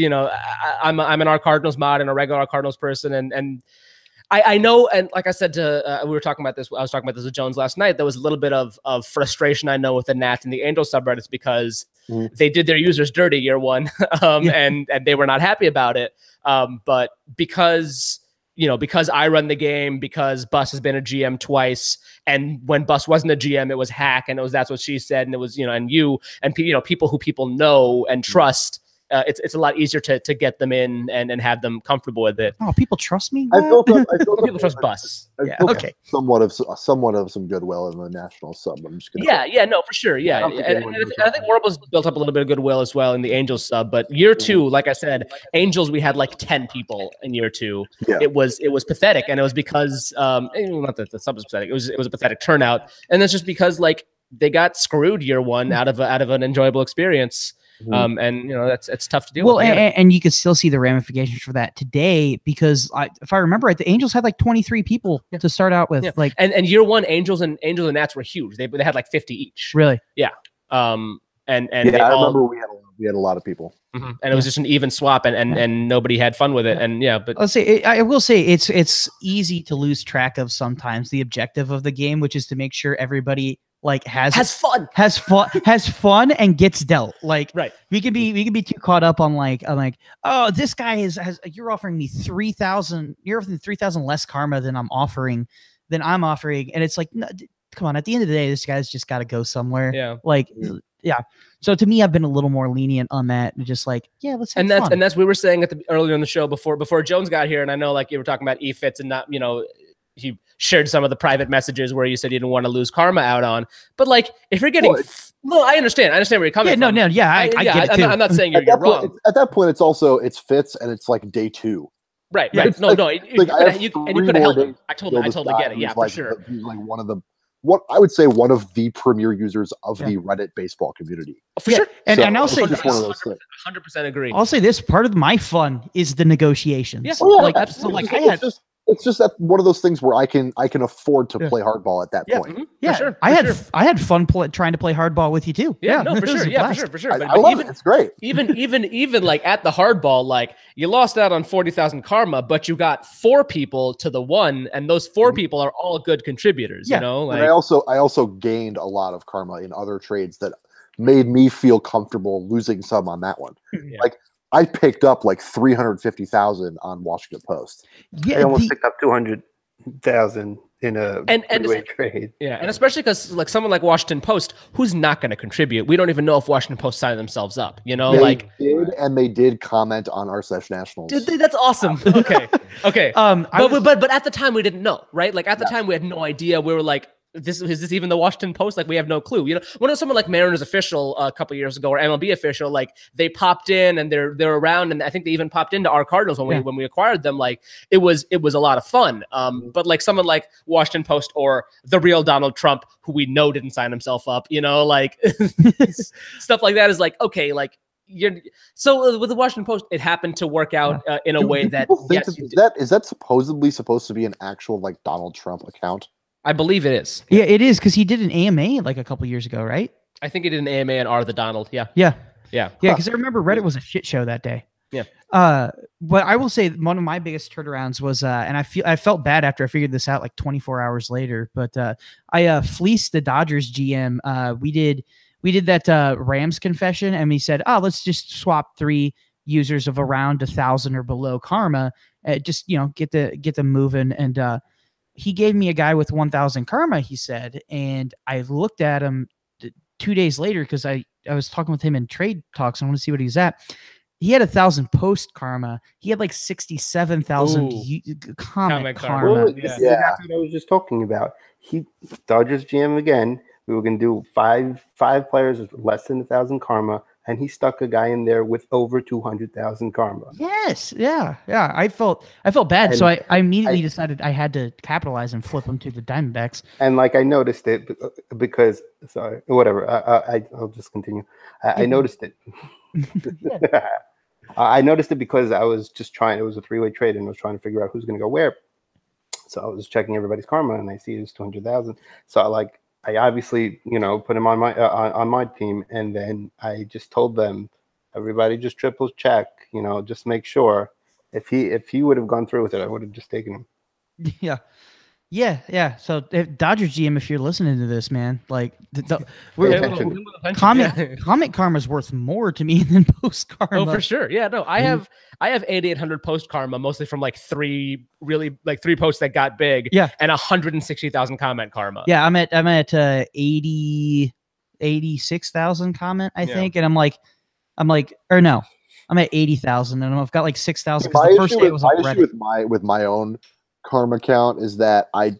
I'm an R Cardinals mod and a regular R Cardinals person, and I know, and like I said to we were talking about this. I was talking about this with Jones last night. There was a little bit of frustration I know with the Nats and the Angels subreddits because they did their users dirty year one, and they were not happy about it. But because I run the game, because Bus has been a GM twice, and when Bus wasn't a GM, it was Hack, and that's what she said, and it was and you and people who people know and trust. It's a lot easier to get them in and have them comfortable with it. Oh, people trust me. I built People trust Bus. Okay. Somewhat of some goodwill in the national sub. I'm just gonna no, for sure. Yeah, and I think Warble's built up a little bit of goodwill as well in the Angels sub. But year two, like I said, Angels, we had like 10 people in year two. Yeah. It was pathetic, and it was because not that the sub was pathetic. It was a pathetic turnout, and that's just because like they got screwed year one out of an enjoyable experience. And it's tough to deal with. And you could still see the ramifications for that today because if I remember right, the Angels had like 23 people to start out with. Like, and year one, Angels and Nats were huge. They had like 50 each. Really? Yeah. And I remember we had a lot of people. And it was just an even swap, and nobody had fun with it. And but I will say it's easy to lose track of sometimes the objective of the game, which is to make sure everybody like has fun and gets dealt. Like, right. We can be too caught up on like, oh, this guy has you're offering me 3,000, you're offering 3,000 less karma than I'm offering, and it's like, no, come on, at the end of the day, this guy's just got to go somewhere. Yeah. Like, yeah. So to me, I've been a little more lenient on that, just like, yeah, let's have fun. And that's we were saying earlier in the show before Jones got here, and I know like you were talking about EFITs and not, he shared some of the private messages where you said you didn't want to lose karma out on, but like if you're getting, I understand where you're coming from. I get it too. I'm not saying you're wrong. At that point, it's fits and it's like day two. Right. You could have helped him. I totally get it. Yeah, for sure. He's like one of the premier users of the Reddit baseball community. For sure. And I'll say 100% agree. I'll say this: part of my fun is the negotiations. Yeah. It's just that one of those things where I can afford to play hardball at that point. Mm-hmm. Yeah, for sure. I had fun trying to play hardball with you too. Yeah, no, for sure. Yeah, for sure. I love it. It's great. Even like at the hardball, like you lost out on 40,000 karma, but you got 4 people to the 1, and those 4 people are all good contributors. Yeah. Like, and I also gained a lot of karma in other trades that made me feel comfortable losing some on that one. Yeah. Like I picked up like 350,000 on Washington Post. Yeah, I almost picked up 200,000 in a three-way trade. Yeah, and especially because like someone like Washington Post, who's not going to contribute. We don't even know if Washington Post signed themselves up. They did comment on our Session Nationals. Did they? That's awesome. Okay. But at the time we didn't know, right? Like at the time we had no idea. We were like, is this even the Washington Post? Like we have no clue. When someone like Mariners official a couple years ago or MLB official, like they popped in and they're around, and I think they even popped into our Cardinals when we acquired them. Like it was a lot of fun. But like someone like Washington Post or the real Donald Trump, who we know didn't sign himself up, like stuff like that is like, okay, like so with the Washington Post, it happened to work out in a way that is that supposedly supposed to be an actual like Donald Trump account? I believe it is. Yeah, it is because he did an AMA like a couple years ago, right? I think he did an AMA and R the Donald. Yeah. Because I remember Reddit was a shit show that day. Yeah. But I will say one of my biggest turnarounds was, and I felt bad after I figured this out like 24 hours later. But I fleeced the Dodgers GM. We did that Rams confession, and we said, let's just swap 3 users of around 1,000 or below karma. Just get them moving and. He gave me a guy with 1,000 karma, he said, and I looked at him 2 days later because I was talking with him in trade talks. I want to see what he's at. He had 1,000 post karma. He had like 67,000 comic karma. Well, this is exactly what I was just talking about. Dodgers GM again. We were going to do five players with less than 1,000 karma, and he stuck a guy in there with over 200,000 karma. Yes, yeah. I felt bad, so I immediately decided I had to capitalize and flip him to the Diamondbacks. And like I noticed it because whatever. I'll just continue. I noticed it. I noticed it because I was just trying. It was a 3-way trade, and I was trying to figure out who's going to go where. So I was checking everybody's karma, and I see it's 200,000. So I obviously, put him on my team, and then I just told them, everybody just triple check, just make sure. If he would have gone through with it, I would have just taken him. Yeah. So Dodgers GM, if you're listening to this, man, like comment karma is worth more to me than post karma. Oh, for sure. Yeah, no, I have 8,800 post karma, mostly from like three posts that got big. Yeah, and 160,000 comment karma. Yeah, I'm at 86,000 comment, I think, and I'm like, or no, I'm at 80,000, and I've got like 6,000. My issue with my own karma count is that I'm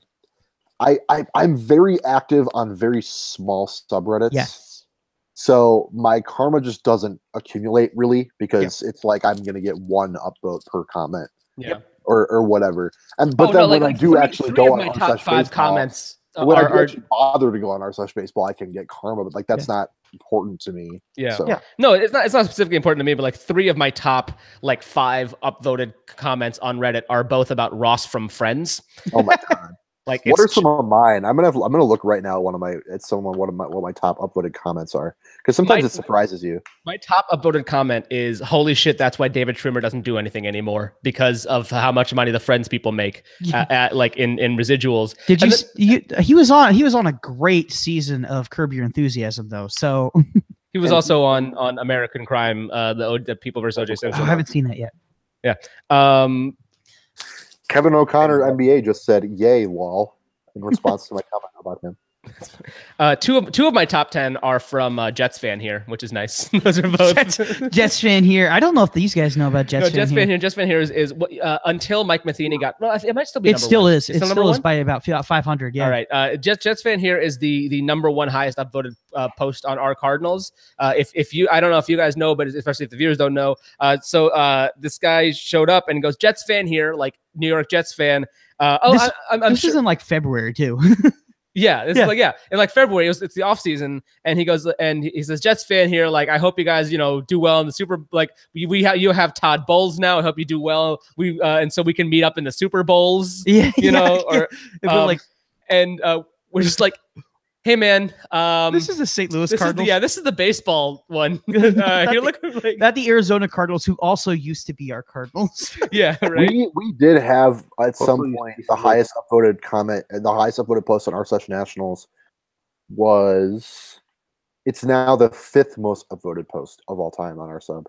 very active on very small subreddits. Yes. So my karma just doesn't accumulate really because it's like I'm gonna get one upvote per comment. Yeah. Or whatever. When I do actually go on my top 5 comments. When I do actually bother to go on r/baseball, I can get karma, but like that's not important to me. Yeah. No, it's not specifically important to me, but like 3 of my top 5 upvoted comments on Reddit are both about Ross from Friends. Oh my god. What are some of mine? I'm gonna look right now. What my top upvoted comments are, because sometimes it surprises you. My top upvoted comment is, "Holy shit, that's why David Schwimmer doesn't do anything anymore because of how much money the Friends people make in residuals." Did he was on a great season of Curb Your Enthusiasm though, so he was also on American Crime, the People vs. O.J. Simpson. I haven't seen that yet. Yeah. Kevin O'Connor, NBA, just said, "Yay, lol," in response to my comment about him. Two of my top 10 are from Jets fan here, which is nice. Those are both Jets fan here. I don't know if these guys know about Jets fan here. Jets fan here is until Mike Matheny got. Well, it might still be. It still is. It still is by about 500. Yeah. All right. Jets fan here is the number 1 highest upvoted post on our Cardinals. If you, I don't know if you guys know, but especially if the viewers don't know. So this guy showed up and goes, "Jets fan here," like New York Jets fan. This is in like February too. Yeah, in February, it's the off season, and he goes and he says, "Jets fan here, like I hope you guys do well in the Super. Like you have Todd Bowles now. I hope you do well. And so we can meet up in the Super Bowls. We're just like, hey man, this is the St. Louis Cardinals. This is the baseball one. Not the Arizona Cardinals, who also used to be our Cardinals. Yeah, right. We did have at some point the highest upvoted comment and the highest upvoted post on r/nationals was. It's now the 5th most upvoted post of all time on our sub.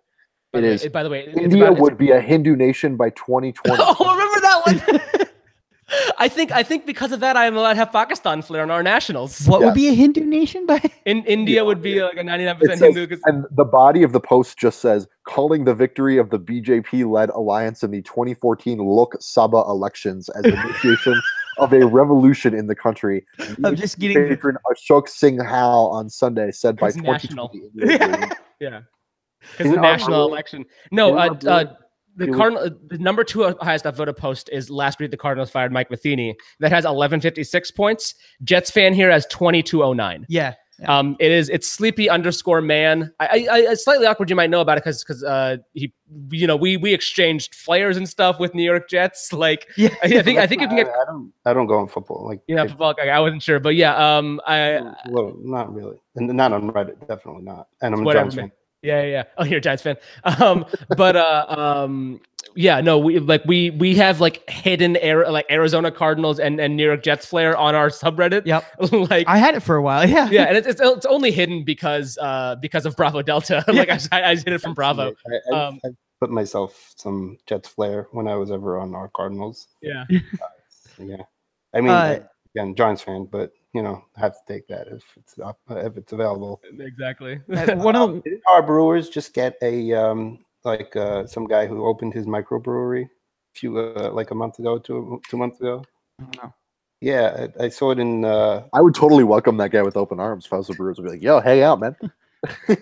It is. By the way, India would be a Hindu nation by 2020. Oh, remember that one? I think because of that, I am allowed to have Pakistan flair on our nationals. What would be a Hindu nation by? India would be like a 99% Hindu. And the body of the post just says, "Calling the victory of the BJP-led alliance in the 2014 Lok Sabha elections as initiation of a revolution in the country." I'm just getting patron Ashok Singh Hal on Sunday said by 2020. Yeah, because the national election. No, the number 2 highest upvoted post is last week the Cardinals fired Mike Matheny. That has 1156 points. Jets fan here has 2209. Yeah. It's sleepy_man. I slightly awkward. You might know about it because we exchanged flyers and stuff with New York Jets. Like, yeah, I think you can get. I don't go on football. Like, football. I wasn't sure, but yeah. Well, not really, and not on Reddit. Definitely not. And I'm a Giants fan. Yeah. Oh, you're a Giants fan. We have like hidden Arizona Cardinals and New York Jets flair on our subreddit. Yep. I had it for a while. Yeah. Yeah, and it's only hidden because of Bravo Delta. Like I hid it from Bravo. I put myself some Jets flair when I was ever on our Cardinals. Yeah. Yeah. I mean, again, Giants fan, but I have to take that if it's available. Exactly. Didn't our Brewers just get a some guy who opened his microbrewery a month ago, 2 months ago? I don't know. Yeah, I saw it in. I would totally welcome that guy with open arms. If I was the Brewers, I'd be like, "Yo, hang out, man."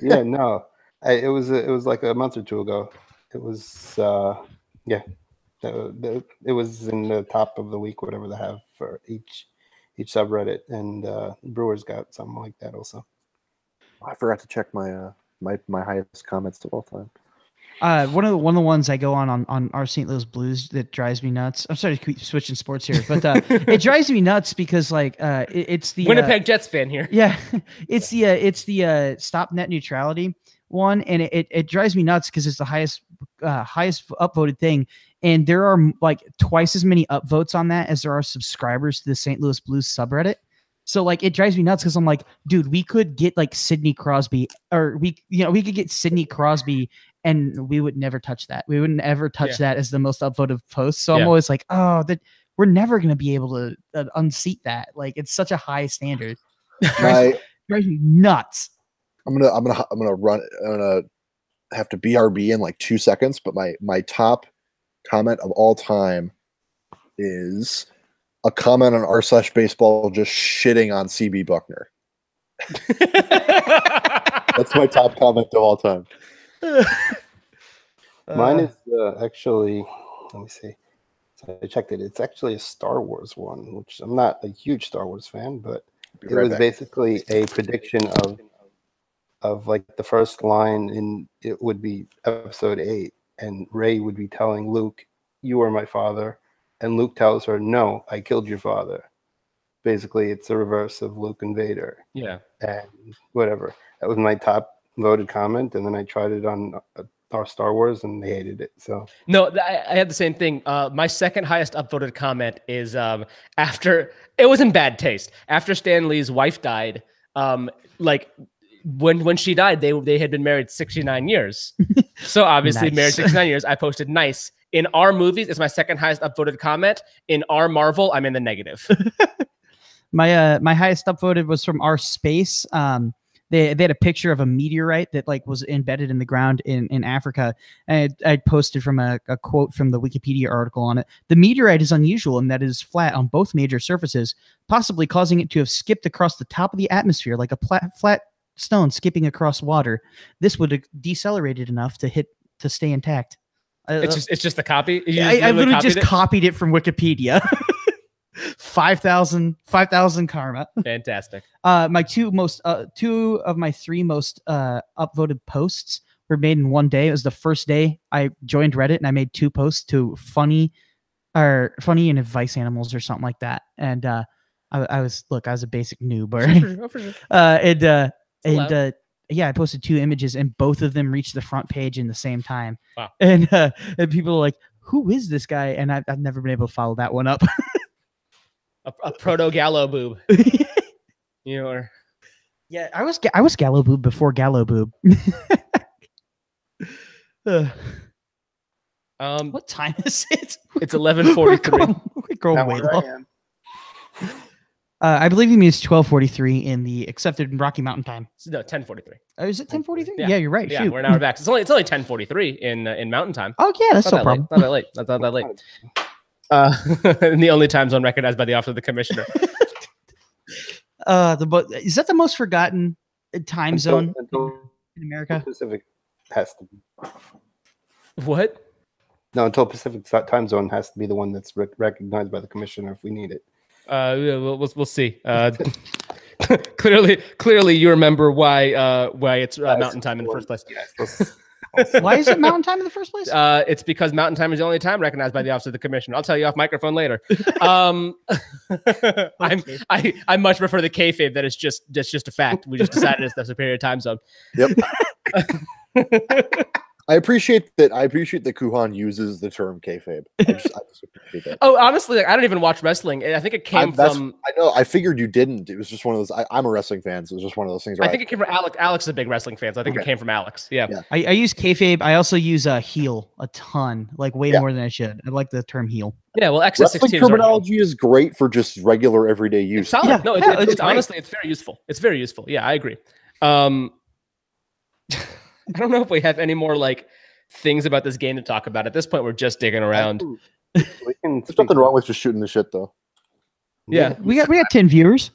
Yeah, no. It was like a month or two ago. It was yeah. It was in the top of the week, whatever they have for each subreddit, and Brewers got something like that also. I forgot to check my my highest comments of all time. One of the ones I go on our St. Louis Blues that drives me nuts. I'm sorry to keep switching sports here, but it drives me nuts because like it's the Winnipeg Jets fan here. Yeah, it's the stop net neutrality one, and it drives me nuts because it's the highest upvoted thing, and there are like twice as many upvotes on that as there are subscribers to the St. Louis Blues subreddit. So like it drives me nuts because I'm like, dude, we could get like Sidney Crosby, or we could get Sidney Crosby, and we would never touch that. We wouldn't ever touch that as the most upvoted post. So I'm always like, oh, that we're never gonna be able to unseat that. Like it's such a high standard. Drives me nuts. I'm gonna have to BRB in like 2 seconds, but my top comment of all time is a comment on r/baseball just shitting on CB Buckner. That's my top comment of all time. Mine is actually, let me see. So I checked it. It's actually a Star Wars one, which I'm not a huge Star Wars fan, but it was basically a prediction of like the first line in it would be episode 8, and Rey would be telling Luke, "You are my father," and Luke tells her, "No, I killed your father." Basically, it's a reverse of Luke and Vader. Yeah, and whatever. That was my top voted comment, and then I tried it on our Star Wars, and they hated it. So no, I had the same thing. My second highest upvoted comment is after it was in bad taste. After Stan Lee's wife died, like when she died, they had been married 69 years. So obviously married 69 years. I posted nice. In our movies, it's my second highest upvoted comment. In our Marvel, I'm in the negative. My highest upvoted was from our space. They had a picture of a meteorite that like was embedded in the ground in Africa. And I posted from a quote from the Wikipedia article on it. The meteorite is unusual in that it is flat on both major surfaces, possibly causing it to have skipped across the top of the atmosphere like a flat stone skipping across water. This would have decelerated enough to stay intact. It's just a copy. I literally just copied it from Wikipedia. 5,000 karma. Fantastic. My two of my three most upvoted posts were made in one day. It was the first day I joined Reddit, and I made 2 posts to funny and advice animals or something like that. And I was a basic noob. For sure. Yeah, I posted 2 images, and both of them reached the front page in the same time. Wow. And people are like, "Who is this guy?" And I've never been able to follow that one up. a proto Gallo boob. You know, yeah, I was Gallo boob before Gallo boob. What time is it? It's 11:43. We're going way long. I believe he means 12:43 in the accepted Rocky Mountain time. No, 10:43. Oh, is it 10:43? Yeah, you're right. Yeah, Shoot. we're an hour back. It's only 10:43 in Mountain time. Oh yeah, that's no problem. Not that late. That's not that late. And the only time zone recognized by the Office of the Commissioner. Is that the most forgotten time zone in America? Pacific has to be. What? No, until Pacific time zone has to be the one that's recognized by the Commissioner if we need it. We'll see. Clearly, you remember why it's Mountain Time in the first place. Why is it Mountain Time in the first place? It's because Mountain Time is the only time recognized by the Office of the Commissioner. I'll tell you off microphone later. I much prefer the kayfabe that it's just a fact. We just decided it's the superior time zone. Yep. I appreciate that Kuhan uses the term kayfabe. I just appreciate that. Oh, honestly, I don't even watch wrestling. I think it came from. I know. I figured you didn't. It was just one of those. I'm a wrestling fan, so it was just one of those things. I think it came from Alex. Alex is a big wrestling fan, so I think it came from Alex. Yeah. I use kayfabe. I also use heel a ton, like way more than I should. I like the term heel. Yeah, well, XS16 terminology is great for just regular everyday use. It's solid. Yeah, no, it's honestly, it's very useful. It's very useful. Yeah, I agree. I don't know if we have any more like things about this game to talk about. At this point, we're just digging around. There's nothing wrong with just shooting the shit, though. Yeah, we got 10 viewers.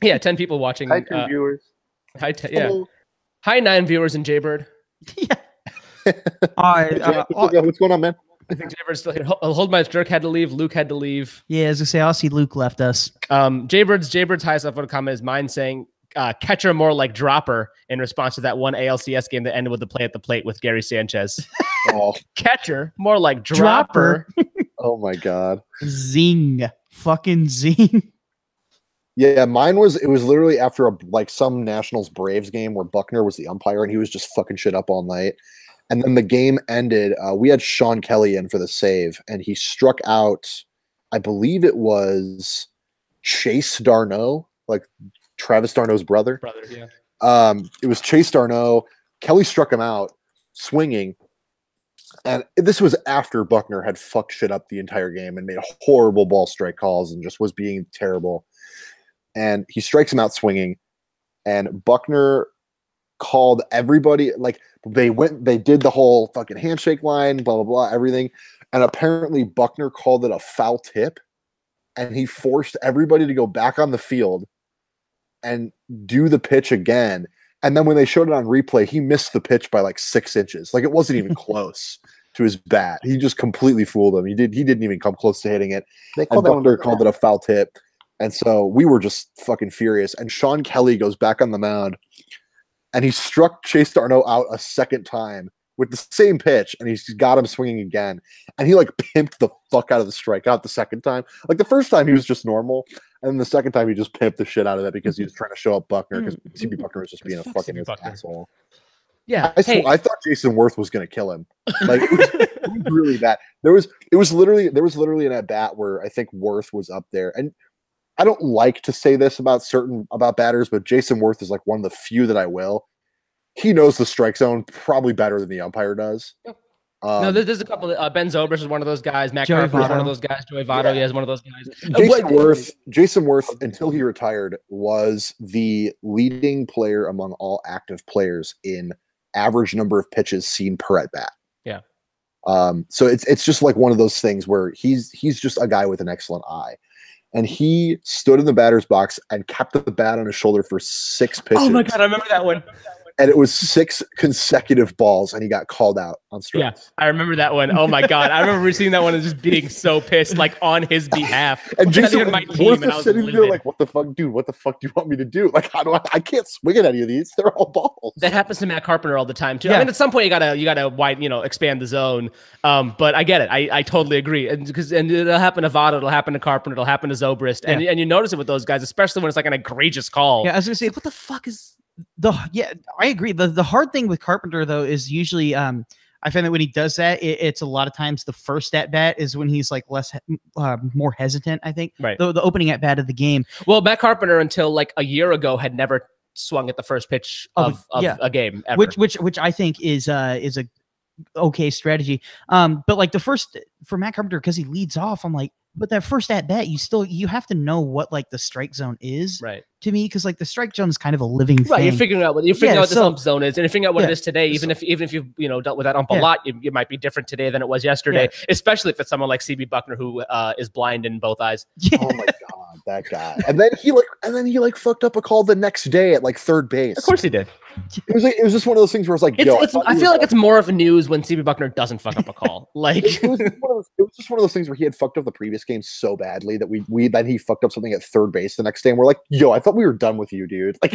Yeah, 10 people watching. Hi, 10 viewers. Hi, 9 viewers in Jaybird. What's going on, man? I think Jaybird's still here. Hold my jerk had to leave. Luke had to leave. Yeah, as I say, I'll see Luke left us. Jaybird's highest upvoted comment is mine saying catcher more like dropper in response to that one ALCS game that ended with the play at the plate with Gary Sanchez. Catcher more like dropper. Oh my God. Zing. Fucking zing. Yeah, it was literally after some Nationals Braves game where Buckner was the umpire and he was just fucking shit up all night. And then the game ended. We had Sean Kelly in for the save, and he struck out, I believe it was Chase d'Arnaud, like Travis d'Arnaud's brother. It was Chase d'Arnaud. Kelly struck him out swinging. And this was after Buckner had fucked shit up the entire game and made horrible ball strike calls and just was being terrible. And he strikes him out swinging. And Buckner called everybody, like they did the whole fucking handshake line, blah, blah, blah, everything. And apparently Buckner called it a foul tip. And he forced everybody to go back on the field and do the pitch again. And then when they showed it on replay, he missed the pitch by like 6 inches. Like it wasn't even close to his bat. He just completely fooled him. He didn't even come close to hitting it. Buckner called it a foul tip. And so we were just fucking furious. And Sean Kelly goes back on the mound and he struck Chase d'Arnaud out a second time with the same pitch, and he's got him swinging again. And he like pimped the fuck out of the strikeout the second time. Like the first time he was just normal, and then the second time he just pimped the shit out of it because he was trying to show up Buckner because CB Buckner was just being a fucking asshole. Yeah, I thought Jason Worth was going to kill him. Like it was really bad. There was literally an at bat where I think Worth was up there, and I don't like to say this about batters, but Jason Worth is like one of the few that I will. He knows the strike zone probably better than the umpire does. Yep. No, there's a couple. Ben Zobrist is one of those guys. Matt Carpenter is one of those guys. Joey Votto is one of those guys. Jason Worth, until he retired, was the leading player among all active players in average number of pitches seen per at bat. Yeah. So it's just like one of those things where he's just a guy with an excellent eye. And he stood in the batter's box and kept the bat on his shoulder for 6 pitches. Oh my God, I remember that one. And it was 6 consecutive balls, and he got called out on strikes. Yeah, I remember that one. Oh my God, I remember seeing that one and just being so pissed, like on his behalf. And Jason Worth was sitting there like, "What the fuck, dude? What the fuck do you want me to do? Like, I can't swing at any of these. They're all balls." That happens to Matt Carpenter all the time too. Yeah. I mean, at some point you gotta expand the zone. But I get it. I totally agree. And it'll happen to Votto, it'll happen to Carpenter, it'll happen to Zobrist, and you notice it with those guys, especially when it's like an egregious call. Yeah, I was gonna say, what the fuck is. I agree. The hard thing with Carpenter though is usually I find that when he does that, it's a lot of times the first at bat is when he's like more hesitant. I think right. The opening at bat of the game. Well, Matt Carpenter until like a year ago had never swung at the first pitch of a game ever. Which I think is a okay strategy. But like the first for Matt Carpenter, because he leads off, I'm like, but that first at bat, you have to know what like the strike zone is, right? To me, because like the strike zone is kind of a living thing. Right, you're figuring out what the ump zone is, and you're figuring out what it is today. Even if you've dealt with that ump a lot, it might be different today than it was yesterday. Especially if it's someone like CB Buckner who is blind in both eyes. Yeah. Oh my God, that guy! And then he fucked up a call the next day at like third base. Of course he did. It was just one of those things where it's like, I feel like it's more of a news when CB Buckner doesn't fuck up a call. Like it was just one of those things where he had fucked up the previous game so badly that then he fucked up something at third base the next day, and we're like, yo, I thought we were done with you, dude. Like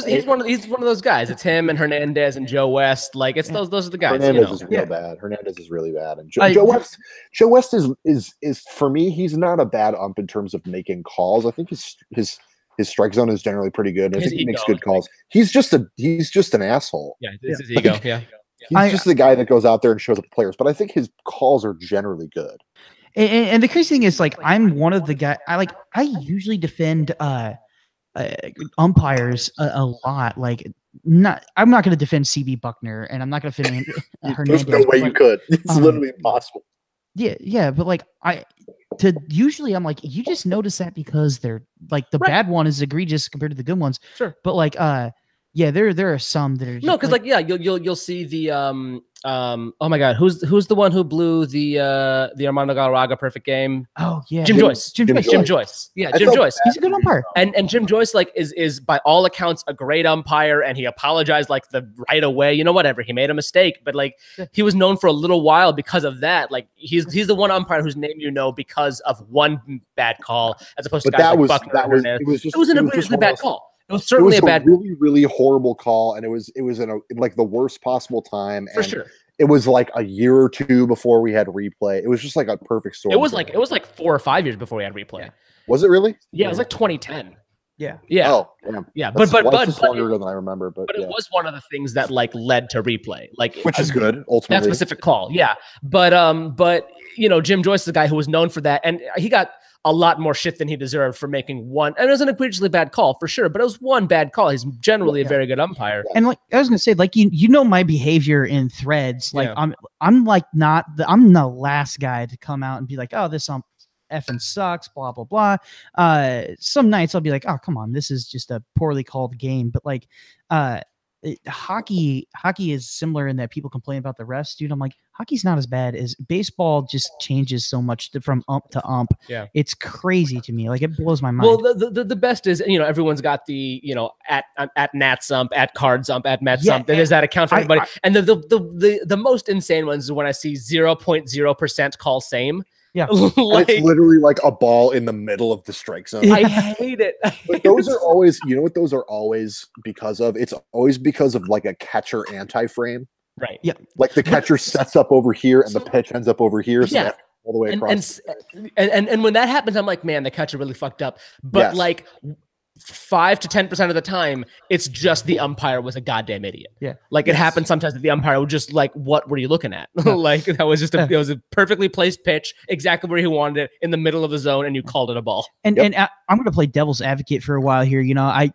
he's one of those guys. It's him and Hernandez and Joe West. Like it's those are the guys. Hernandez is real bad. Hernandez is really bad, and Joe West is for me, he's not a bad ump in terms of making calls. I think his strike zone is generally pretty good. I think he makes good calls. He's just an asshole. Yeah, this is ego. Yeah. He's just the guy that goes out there and shows up the players, but I think his calls are generally good. And the crazy thing is, like, I'm one of the guys. I usually defend umpires a lot. Like, I'm not going to defend CB Buckner, and I'm not going to defend Hernandez. There's no way you could. It's literally impossible. Yeah, but like usually I'm like, you just notice that because they're like the bad one is egregious compared to the good ones. Sure, but like Yeah, there are some that are just, no, because like yeah, you'll see the oh my god, who's the one who blew the Armando Galarraga perfect game? Oh yeah, Jim Joyce. Jim Joyce. Yeah, Jim Joyce. He's a good umpire. And Jim Joyce like is by all accounts a great umpire, and he apologized like the right away. You know, whatever, he made a mistake, but like he was known for a little while because of that. Like he's the one umpire whose name you know because of one bad call, as opposed to guys like Buckner. It was an egregiously bad call. It was certainly a bad, really, really horrible call, and it was in like the worst possible time. For sure. It was like a year or two before we had replay. It was just like a perfect storm. It was like 4 or 5 years before we had replay. Yeah. Was it really? Yeah, it was like 2010. Yeah. Yeah. Oh, damn. Yeah. That's longer ago than I remember. But it was one of the things that like led to replay. Like, which is good ultimately. That specific call. Yeah. But you know, Jim Joyce is the guy who was known for that, and he got a lot more shit than he deserved for making one. And it was an egregiously bad call for sure, but it was one bad call. He's generally a very good umpire. And like I was gonna say, like you know my behavior in threads. Like I'm like I'm the last guy to come out and be like, oh, this effing sucks, blah blah blah. Some nights I'll be like, oh come on, this is just a poorly called game. But like hockey is similar in that people complain about the refs, dude. I'm like, hockey's not as bad as baseball. Just changes so much from ump to ump. Yeah, it's crazy to me. Like it blows my mind. Well, the best is, you know, everyone's got the, you know, at Natsump, at Cardsump, at Metsump. There's that account for everybody. And the most insane ones is when I see 0.0% call same. Yeah, like, it's literally like a ball in the middle of the strike zone. I hate it. But those are always, you know what those are always because of? It's always because of like a catcher anti-frame. Right. Yeah. Like the catcher sets up over here and the pitch ends up over here. So yeah. All the way across. And when that happens, I'm like, man, the catcher really fucked up. But like 5 to 10% of the time, it's just the umpire was a goddamn idiot. Yeah. Like it happens sometimes that the umpire would just like, what were you looking at? Like that was just it was a perfectly placed pitch, exactly where he wanted it, in the middle of the zone, and you called it a ball. And I'm going to play devil's advocate for a while here. You know,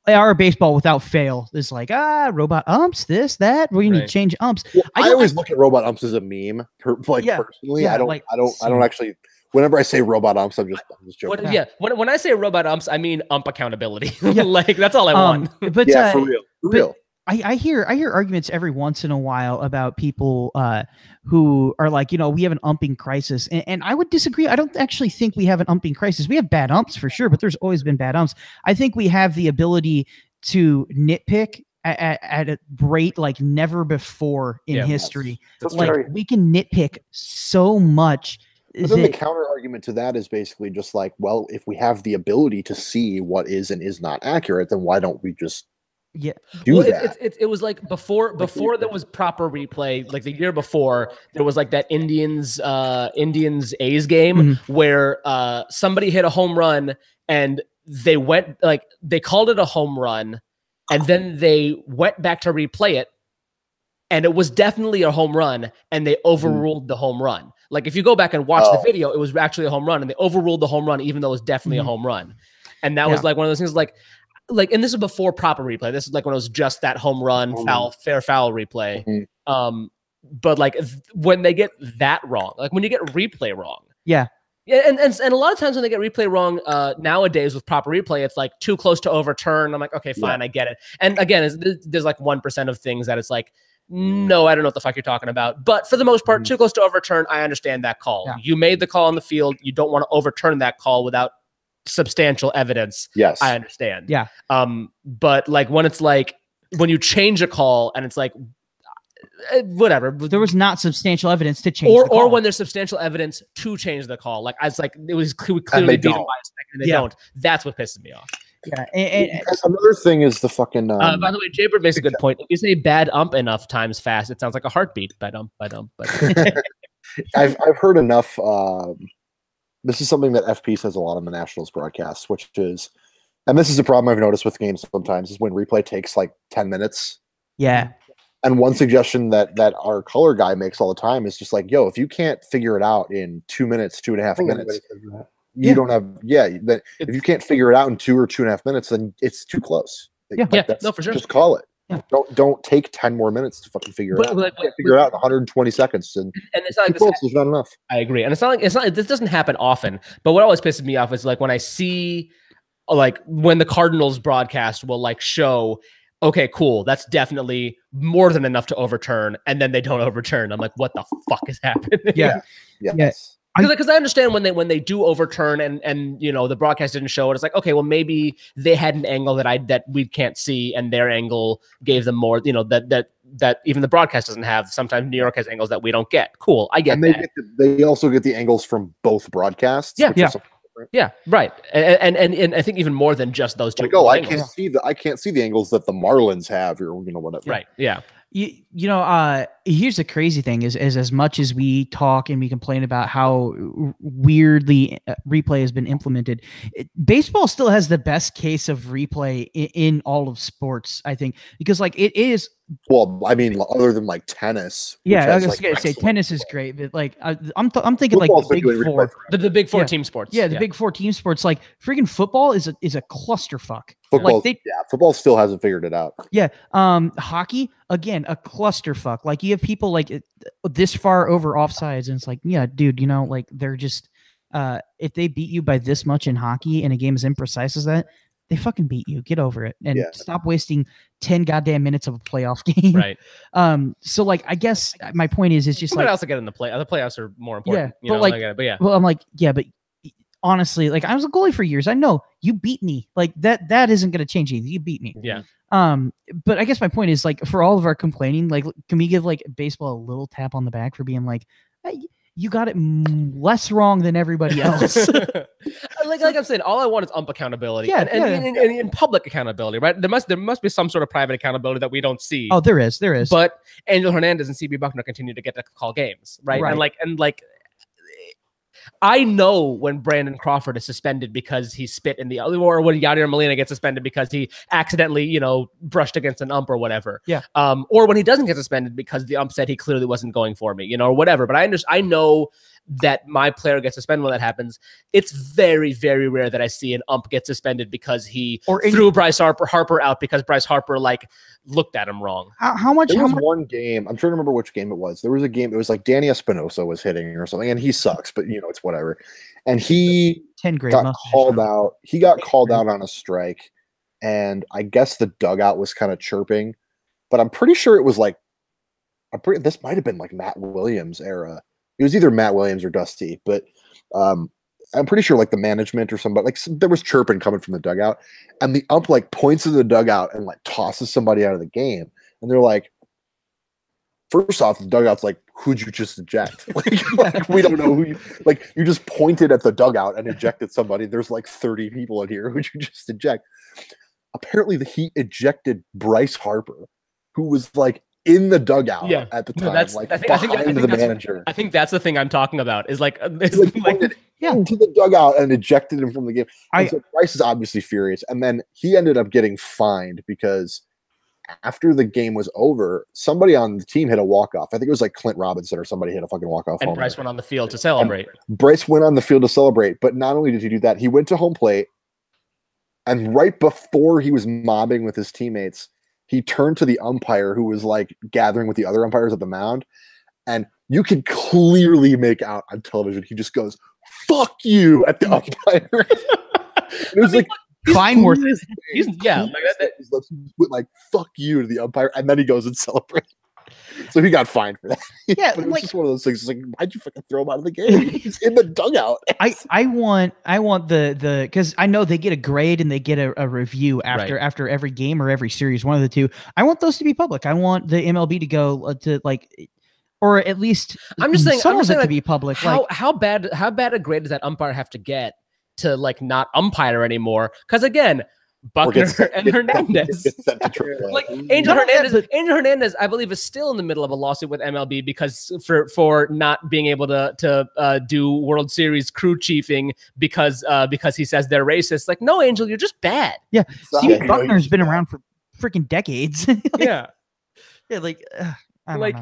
our baseball without fail is like, robot umps, this, that. We need to change umps. Well, I always look at robot umps as a meme. Personally, I don't actually. Whenever I say robot umps, I'm just joking. When I say robot umps, I mean ump accountability. Like that's all I want. But for real. I hear arguments every once in a while about people who are like, you know, we have an umping crisis, and I would disagree. I don't actually think we have an umping crisis. We have bad umps for sure, but there's always been bad umps. I think we have the ability to nitpick at a rate like never before in history. Like we can nitpick so much. But then the counter argument to that is basically just like, well, if we have the ability to see what is and is not accurate, then why don't we just do that? It was like before there was proper replay, like the year before, there was like that Indians A's game where somebody hit a home run and they called it a home run, and then they went back to replay it, and it was definitely a home run, and they overruled the home run. Like if you go back and watch the video, it was actually a home run, and they overruled the home run, even though it was definitely a home run. And that was like one of those things like, and this is before proper replay. This is like when it was just that home run, fair foul replay. But like when they get that wrong, like when you get replay wrong. Yeah. Yeah, and a lot of times when they get replay wrong, nowadays with proper replay, it's like too close to overturn. I'm like, okay, fine, I get it. And again, there's like 1% of things that it's like, no, I don't know what the fuck you're talking about. But for the most part, too close to overturn, I understand that call. Yeah. You made the call on the field. You don't want to overturn that call without substantial evidence. Yes, I understand. Yeah. But like when it's like when you change a call and it's like whatever, there was not substantial evidence to change or the call. Or when there's substantial evidence to change the call, like it's like it was clearly beaten by a second and they don't. That's what pisses me off. Yeah, and another thing is the fucking. By the way, Jaybird makes a good point. If you say "bad ump" enough times fast, it sounds like a heartbeat. Bad ump, bad ump. I've heard enough. This is something that FP says a lot on the Nationals broadcasts, which is, and this is a problem I've noticed with games sometimes, is when replay takes like 10 minutes. Yeah. And one suggestion that our color guy makes all the time is just like, yo, if you can't figure it out in 2 minutes, 2.5 minutes. You don't have, if you can't figure it out in 2 or 2.5 minutes, then it's too close. No, for sure. Just call it. Yeah. Don't take 10 more minutes to fucking figure it out. Figure it out in 120 seconds, and it's not like there's not enough. I agree, and it's not. This doesn't happen often. But what always pisses me off is like when I see, like when the Cardinals broadcast will like show okay, cool, that's definitely more than enough to overturn, and then they don't overturn. I'm like, what the fuck is happening? Yeah. Yes. Because I understand when they do overturn and you know the broadcast didn't show it, it's like, okay, well maybe they had an angle that we can't see, and their angle gave them more, you know, that even the broadcast doesn't have. Sometimes New York has angles that we don't get. Cool, I get that. They also get the angles from both broadcasts. Yeah, right. And I think even more than just those two. Like, oh, I can't see the angles that the Marlins have, or you know, whatever. Right. Yeah. You know, here's the crazy thing is as much as we talk and we complain about how weirdly replay has been implemented, baseball still has the best case of replay in all of sports, I think, because like it is. Well, I mean, other than like tennis. Yeah, I was gonna say tennis is great, but like I'm thinking like the big four, the big four team sports. Yeah, the big four team sports. Like freaking football is a clusterfuck. Football still hasn't figured it out. Yeah, hockey again a clusterfuck. Like you have people like this far over offsides, and it's like, yeah, dude, you know, like they're just if they beat you by this much in hockey and a game as imprecise as that, they fucking beat you. Get over it and stop wasting 10 goddamn minutes of a playoff game. Right. So like, I guess my point is, it's just somebody like else to get in the play. The playoffs are more important. Yeah, well, I'm like, yeah, but honestly, like I was a goalie for years. I know you beat me. Like that isn't going to change anything. You beat me. Yeah. But I guess my point is like for all of our complaining, like can we give like baseball a little tap on the back for being like, hey, you got it less wrong than everybody else. like I'm saying, all I want is ump accountability. And public accountability, right? There must be some sort of private accountability that we don't see. Oh, there is. But Angel Hernandez and CB Buckner continue to get to call games, right? And like I know when Brandon Crawford is suspended because he spit in the or when Yadier Molina gets suspended because he accidentally, you know, brushed against an ump or whatever. Yeah. Or when he doesn't get suspended because the ump said he clearly wasn't going for me, you know, or whatever. But I know that my player gets suspended when that happens. It's very, very rare that I see an ump get suspended because he threw Bryce Harper out because Bryce Harper like looked at him wrong. How much? One game. I'm trying to remember which game it was. There was a game. It was like Danny Espinosa was hitting or something, and he sucks, but you know it's whatever. And he got called out. He got called out on a strike, and I guess the dugout was kind of chirping, but I'm pretty sure it was like, this might have been like Matt Williams era. It was either Matt Williams or Dusty, but I'm pretty sure like the management or somebody, like there was chirping coming from the dugout, and the ump like points to the dugout and like tosses somebody out of the game. And they're like, first off, the dugout's like, who'd you just eject? like we don't know who you just pointed at the dugout and ejected somebody. There's like 30 people in here. Who'd you just eject? Apparently he ejected Bryce Harper, who was like in the dugout at the time, behind the manager. I think that's the thing I'm talking about. Is like, into the dugout and ejected him from the game. So Bryce is obviously furious, and then he ended up getting fined because after the game was over, somebody on the team hit a walk-off. I think it was like Clint Robinson or somebody hit a fucking walk-off. And Bryce went on the field to celebrate. But not only did he do that, he went to home plate, and right before he was mobbing with his teammates, he turned to the umpire who was like gathering with the other umpires at the mound, and you can clearly make out on television. He just goes, "Fuck you" at the umpire. It was like Kleinworth. Like "fuck you" to the umpire, and then he goes and celebrates. So he got fined for that. Yeah, but it was just one of those things. It's like, why'd you fucking throw him out of the game? He's in the dugout. I want the because I know they get a grade and they get a review after every game or every series, one of the two. I want those to be public. I want the MLB to go to like, or at least I'm just saying to be public. How bad a grade does that umpire have to get to like not umpire anymore? Because again, Buckner and Hernandez, like Angel Hernandez, I believe, is still in the middle of a lawsuit with MLB because for not being able to do World Series crew chiefing because he says they're racist. Like, no, Angel, you're just bad. Yeah, Steve Buckner's been around for freaking decades. Yeah, like.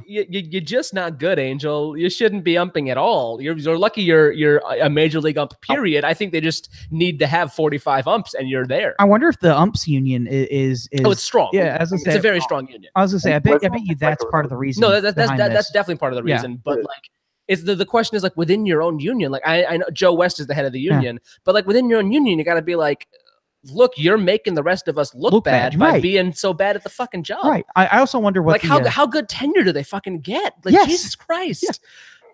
You're just not good, Angel. You shouldn't be umping at all. You're lucky you're a major league ump, period. I think they just need to have 45 umps and you're there. I wonder if the umps union is it's strong. Yeah, as I say, it's a very strong union. I was gonna say, I bet you that's part of the reason. No, that's definitely part of the reason. But like, it's the question is like within your own union. Like I know Joe West is the head of the union, but like within your own union, you got to be like, look, you're making the rest of us look bad by being so bad at the fucking job. Right. I also wonder what how good tenure do they fucking get? Like, Jesus Christ. Yes.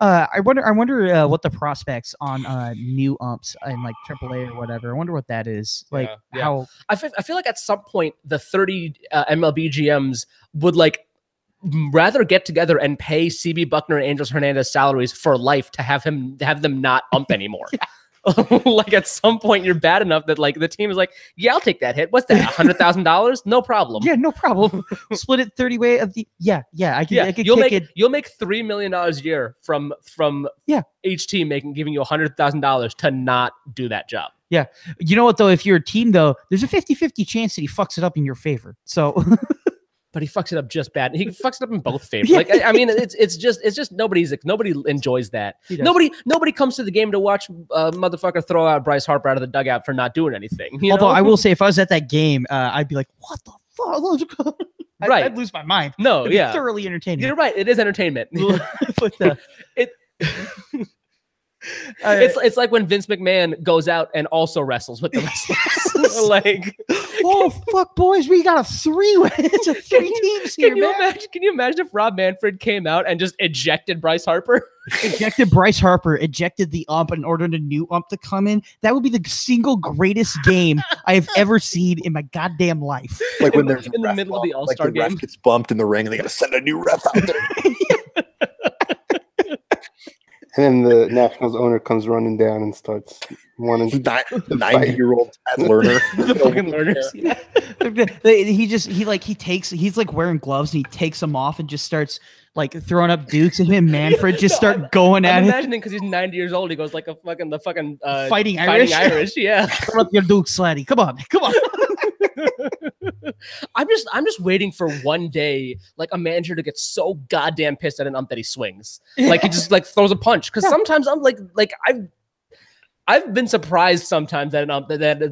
I wonder what the prospects on new umps in like AAA or whatever. I wonder what that is. Like how I feel like at some point the 30 MLB GMs would like rather get together and pay CB Buckner and Angels Hernandez salaries for life to have them not ump anymore. Like at some point you're bad enough that like the team is like, yeah, I'll take that hit. What's that? $100,000? No problem. Yeah, no problem. Split it 30 way of the I can you'll make $3 million a year from each team giving you $100,000 to not do that job. Yeah. You know what though, if you're a team though, there's a 50-50 chance that he fucks it up in your favor. So but he fucks it up just bad. He fucks it up in both favors. Like I mean, it's just nobody enjoys that. Nobody comes to the game to watch motherfucker throw out Bryce Harper out of the dugout for not doing anything. Although I will say, if I was at that game, I'd be like, "What the fuck?" Right, I'd lose my mind. No, It'd be thoroughly entertaining. You're right. It is entertainment. But it's like when Vince McMahon goes out and also wrestles with the wrestlers. Like, oh fuck, boys, we got a 3-way. It's a 3 teams here, man. Can you imagine if Rob Manfred came out and just ejected Bryce Harper? Ejected Bryce Harper, ejected the ump, and ordered a new ump to come in. That would be the single greatest game I have ever seen in my goddamn life. Like when they're in the middle of the All-Star game, ref gets bumped in the ring, and they got to send a new ref out there. And then the Nationals owner comes running down and starts wanting the 90-year-old learner. The fucking learners. He's like wearing gloves and he takes them off and just starts like throwing up dukes, and him and Manfred just start going at it. I'm imagining because he's 90 years old, he goes like the fucking Fighting Irish. Yeah. Throw up your dukes, Slatty. Come on. I'm just waiting for one day like a manager to get so goddamn pissed at an ump that he swings. Like he just like throws a punch. Because sometimes I'm like I've been surprised sometimes that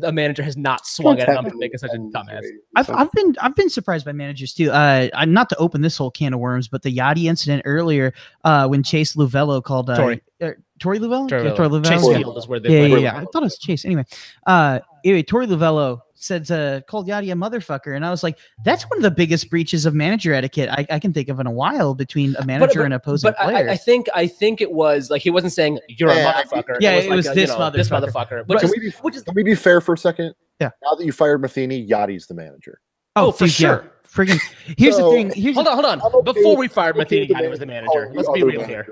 a manager has not swung at an ump and making such a dumbass. I've been surprised by managers too. I'm not to open this whole can of worms, but the Yachty incident earlier, when Chase Luvello called Torey Luvello? Torey Luvello. Chase Field is where they play. I thought it was Chase. Anyway, Torey Luvello said called Yachty a motherfucker, and I was like, that's one of the biggest breaches of manager etiquette I can think of in a while between a manager and opposing player. I think it was like he wasn't saying you're a motherfucker. Yeah, it was like, this motherfucker. Can we be fair for a second? Yeah. Now that you fired Matheny, Yachty's the manager. Oh, for sure. Yeah. Friggin' here's the thing. Hold on. Before we fired Matheny, Yachty was the manager. Let's be real here.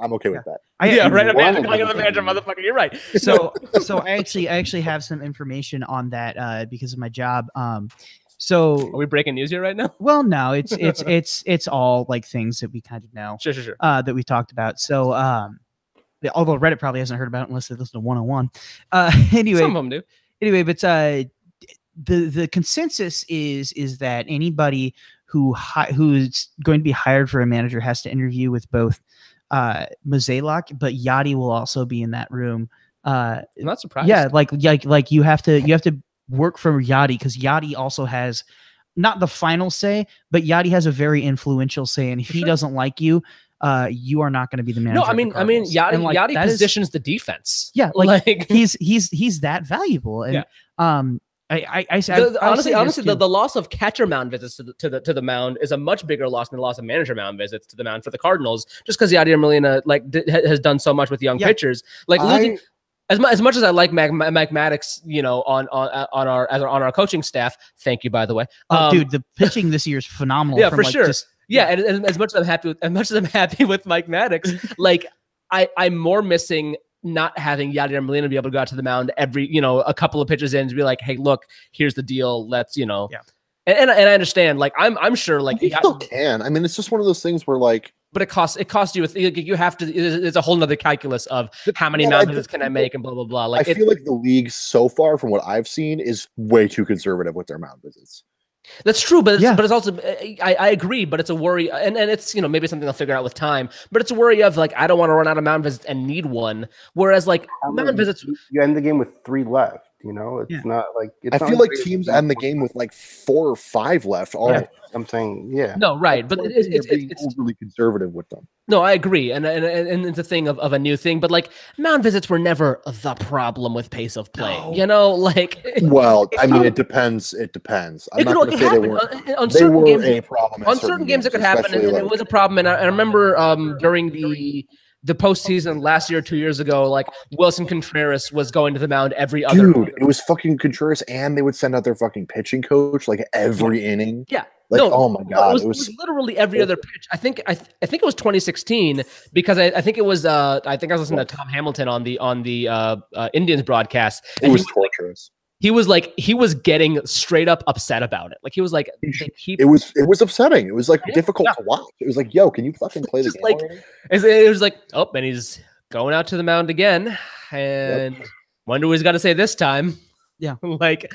I'm okay with that. Right. I'm calling him the manager, motherfucker. You're right. So I actually have some information on that because of my job. So are we breaking news here right now? Well, no, it's all like things that we kind of know. Sure. That we talked about. So although Reddit probably hasn't heard about it unless they listen to 101. Anyway, some of them do. Anyway, but the consensus is that anybody who's going to be hired for a manager has to interview with both Mozeliak, but Yachty will also be in that room. I'm not surprised. Yeah, like you have to work for Yachty because Yachty also has not the final say, but Yachty has a very influential say, and if he doesn't like you, you are not going to be the manager. No, I mean Yachty positions the defense. Yeah, like he's that valuable, and honestly, the loss of catcher mound visits to the mound is a much bigger loss than the loss of manager mound visits to the mound for the Cardinals, just because Yadier Molina has done so much with young pitchers. Like losing as much as I like Mike Maddox, on our coaching staff. Thank you, by the way. Dude, the pitching this year is phenomenal. Yeah, for sure. And as much as I'm happy with Mike Maddox, like I'm more missing not having Yadier Molina be able to go out to the mound every, a couple of pitches in to be like, hey, look, here's the deal. Let's, And I understand, like, I'm sure, like, you still can. I mean, it's just one of those things where, like, but it costs you you have to. It's a whole nother calculus of how many mound visits can I make and blah blah blah. Like, I feel like the league so far, from what I've seen, is way too conservative with their mound visits. That's true, but it's also I agree, but it's a worry, and it's maybe it's something they'll figure out with time. But it's a worry of like I don't want to run out of mound visits and need one. Whereas like mound visits, you end the game with 3 left. You know, it's not like I feel like teams end the game with like 4 or 5 left. I'm saying, no, right, but it's overly conservative with them. No, I agree, and it's a thing of a new thing. But like mound visits were never the problem with pace of play. No. You know, like well, I mean, it depends. It depends. I'm not going to say they were on certain games. A problem on certain games, it could happen, and it was a problem. And I remember during the postseason last year, 2 years ago, like Wilson Contreras was going to the mound every other. Dude, it was fucking Contreras, and they would send out their fucking pitching coach like every inning. Yeah. Like, no, oh my god, it was literally every other pitch. I think it was 2016 because I think it was I think I was listening to Tom Hamilton on the Indians broadcast. It was torturous. He was getting straight up upset about it. Like he was like, it was upsetting. It was like difficult to watch. It was like, yo, can you fucking play the game like already? It was like, oh, and he's going out to the mound again, and wonder what he's got to say this time. Yeah, like.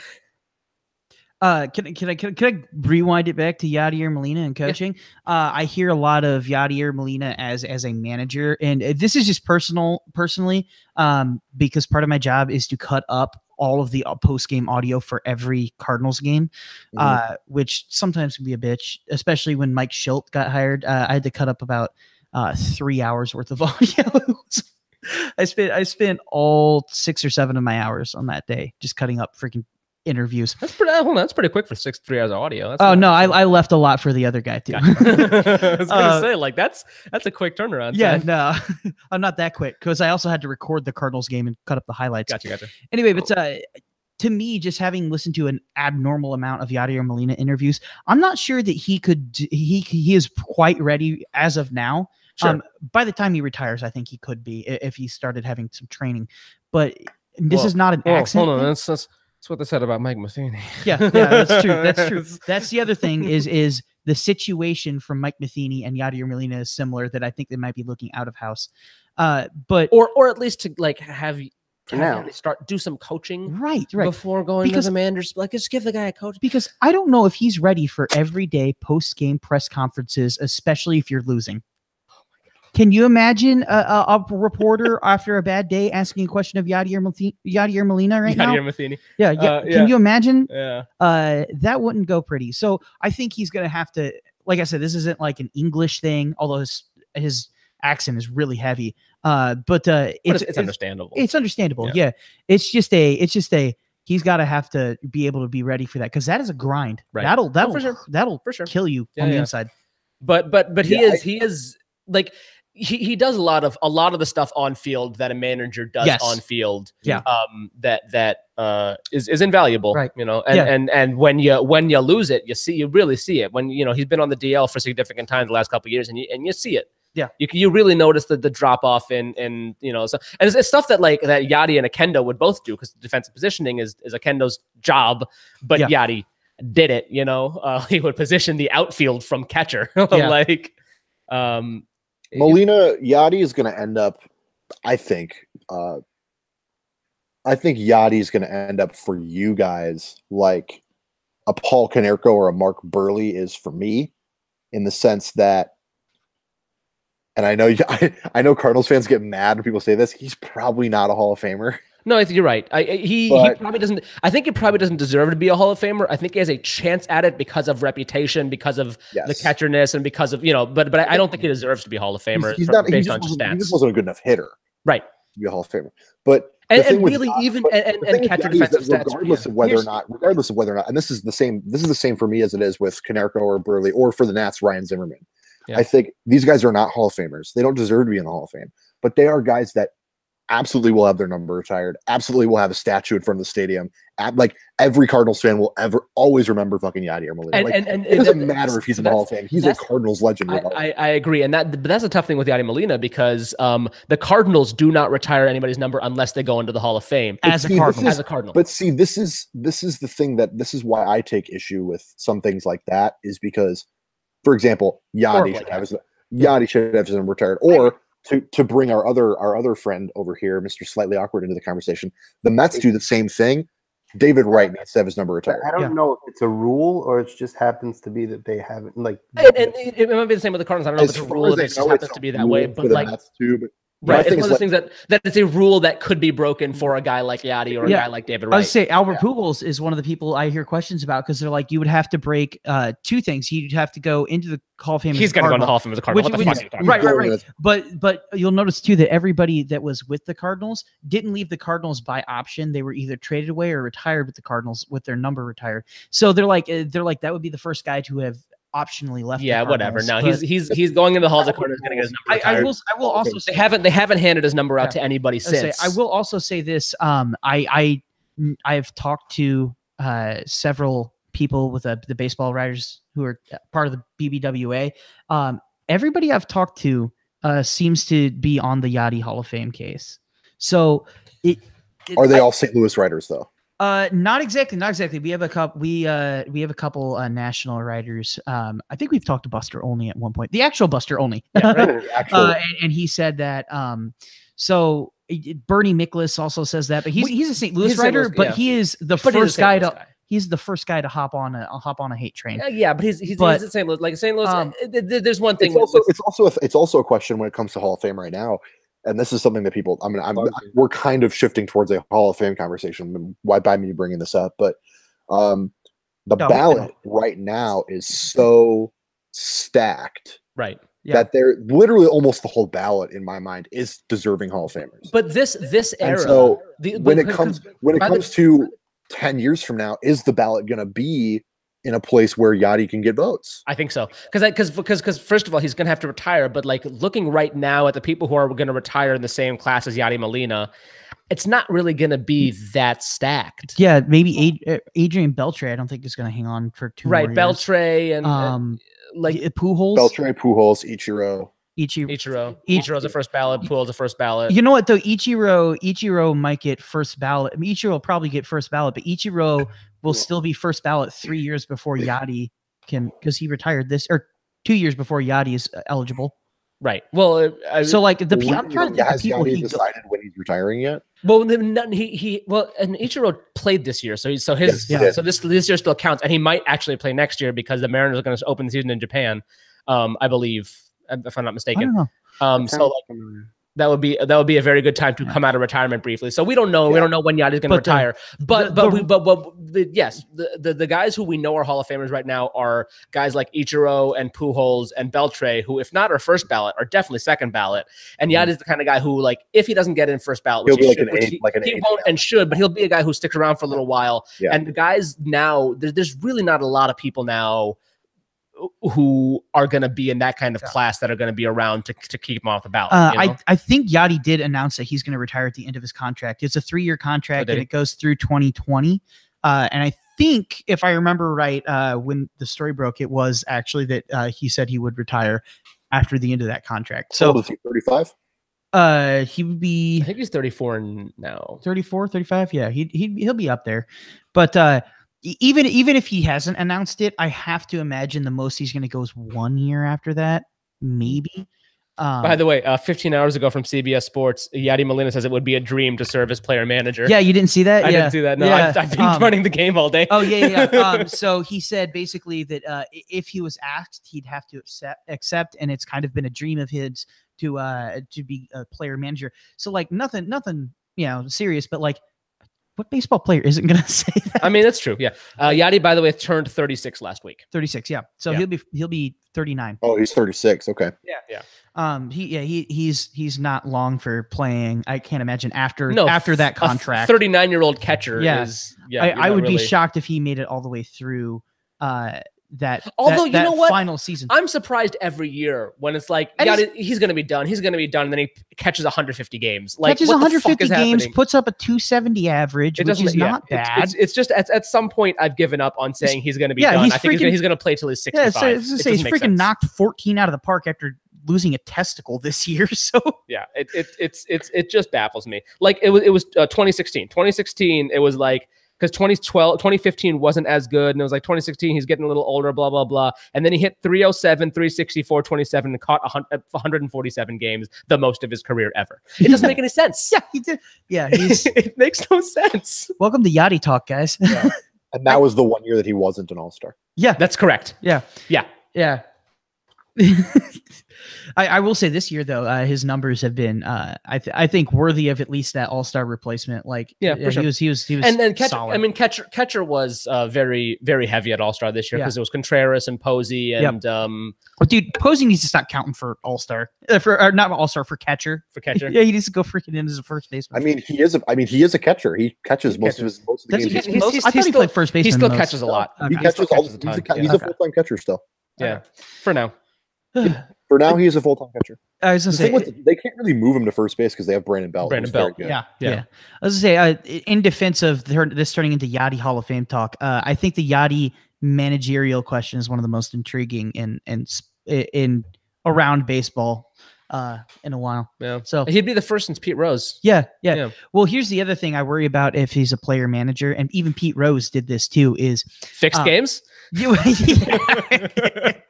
Can I rewind it back to Yadier Molina and coaching? Yeah. I hear a lot of Yadier Molina as a manager, and this is just personally, because part of my job is to cut up all of the post-game audio for every Cardinals game, which sometimes can be a bitch, especially when Mike Schilt got hired. I had to cut up about 3 hours worth of audio. I spent all 6 or 7 of my hours on that day just cutting up freaking interviews. That's pretty quick for 3 hours of audio. I left a lot for the other guy too. Gotcha. I was gonna say, like that's a quick turnaround. Yeah, no, I'm not that quick because I also had to record the Cardinals game and cut up the highlights. Gotcha. Anyway, but to me, just having listened to an abnormal amount of Yadier Molina interviews, I'm not sure that he is quite ready as of now. Sure. By the time he retires, I think he could be if he started having some training. But this is not an accident. Hold on, that's what they said about Mike Matheny. Yeah, that's true. That's true. That's the other thing is the situation from Mike Matheny and Yadier Molina is similar that I think they might be looking out of house. But or at least to like have do some coaching right before going to the manager's, like just give the guy a coach, because I don't know if he's ready for everyday post-game press conferences, especially if you're losing. Can you imagine a reporter after a bad day asking a question of Yadier Molina right now? Yadier Matheny. Yeah. Can you imagine? Yeah. That wouldn't go pretty. So I think he's going to have to, like I said, this isn't like an English thing, although his accent is really heavy. But it's understandable. It's understandable. Yeah. It's just he's got to have to be able to be ready for that, because that is a grind. Right. That'll for sure kill you on the inside. But he is like. He does a lot of the stuff on field that a manager does on field. Yeah. That is invaluable. Right. You know, and when you lose it, you really see it. When he's been on the DL for significant time the last couple of years, and you see it. Yeah. You really notice the drop off in so, and it's stuff that Yadi and Akendo would both do, because defensive positioning is Akendo's job, but Yadi did it. He would position the outfield from catcher. Molina, Yadi is going to end up, I think Yadi is going to end up for you guys like a Paul Konerko or a Mark Burley is for me, in the sense that, and I know Cardinals fans get mad when people say this, he's probably not a Hall of Famer. No, I think you're right. He probably doesn't. I think he probably doesn't deserve to be a Hall of Famer. I think he has a chance at it because of reputation, because of the catcherness, and because of But I don't think he deserves to be a Hall of Famer based on stats. He just wasn't a good enough hitter, right, to be a Hall of Famer. But and really, catcher defensive stats, regardless of whether or not, and this is the same for me as it is with Konerko or Burley, or for the Nats, Ryan Zimmerman. Yeah. I think these guys are not Hall of Famers. They don't deserve to be in the Hall of Fame, but they are guys that absolutely will have their number retired. Absolutely will have a statue in front of the stadium. Like every Cardinals fan will always remember fucking Yadier Molina. And it doesn't matter if he's in the Hall of Fame. He's a Cardinals legend. I agree. But that's a tough thing with Yadier Molina, because the Cardinals do not retire anybody's number unless they go into the Hall of Fame as a Cardinal. But see, this is the thing this is why I take issue with some things like that, is because, for example, Yadi should have his number retired, or to bring our other friend over here, Mr. Slightly Awkward, into the conversation, the Mets do the same thing. David Wright needs to have his number retired. I don't know if it's a rule or it just happens to be that they haven't, like. And it might be the same with the Cardinals. I don't know if it's a rule, if it just happens to be that way. But Mets too, but Right. It's one of those things that it's a rule that could be broken for a guy like Yadi or a guy like David Wright. I would say Albert Pujols is one of the people I hear questions about because they're like, you would have to break two things. You'd have to go into the Hall of Fame. He's going to go in the Hall of Fame as a Cardinal. Right. But you'll notice too that everybody that was with the Cardinals didn't leave the Cardinals by option. They were either traded away or retired with the Cardinals with their number retired. So they're like that would be the first guy to have optionally left. Yeah, whatever. No, he's going in the Halls of Cardinals, going to get his number retired. I will also say they haven't handed his number out to anybody since. I will also say this. I've talked to several people with the baseball writers who are part of the BBWA. Everybody I've talked to seems to be on the Yadi Hall of Fame case. So are they all St. Louis writers though? Not exactly. We have a couple. We have a couple national writers. I think we've talked to Buster Olney at one point. The actual Buster Olney. Yeah, right. And he said that. So Bernie Miklasz also says that, but he's a St. Louis writer, but he is the first guy to. He's the first guy to hop on a hate train. Yeah, but he's in St. Louis. Like St. Louis, there's one thing. It's also a question when it comes to Hall of Fame right now. And this is something that people, we're kind of shifting towards a Hall of Fame conversation. Why by me bringing this up? But ballot right now is so stacked, right? Yeah. That they're literally almost the whole ballot in my mind is deserving Hall of Famers. But this era, and so when it comes to 10 years from now, is the ballot going to be in a place where Yadi can get votes? I think so. Because first of all, he's going to have to retire. But like looking right now at the people who are going to retire in the same class as Yadi Molina, it's not really going to be that stacked. Yeah, maybe Adrian Beltre, I don't think is going to hang on for 2 more years. Beltre and like Pujols. Beltre, Pujols, Ichiro. Ichiro's a first ballot. Pujols a first ballot. You know what though? Ichiro might get first ballot. I mean, Ichiro will probably get first ballot, but Ichiro will still be first ballot 3 years before Yadi because he retired 2 years before Yadi is eligible. Right. Well, so like I'm trying to think has Yadi decided when he's retiring yet? Well, and Ichiro played this year, so this year still counts, and he might actually play next year because the Mariners are going to open the season in Japan, I believe, if I'm not mistaken. That would be a very good time to come out of retirement briefly. So we don't know. Yeah. We don't know when Yadi's going to retire. But yes, the guys who we know are Hall of Famers right now are guys like Ichiro and Pujols and Beltre, who if not are first ballot, are definitely second ballot. And Yadi's the kind of guy who, like, if he doesn't get in first ballot, which he won't and should, but he'll be a guy who sticks around for a little while. Yeah. And the guys now, there's really not a lot of people now who are going to be in that kind of class that are going to be around to keep him off the ballot. I think Yadi did announce that he's going to retire at the end of his contract. It's a 3-year contract and it goes through 2020. And I think if I remember right, when the story broke, it was actually that he said he would retire after the end of that contract. So is he 35? He would be, I think he's 34 now. 34, 35. Yeah, he'll be up there. But, even if he hasn't announced it, I have to imagine the most he's going to go is 1 year after that, maybe. By the way, 15 hours ago from CBS Sports, Yadi Molina says it would be a dream to serve as player manager. Yeah, you didn't see that? I didn't see that. No, yeah. I've been running the game all day. Oh, yeah. So he said basically that if he was asked, he'd have to accept, and it's kind of been a dream of his to be a player manager. So like nothing, serious, but like, what baseball player isn't going to say that? I mean, that's true. Yeah. Yadi, by the way, turned 36 last week. 36. Yeah. So he'll be 39. Oh, he's 36. Okay. Yeah. He's not long for playing. I can't imagine after that contract. 39-year-old catcher is. Yeah. I would be shocked if he made it all the way through that final season. I'm surprised every year when it's like he's going to be done. He's going to be done, and then he catches 150 games. Like catches 150 games, puts up a 270 average, which is not bad. It's just at some point I've given up on saying he's going to be done. I think he's going to play till he's 65. Yeah, he's freaking knocked 14 out of the park after losing a testicle this year. So yeah, it just baffles me. Like it was 2016. 2016, it was like. Because 2015 wasn't as good, and it was like 2016, he's getting a little older, blah, blah, blah. And then he hit 307, 364, 27, and caught 147 games, the most of his career ever. It doesn't make any sense. Yeah, he did. Yeah, it makes no sense. Welcome to Yadi Talk, guys. Yeah. And that was the 1 year that he wasn't an all-star. Yeah. That's correct. Yeah. I will say this year though, his numbers have been, I think, worthy of at least that all-star replacement. Like, for sure. he was and catcher, solid. I mean, catcher was very, very heavy at all-star this year because it was Contreras and Posey and But dude, Posey needs to stop counting for all-star, or not all-star, for catcher. For catcher, yeah, he needs to go freaking in as a first baseman. I mean, he is a catcher. He catches most of the games. I thought he played first base. He still catches a lot. He catches all. He's a full-time catcher still. Yeah, for now. For now, he is a full-time catcher. I was gonna say they can't really move him to first base because they have Brandon Belt. Yeah. I was gonna say, in defense of this turning into Yadi Hall of Fame talk, I think the Yadi managerial question is one of the most intriguing in around baseball in a while. Yeah. So he'd be the first since Pete Rose. Yeah. Well, here's the other thing I worry about if he's a player manager, and even Pete Rose did this too, is fixed games.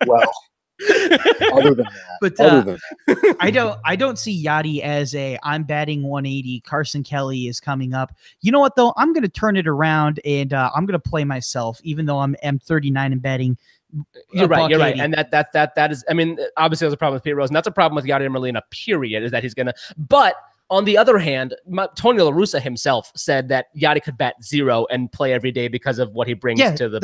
Well. Other than that, I don't see Yadi as I'm batting 180. Carson Kelly is coming up. You know what though? I'm going to turn it around and I'm going to play myself, even though I'm 39 and batting. You're right, and that is. I mean, obviously, there's a problem with Pete Rose, and that's a problem with Yadier Molina. Period. Is that he's gonna, but. On the other hand, Tony La Russa himself said that Yadi could bat 0 and play every day because of what he brings to the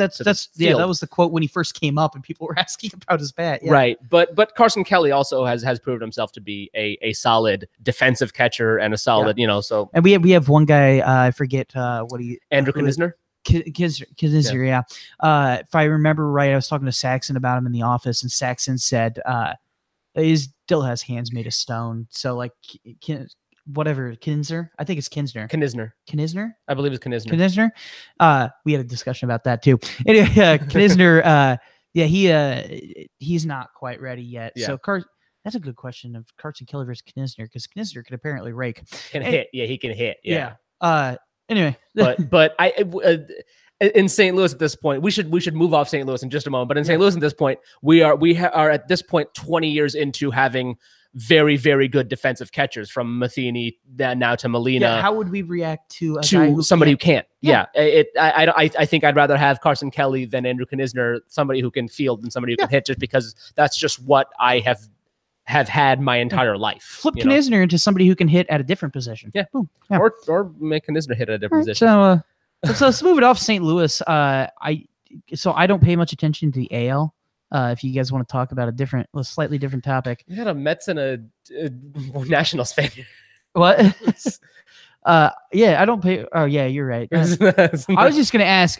field. That was the quote when he first came up and people were asking about his bat. Yeah. Right, but Carson Kelly also has proven himself to be a solid defensive catcher and a solid, so. And we have one guy, I forget Andrew Knizner? Knizner, yeah. If I remember right, I was talking to Saxon about him in the office, and Saxon said he still has hands made of stone. So like, whatever, Kinsner. I think it's Kinsner. Knizner? I believe it's Knizner. Knizner? We had a discussion about that too. Anyway, Knizner, he's not quite ready yet. Yeah. So that's a good question of Carson Kelly versus Knizner, because Knizner can apparently rake. Hit. Yeah, he can hit. Yeah. Anyway. but in St. Louis at this point, we should move off St. Louis in just a moment. But in St. Louis at this point, we are at this point 20 years into having very, very good defensive catchers, from Matheny now to Molina. Yeah, how would we react to somebody who can't? Yeah, I think I'd rather have Carson Kelly than Andrew Knizner, somebody who can field than somebody who can hit, just because that's just what I have had my entire life. Flip Knizner into somebody who can hit at a different position. Yeah, yeah. Or make Knizner hit at a different position. So let's move it off St. Louis. I don't pay much attention to the AL. If you guys want to talk about a slightly different topic. You had a Mets and a Nationals fan. What? Yeah, I don't pay. Oh yeah, you're right. I was just gonna ask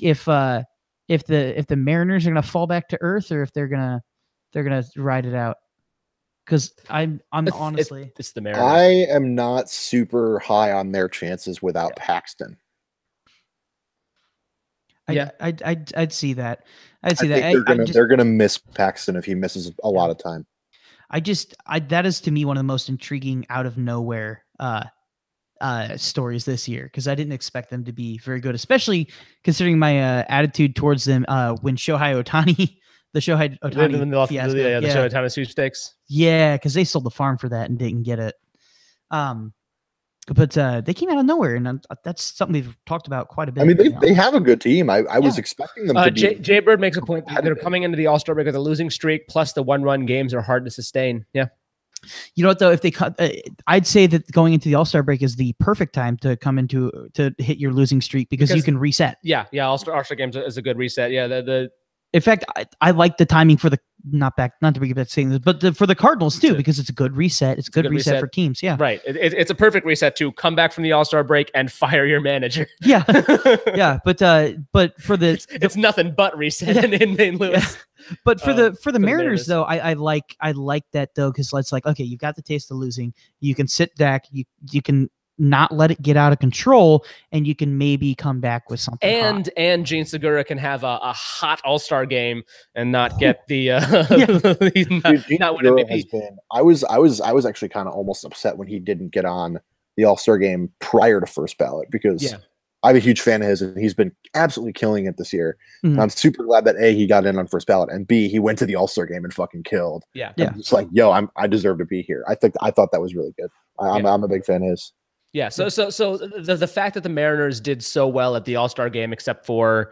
if the Mariners are gonna fall back to earth, or if they're gonna ride it out. Because I'm honestly, it's the Mariners. I am not super high on their chances without Paxton. I'd see that. They're gonna miss Paxton if he misses a lot of time. That is to me one of the most intriguing out of nowhere stories this year, because I didn't expect them to be very good, especially considering my attitude towards them when Shohei Ohtani. The Shohei Ohtani fiasco. The Shohei Ohtani sweepstakes. Yeah, because they sold the farm for that and didn't get it. But they came out of nowhere, and that's something they've talked about quite a bit. I mean, they have a good team. I was expecting them to be. Jay Bird makes a point that they're coming into the All-Star break with a losing streak, plus the one-run games are hard to sustain. Yeah. You know what though? If they cut, I'd say that going into the All-Star break is the perfect time to come to hit your losing streak, because you can reset. Yeah. All-Star games is a good reset. Yeah. In fact, I like the timing for the not to bring it back to saying this, but for the Cardinals too, because it's a good reset. It's a good reset for teams. Yeah, right. It's a perfect reset to come back from the All-Star break and fire your manager. Yeah, yeah. But for it's nothing but reset in St. Louis. Yeah. But for the Mariners though, I like that though, because it's like, okay, you've got the taste of losing. You can sit back. You can not let it get out of control, and you can maybe come back with something. And Gene Segura can have a hot All-Star game and not get the not win MVP. I was actually kind of almost upset when he didn't get on the All-Star game prior to first ballot, because I'm a huge fan of his, and he's been absolutely killing it this year. Mm-hmm. I'm super glad that A, he got in on first ballot, and B, he went to the All-Star game and fucking killed. Yeah. It's like, yo, I deserve to be here. I thought that was really good. I'm a big fan of his. Yeah, so the fact that the Mariners did so well at the All-Star game, except for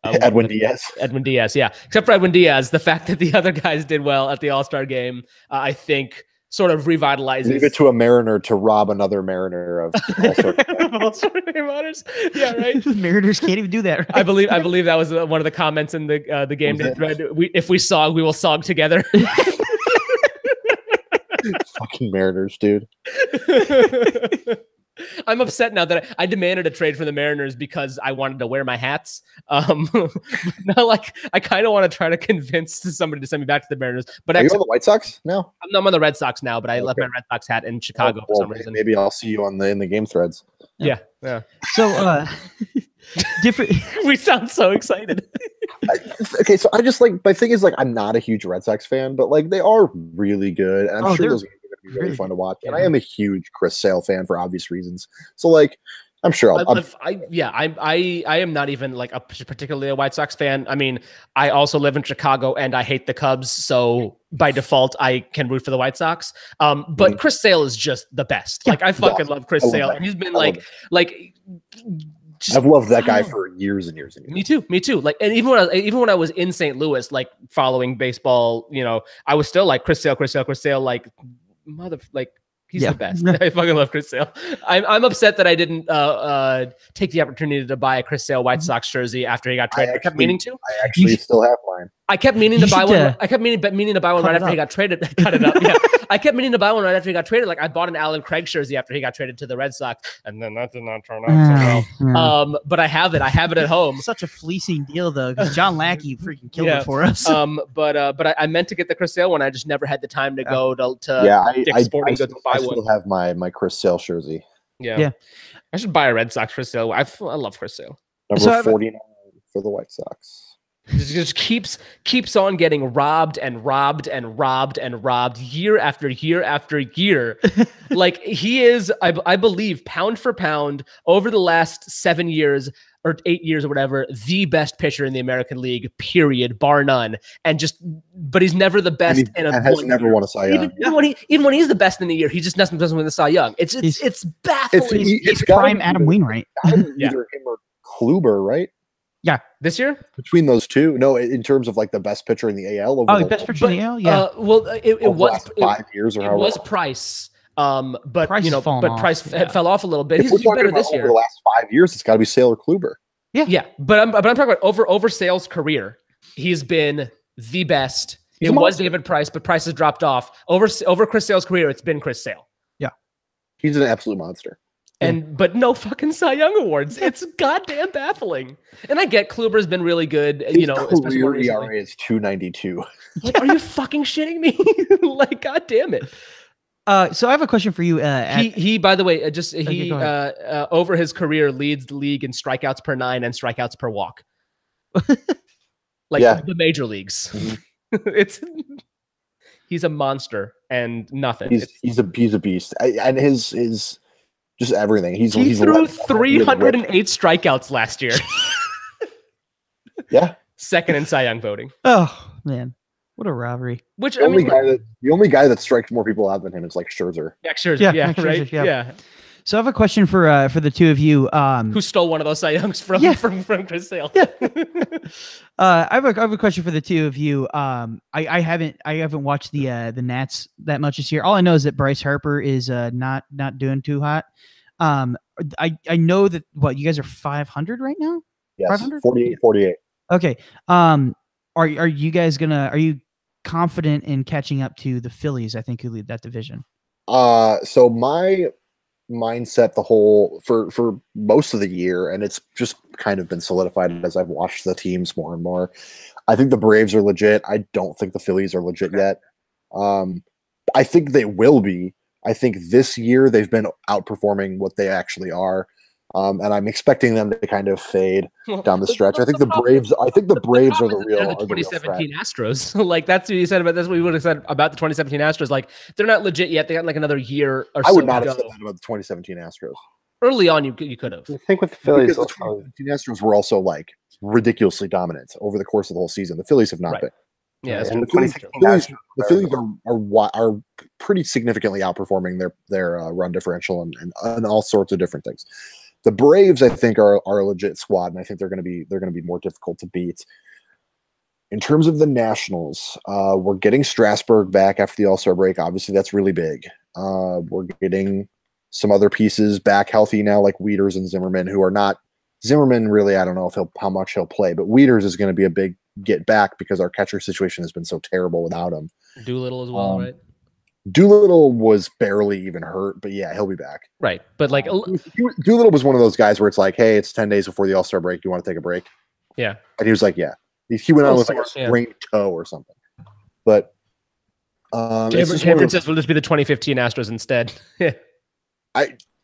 Edwin Diaz. Edwin Diaz, yeah. Except for Edwin Diaz, the fact that the other guys did well at the All-Star game, I think sort of revitalizes. Leave it to a Mariner to rob another Mariner of All-Star game honors. Yeah, right. Mariners can't even do that. Right? I believe that was one of the comments in the game day thread. If we song, we will song together. Fucking Mariners, dude. I'm upset now that I demanded a trade for the Mariners because I wanted to wear my hats. Now, like, I kind of want to try to convince somebody to send me back to the Mariners. But are you on the White Sox now? I'm on the Red Sox now, but I left my Red Sox hat in Chicago for some reason. Maybe I'll see you in the game threads. Yeah. So, different. We sound so excited. Okay, so I just my thing is I'm not a huge Red Sox fan, but they are really good, and I'm sure those games are going to be really fun to watch. And I am a huge Chris Sale fan for obvious reasons. So I'm sure I am not even particularly a White Sox fan. I mean, I also live in Chicago and I hate the Cubs, so by default I can root for the White Sox. But Chris Sale is just the best. I fucking love Chris Sale, and he's been I've loved that guy for years and years and years. Me too. And even when I was in St. Louis, following baseball, I was still Chris Sale, he's the best. I fucking love Chris Sale. I'm upset that I didn't take the opportunity to buy a Chris Sale White Sox jersey after he got traded. I kept meaning to. I actually still have mine. I kept meaning to buy one. I kept meaning to buy one right after he got traded. Cut it up. Yeah. I kept meaning to buy one right after he got traded. I bought an Alan Craig jersey after he got traded to the Red Sox, and then that did not turn out so well. But I have it. I have it at home. Such a fleecing deal, though, because John Lackey freaking killed it for us. But I meant to get the Chris Sale one. I just never had the time to go to Dick's Sporting Goods to buy one. I still have my Chris Sale jersey. Yeah. I should buy a Red Sox Chris Sale. I love Chris Sale. Number 49 for the White Sox. Just keeps on getting robbed year after year after year. He is, I believe, pound for pound over the last 7 years or 8 years or whatever, the best pitcher in the American League, period, bar none. But he's never the best in a has never won a Cy Young. Even when he's the best in the year, he just doesn't win the Cy Young. It's baffling. It's prime Adam Wainwright. Either him or Kluber, right? Yeah, this year between those two, no, in terms of the best pitcher in the AL. Best pitcher in the AL, yeah. It was 5 years, or it was Price. But Price Price fell off a little bit. He's better this year. Over the last 5 years, it's got to be Sale or Kluber. Yeah. But I'm talking about over Sale's career. He's been the best. It was David Price, but Price has dropped off. Over Chris Sale's career, it's been Chris Sale. Yeah, he's an absolute monster. But no fucking Cy Young awards. It's goddamn baffling. And I get Kluber's been really good. His career ERA is 2.92. Are you fucking shitting me? God damn it. So I have a question for you. He by the way, over his career leads the league in strikeouts per 9 and strikeouts per walk. The major leagues. Mm-hmm. He's a monster and nothing. He's a beast. And his just everything. He threw 308 strikeouts last year. Yeah. Second in Cy Young voting. Oh man, what a robbery! The only guy that strikes more people out than him is Scherzer. Yeah, Scherzer. Yeah, right. Yeah. So I have a question for the two of you. Who stole one of those Cy Youngs from Chris Sale? Yeah. I have a question for the two of you. I haven't watched the Nats that much this year. All I know is that Bryce Harper is not doing too hot. I know that you guys are 500 right now. Yes, 48. Okay. Are you guys are you confident in catching up to the Phillies? I think who lead that division. So my mindset for most of the year, and it's just kind of been solidified as I've watched the teams more and more. I think the Braves are legit. I don't think the Phillies are legit yet. I think they will be. I think this year they've been outperforming what they actually are. And I'm expecting them to kind of fade down the stretch. I think the Braves are the real. The 2017 Astros. That's what you said about. That's what we would have said about the 2017 Astros. They're not legit yet. They got another year or so. I would not have said that about the 2017 Astros. Early on, you could have. I think with the Phillies, the 2017 Astros were also ridiculously dominant over the course of the whole season. The Phillies have not been. Yeah, and the Phillies are pretty significantly outperforming their run differential and all sorts of different things. The Braves, I think, are a legit squad, and I think they're going to be more difficult to beat. In terms of the Nationals, we're getting Strasburg back after the All-Star break. Obviously, that's really big. We're getting some other pieces back healthy now, like Wieters and Zimmerman, who are not Zimmerman. Really, I don't know how much he'll play, but Wieters is going to be a big get back because our catcher situation has been so terrible without him. Doolittle as well, right? Doolittle was barely even hurt, but yeah, he'll be back. Right, but like Doolittle was one of those guys where it's like, hey, it's 10 days before the All-Star break. Do you want to take a break? Yeah, and he was like, yeah. He went on with like a sprained toe or something. But Cameron says we'll just be the 2015 Astros instead.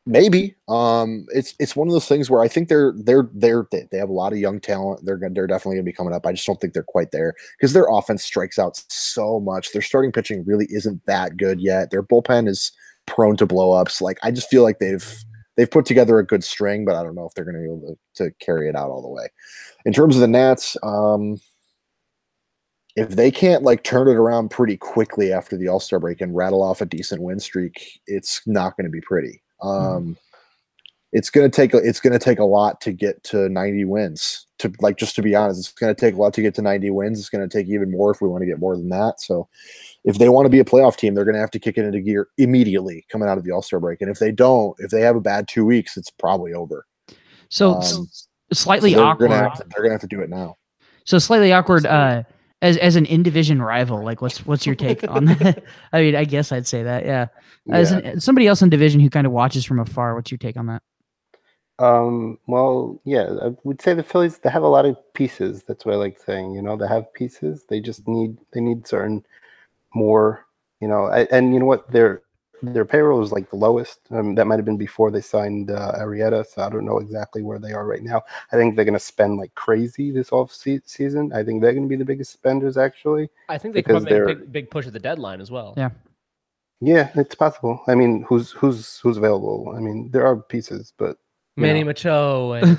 Maybe it's one of those things where I think they have a lot of young talent. They're definitely gonna be coming up. I just don't think they're quite there because their offense strikes out so much. Their starting pitching really isn't that good yet. Their bullpen is prone to blow ups. Like I just feel like they've put together a good string, but I don't know if they're gonna be able to carry it out all the way. In terms of the Nats, if they can't like turn it around pretty quickly after the All-Star break and rattle off a decent win streak, it's not going to be pretty. It's going to take a lot to get to 90 wins. Just to be honest, it's going to take a lot to get to 90 wins. It's going to take even more if we want to get more than that. So if they want to be a playoff team, they're going to have to kick it into gear immediately coming out of the All-Star break. And if they don't, if they have a bad 2 weeks, it's probably over. So slightly awkward. They're going to have to do it now. So slightly awkward. As an in-division rival, like what's your take on that? I mean, I guess I'd say that, yeah. As somebody else in division who kind of watches from afar, what's your take on that? Well, yeah, I would say the Phillies, they have a lot of pieces. That's what I like saying. You know, they have pieces. They just need certain more. You know, and you know what, their payroll is like the lowest. That might have been before they signed Arrieta, so I don't know exactly where they are right now. I think they're going to spend like crazy this off season. I think they're going to be the biggest spenders, actually. I think they could make a big push at the deadline as well. Yeah, it's possible. I mean, who's available? I mean, there are pieces, but Manny Machado. And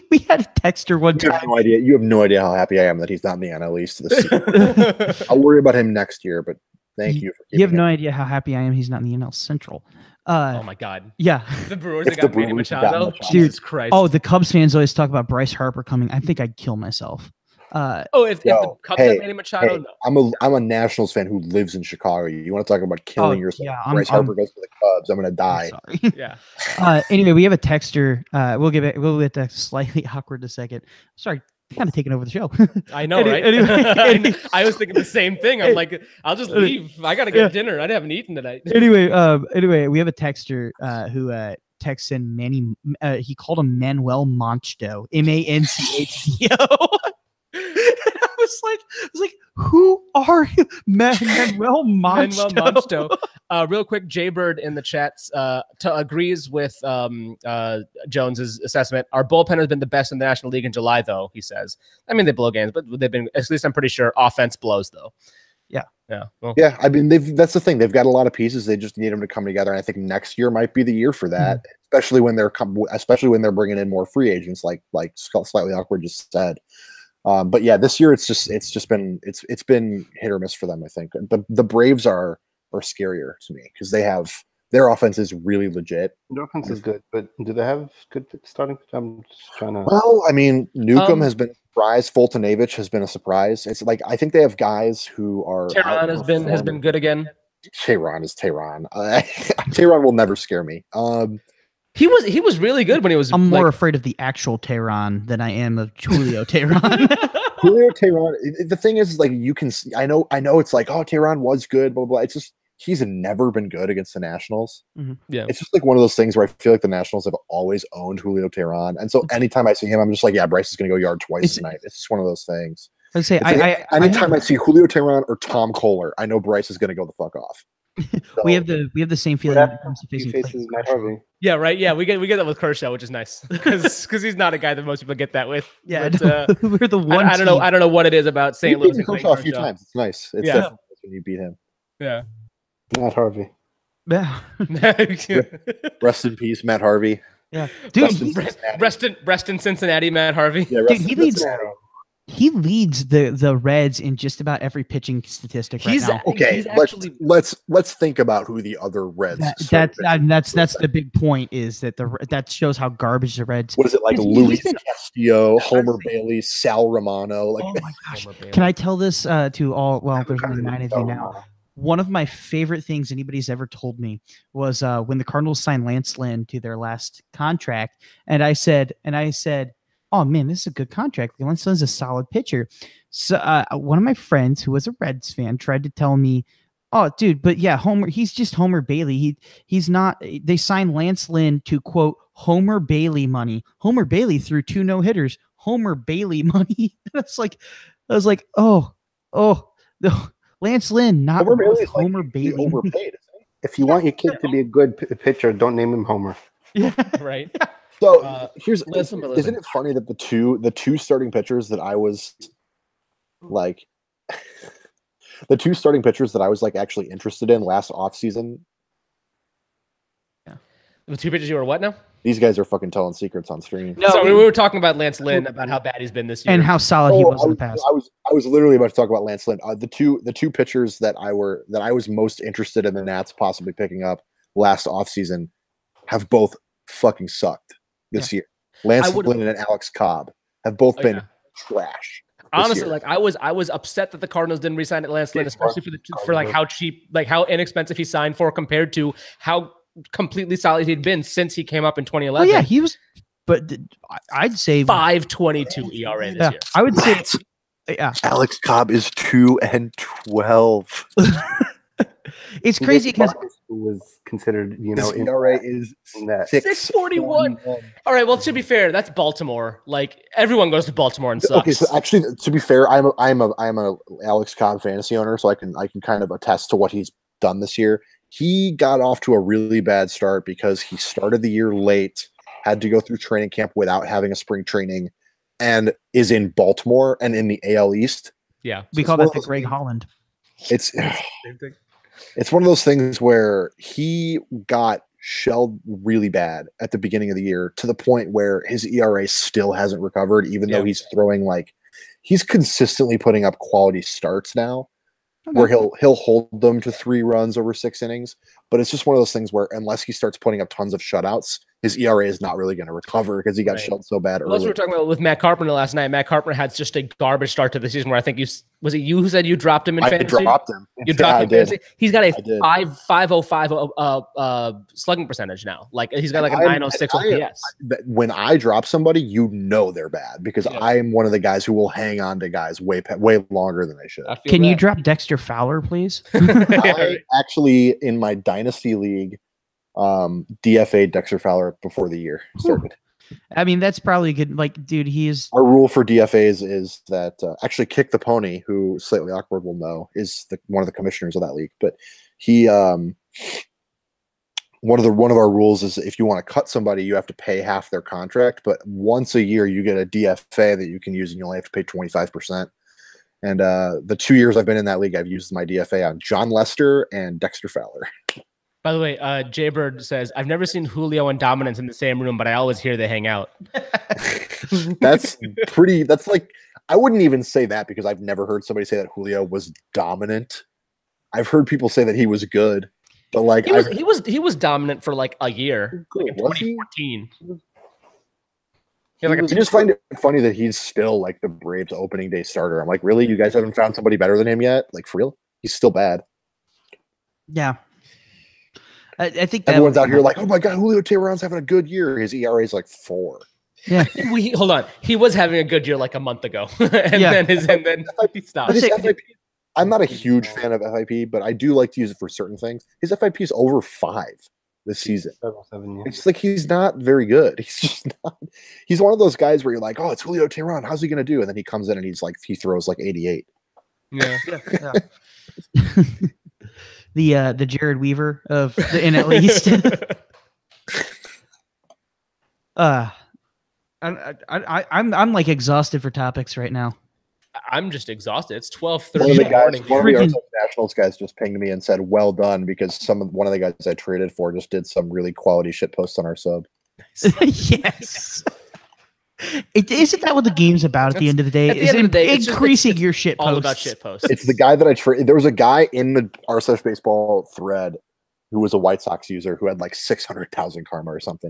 we had a texter one time. You have no idea how happy I am that he's not in the NL East this season. I'll worry about him next year, but thank you. You have no idea how happy I am he's not in the NL Central. Oh my God. Yeah. The Brewers got Manny Machado. Jesus Christ. Oh, the Cubs fans always talk about Bryce Harper coming. I think I'd kill myself. If the Cubs have Manny Machado, no. I'm a Nationals fan who lives in Chicago. You want to talk about killing yourself? Yeah, Bryce Harper goes to the Cubs. I'm gonna die. Sorry. Yeah. Anyway, we have a texter. We'll get that slightly awkward in a second. Sorry. Kind of taking over the show. I know, right? Anyway, I was thinking the same thing. I'm like, I'll just leave. I gotta get dinner. I haven't eaten tonight. Anyway, we have a texter who texts in Manny. He called him Manuel Manchdo, Manchdo. I was like, who are you, Manuel Manchdo? Real quick, Jaybird in the chats agrees with Jones's assessment. Our bullpen has been the best in the National League in July, though. He says. I mean, they blow games, but they've been, at least I'm pretty sure, offense blows though. Yeah. Well, yeah. I mean, that's the thing. They've got a lot of pieces. They just need them to come together. And I think next year might be the year for that, especially when they're bringing in more free agents, like Slightly Awkward just said. But yeah, this year it's been hit or miss for them. I think the Braves are scarier to me because their offense is really legit. Their offense is good, but do they have good starting? I'm just trying to. Well, I mean, Newcomb has been a surprise. Fultonavich has been a surprise. It's like I think they have guys who are. Tehran has been good again. Tehran is Tehran. Tehran will never scare me. He was really good when he was. I'm more afraid of the actual Tehran than I am of Julio Tehran. Julio Tehran. The thing is, like, you can see. I know. It's like, oh, Tehran was good. Blah blah. It's just he's never been good against the Nationals. Mm-hmm. Yeah, it's just like one of those things where I feel like the Nationals have always owned Julio Tehran, and so anytime I see him, I'm just like, yeah, Bryce is going to go yard twice tonight. It's just one of those things. I'd say anytime I see Julio Tehran or Tom Kohler, I know Bryce is going to go the fuck off. So, we have the same feeling when it comes to facing Matt Harvey. Yeah, right. Yeah, we get that with Kershaw, which is nice because he's not a guy that most people get that with. Yeah, but, we're the one. I don't know what it is about St. Louis. Kershaw a few times. It's nice. It's definitely nice when you beat him. Yeah, Matt Harvey. Yeah. Rest in peace, Matt Harvey. Yeah, dude. Rest in Cincinnati, Matt Harvey. Yeah, dude, he leads the Reds in just about every pitching statistic right now. Okay, let's think about who the other Reds. That's the big point, is that that shows how garbage the Reds. What is it like? Luis Castillo, Homer Bailey, Sal Romano. Like, oh my gosh! Can I tell this to all? Well, there's only 9 of you now. One of my favorite things anybody's ever told me was when the Cardinals signed Lance Lynn to their last contract, and I said, oh man, this is a good contract. Lance Lynn's a solid pitcher. So one of my friends who was a Reds fan tried to tell me, oh dude, but yeah, he's just Homer Bailey. He's not. They signed Lance Lynn to quote Homer Bailey money. Homer Bailey threw 2 no-hitters. Homer Bailey money. I was like, oh, no. Lance Lynn, not Homer Bailey. Overpaid, if you want your kid to be a good pitcher, don't name him Homer. Yeah, right. So isn't it funny that the two starting pitchers that I was like, the 2 starting pitchers that I was like actually interested in last offseason. Yeah. The 2 pitchers you were what now? These guys are fucking telling secrets on stream. No, so we were talking about Lance Lynn, about how bad he's been this year and how solid he was in the past. I was literally about to talk about Lance Lynn. The two pitchers that I was most interested in the Nats possibly picking up last offseason have both fucking sucked this year. Lance Lynn and Alex Cobb have both been trash. Honestly, like I was upset that the Cardinals didn't re-sign Lance Lynn, especially for like how cheap, like how inexpensive he signed for compared to how completely solid he'd been since he came up in 2011. Well, yeah, he was, but I'd say 5.22 ERA this year. I would say, yeah. Alex Cobb is 2-12. It's crazy because was considered, his ERA is 6.41. All right, well, to be fair, that's Baltimore. Like everyone goes to Baltimore and sucks. Okay, so actually, to be fair, I'm a Alex Cobb fantasy owner, so I can kind of attest to what he's done this year. He got off to a really bad start because he started the year late, had to go through training camp without having a spring training, and is in Baltimore and in the AL East. Yeah, we call that the Greg Holland. It's one of those things where he got shelled really bad at the beginning of the year to the point where his ERA still hasn't recovered, even though he's throwing he's consistently putting up quality starts now. Okay. Where he'll hold them to 3 runs over 6 innings, but it's just one of those things where unless he starts putting up tons of shutouts, his ERA is not really going to recover because he got shelled so bad early. That's what we were talking about with Matt Carpenter last night. Matt Carpenter had just a garbage start to the season where I think was it you who said you dropped him in fantasy? I dropped him. You dropped him in fantasy? He's got a 5.05 slugging percentage now. Like he's got like a 906 OPS. When I drop somebody, they're bad because I'm one of the guys who will hang on to guys way longer than they should. Can you drop Dexter Fowler, please? I actually, in my Dynasty League, DFA Dexter Fowler before the year started. I mean, that's probably good. Like, dude, our rule for DFAs is that actually Kick the Pony, who Slightly Awkward will know, is one of the commissioners of that league. But he, one of our rules is if you want to cut somebody, you have to pay half their contract. But once a year, you get a DFA that you can use, and you only have to pay 25%. And the 2 years I've been in that league, I've used my DFA on John Lester and Dexter Fowler. By the way, Jaybird says, I've never seen Julio and Dominance in the same room, but I always hear they hang out. That's like, I wouldn't even say that because I've never heard somebody say that Julio was dominant. I've heard people say that he was good, but like he was dominant for like a year, like in 2014. I just find it funny that he's still like the Braves opening day starter. I'm like, really? You guys haven't found somebody better than him yet? Like, for real? He's still bad. Yeah. I think everyone's out here like, oh my God, Julio Teheran's having a good year. His ERA is like 4. Yeah. Hold on. He was having a good year like a month ago. Then he stopped. I'm not a huge fan of FIP, but I do like to use it for certain things. His FIP is over 5 this season. 7 years. It's like he's not very good. He's just not. He's one of those guys where you're like, oh, it's Julio Teheran. How's he going to do? And then he comes in and he throws like 88. Yeah. The Jared Weaver of the NL East. I'm like exhausted for topics right now. I'm just exhausted. It's 12:30 in the morning. One of the Arizona Nationals guys just pinged me and said, "Well done," because one of the guys I traded for just did some really quality shit posts on our sub. Yes. Isn't that what the game's about at the end of the day? Is increasing your shit posts. All about shit posts. It's the guy that I trade. There was a guy in the R/slash baseball thread who was a White Sox user who had like 600,000 karma or something.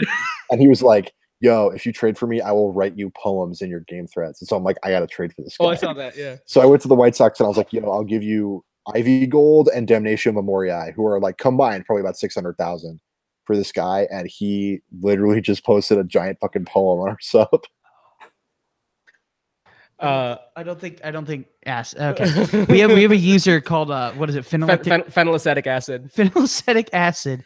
And he was like, yo, if you trade for me, I will write you poems in your game threads. And so I'm like, I got to trade for this guy. Oh, I saw that, yeah. So I went to the White Sox and I was like, yo, I'll give you Ivy Gold and Damnatio Memoriae, who are like combined probably about 600,000 for this guy. And he literally just posted a giant fucking poem on our sub. I don't think okay. we have a user called what is it? Phenylacetic acid. Phenylacetic acid.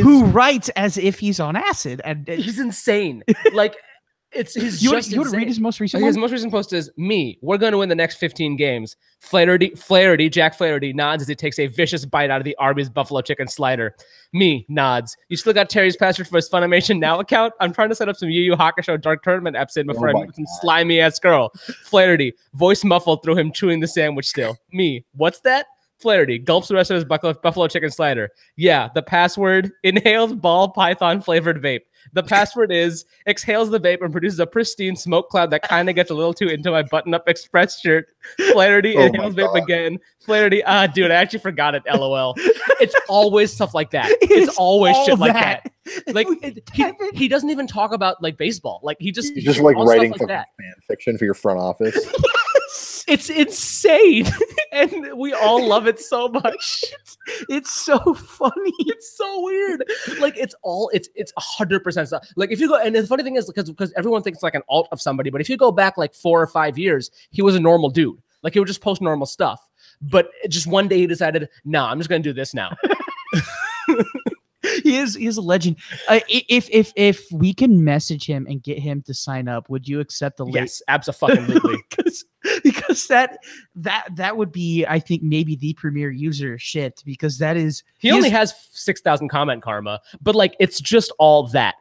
Who writes as if he's on acid, and he's insane. Like it's his. You want to read his most recent? His most recent post is me. We're going to win the next 15 games. Jack Flaherty nods as he takes a vicious bite out of the Arby's buffalo chicken slider. Me nods. You still got Terry's password for his Funimation Now account? I'm trying to set up some Yu Yu Hakusho Dark Tournament episode before I meet some slimy ass girl. Flaherty, voice muffled through him chewing the sandwich still. Me, what's that? Flaherty gulps the rest of his buffalo chicken slider. Yeah, the password, inhales ball python flavored vape. The password is exhales the vape and produces a pristine smoke cloud that kind of gets a little too into my button-up Express shirt. Flaherty inhales vape again. Flaherty, dude, I actually forgot it. LOL. It's always stuff like that. It's always shit like that. Like he doesn't even talk about like baseball. Like he's just like writing like fan fiction for your front office. It's insane, and we all love it so much. It's so funny. It's so weird. Like it's 100% stuff. Like if you go, and the funny thing is because everyone thinks like an alt of somebody, but if you go back like 4 or 5 years, he was a normal dude. Like he would just post normal stuff. But just one day he decided, nah, I'm just gonna do this now. He is a legend. If we can message him and get him to sign up, would you accept the link? Yes, absolutely. because that would be, I think, maybe the premier user shit, because that is he only has 6,000 comment karma, but like it's just all that.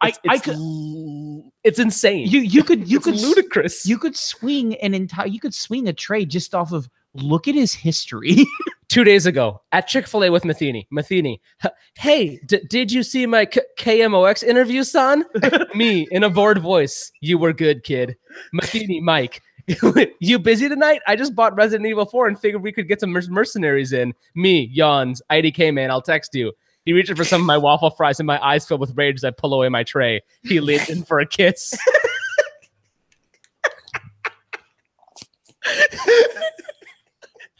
It's insane. You could ludicrous. You could swing a trade just off of look at his history. 2 days ago at Chick-fil-A with Matheny, hey, did you see my KMOX interview, son? Me in a bored voice. You were good, kid. Matheny, Mike. You busy tonight? I just bought Resident Evil 4 and figured we could get some mercenaries in. Me, yawns. IDK, man, I'll text you. He reaches for some of my waffle fries and my eyes fill with rage as I pull away my tray. He leans in for a kiss.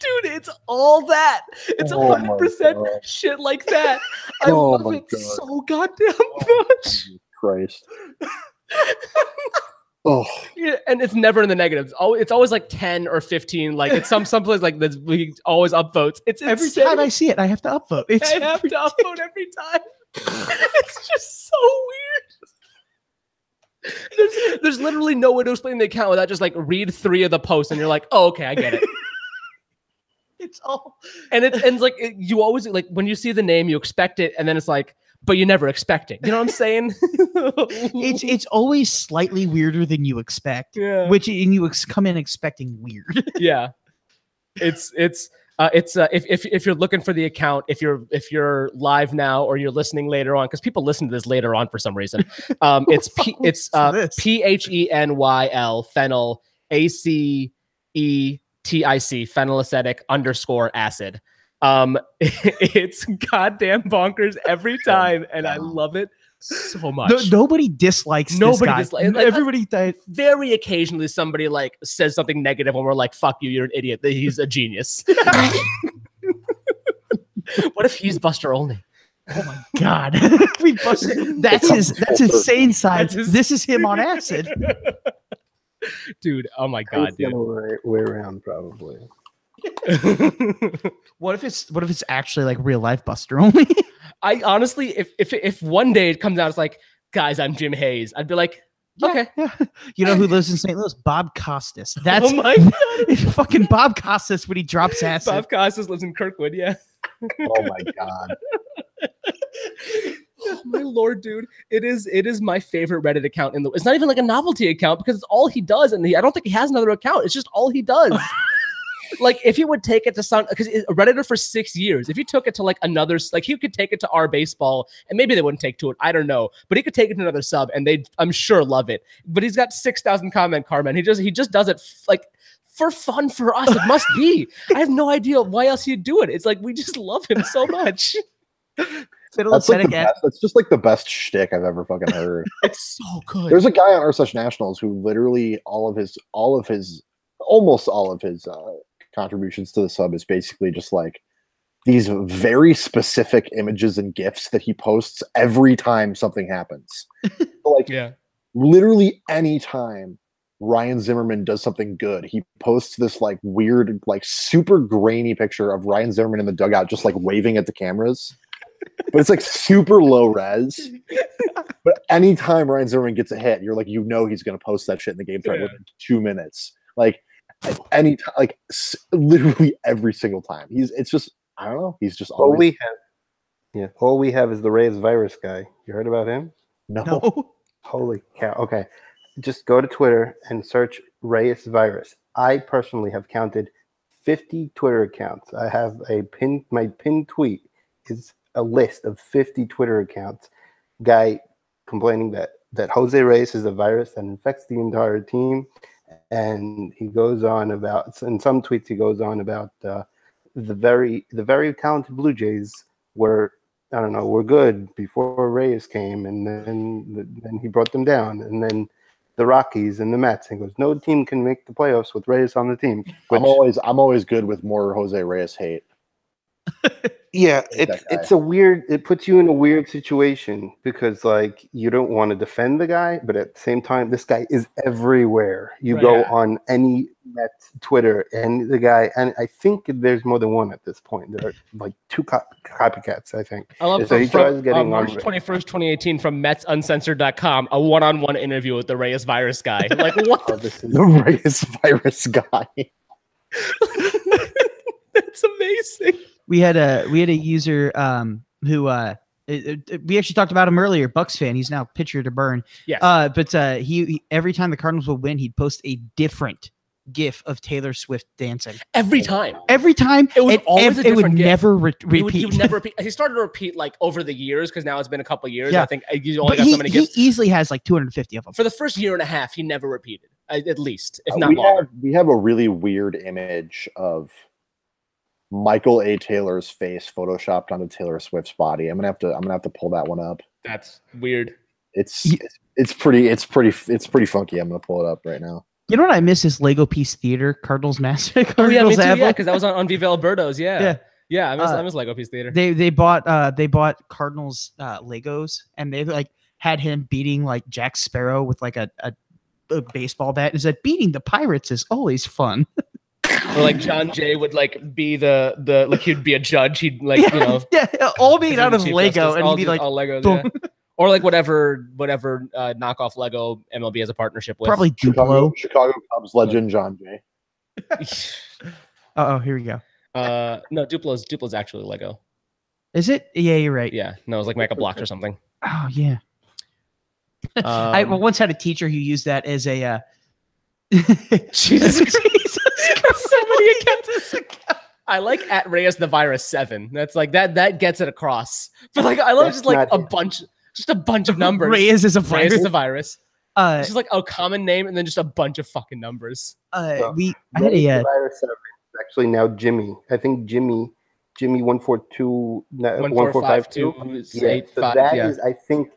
Dude, it's all that. It's 100% shit like that. I love it so goddamn much. Christ. Oh, yeah, and it's never in the negatives. It's always like 10 or 15. Like it's some place like this. We always upvotes. It's every insane. time I see it, I have to upvote. I have to upvote every time. It's just so weird. There's literally no way to explain the account without just like read 3 of the posts and you're like, oh, okay, I get it. It's all, and it's like you always like when you see the name, you expect it, and then it's like, but you never expect it. You know what I'm saying? it's always slightly weirder than you expect. Yeah. You come in expecting weird. Yeah. It's if you're looking for the account, if you're live now or you're listening later on, because people listen to this later on for some reason. It's PHENYL Phenyl ACETIC phenylacetic _acid. It's goddamn bonkers every time, and I love it so much. Nobody dislikes this guy. Everybody very occasionally somebody like says something negative and we're like, fuck you, you're an idiot. He's a genius. What if he's Buster Olney? Oh my god. That's his sane side. This is him on acid. Dude, oh my god, dude. Way around probably. What if it's actually like real life Buster Olney? I honestly, if one day it comes out, it's like, guys, I'm Jim Hayes. I'd be like, okay. Yeah. You know who lives in St. Louis? Bob Costas. That's oh my god. It's fucking Bob Costas when he drops acid. Bob Costas lives in Kirkwood, yeah. Oh my god. Oh my lord, dude. It is my favorite Reddit account it's not even like a novelty account because it's all he does, and I don't think he has another account. It's just all he does. like if he would take it to some, because Redditor for 6 years, if he took it to like another, like he could take it to our baseball, and maybe they wouldn't take to it. I don't know, but he could take it to another sub, and they'd, I'm sure, love it. But he's got 6,000 comment Carmen. He just does it like for fun for us. It must be. I have no idea why else he'd do it. It's like we just love him so much. That's like that's just like the best shtick I've ever fucking heard. It's so good. There's a guy on r// Nationals who literally almost all of his contributions to the sub is basically just like these very specific images and GIFs that he posts every time something happens. Like, literally any time Ryan Zimmerman does something good, he posts this like weird, like super grainy picture of Ryan Zimmerman in the dugout just like waving at the cameras. But it's like super low res. But anytime Ryan Zimmerman gets a hit, you're like, you know, he's going to post that shit in the game thread within 2 minutes. Like any time, like literally every single time. It's just, I don't know. He's just always. All we have is the Reyes virus guy. You heard about him? No. Holy cow. Okay. Just go to Twitter and search Reyes virus. I personally have counted 50 Twitter accounts. I have my pinned tweet is a list of 50 Twitter accounts. Guy complaining that Jose Reyes is a virus that infects the entire team. And he goes on about, in some tweets, he goes on about the very talented Blue Jays were good before Reyes came, and then he brought them down, and then the Rockies and the Mets. And he goes, no team can make the playoffs with Reyes on the team. I'm always good with more Jose Reyes hate. Yeah, it's a weird. It puts you in a weird situation because like you don't want to defend the guy, but at the same time, this guy is everywhere. You go on any Mets Twitter, and the guy, and I think there's more than one at this point. There are like 2 copycats, I think. I love he tries getting March 21st, 2018, from MetsUncensored.com, a one-on-one interview with the Reyes virus guy. Like what? This is the Reyes virus guy. That's amazing. We had a user who we actually talked about him earlier, Bucks fan. He's now pitcher to burn. Yes. But he every time the Cardinals would win, he'd post a different GIF of Taylor Swift dancing. Every time. It was always a different GIF. It would never repeat. He would never repeat. He started to repeat like over the years because now it's been a couple of years. Yeah. I think he only got so many GIFs. He easily has like 250 of them. For the first year and a half, he never repeated, at least, if not longer. We have a really weird image of Michael A. Taylor's face photoshopped onto Taylor Swift's body. I'm gonna have to pull that one up. That's weird. It's pretty funky. I'm gonna pull it up right now. You know what I miss is Lego Piece Theater, Cardinals Master. Oh yeah, me too. Yeah, because that was on Viva Alberto's. Yeah. I miss Lego Piece Theater. They bought Cardinals Legos, and they like had him beating like Jack Sparrow with like a baseball bat. And said beating the Pirates is always fun. Or like John Jay would like be the like he'd be a judge. He'd like all made out of Lego, and he'd be like all Legos. Yeah. Or like whatever knockoff Lego MLB has a partnership with. Probably Duplo. Chicago Cubs legend John Jay. Oh, here we go. No, Duplo's actually Lego. Is it? Yeah, you're right. Yeah, no, it was like Mega Bloks or something. Oh yeah. I once had a teacher who used that as a. Jesus Christ! So many accounts. I like at Reyes the Virus 7. That's like that gets it across. But like I love just like a bunch of numbers. Reyes is a virus. Reyes is a virus. It's just like a common name and then just a bunch of fucking numbers. I had a Virus 7 is actually now Jimmy. I think Jimmy 142 1452. Yeah, so that is I think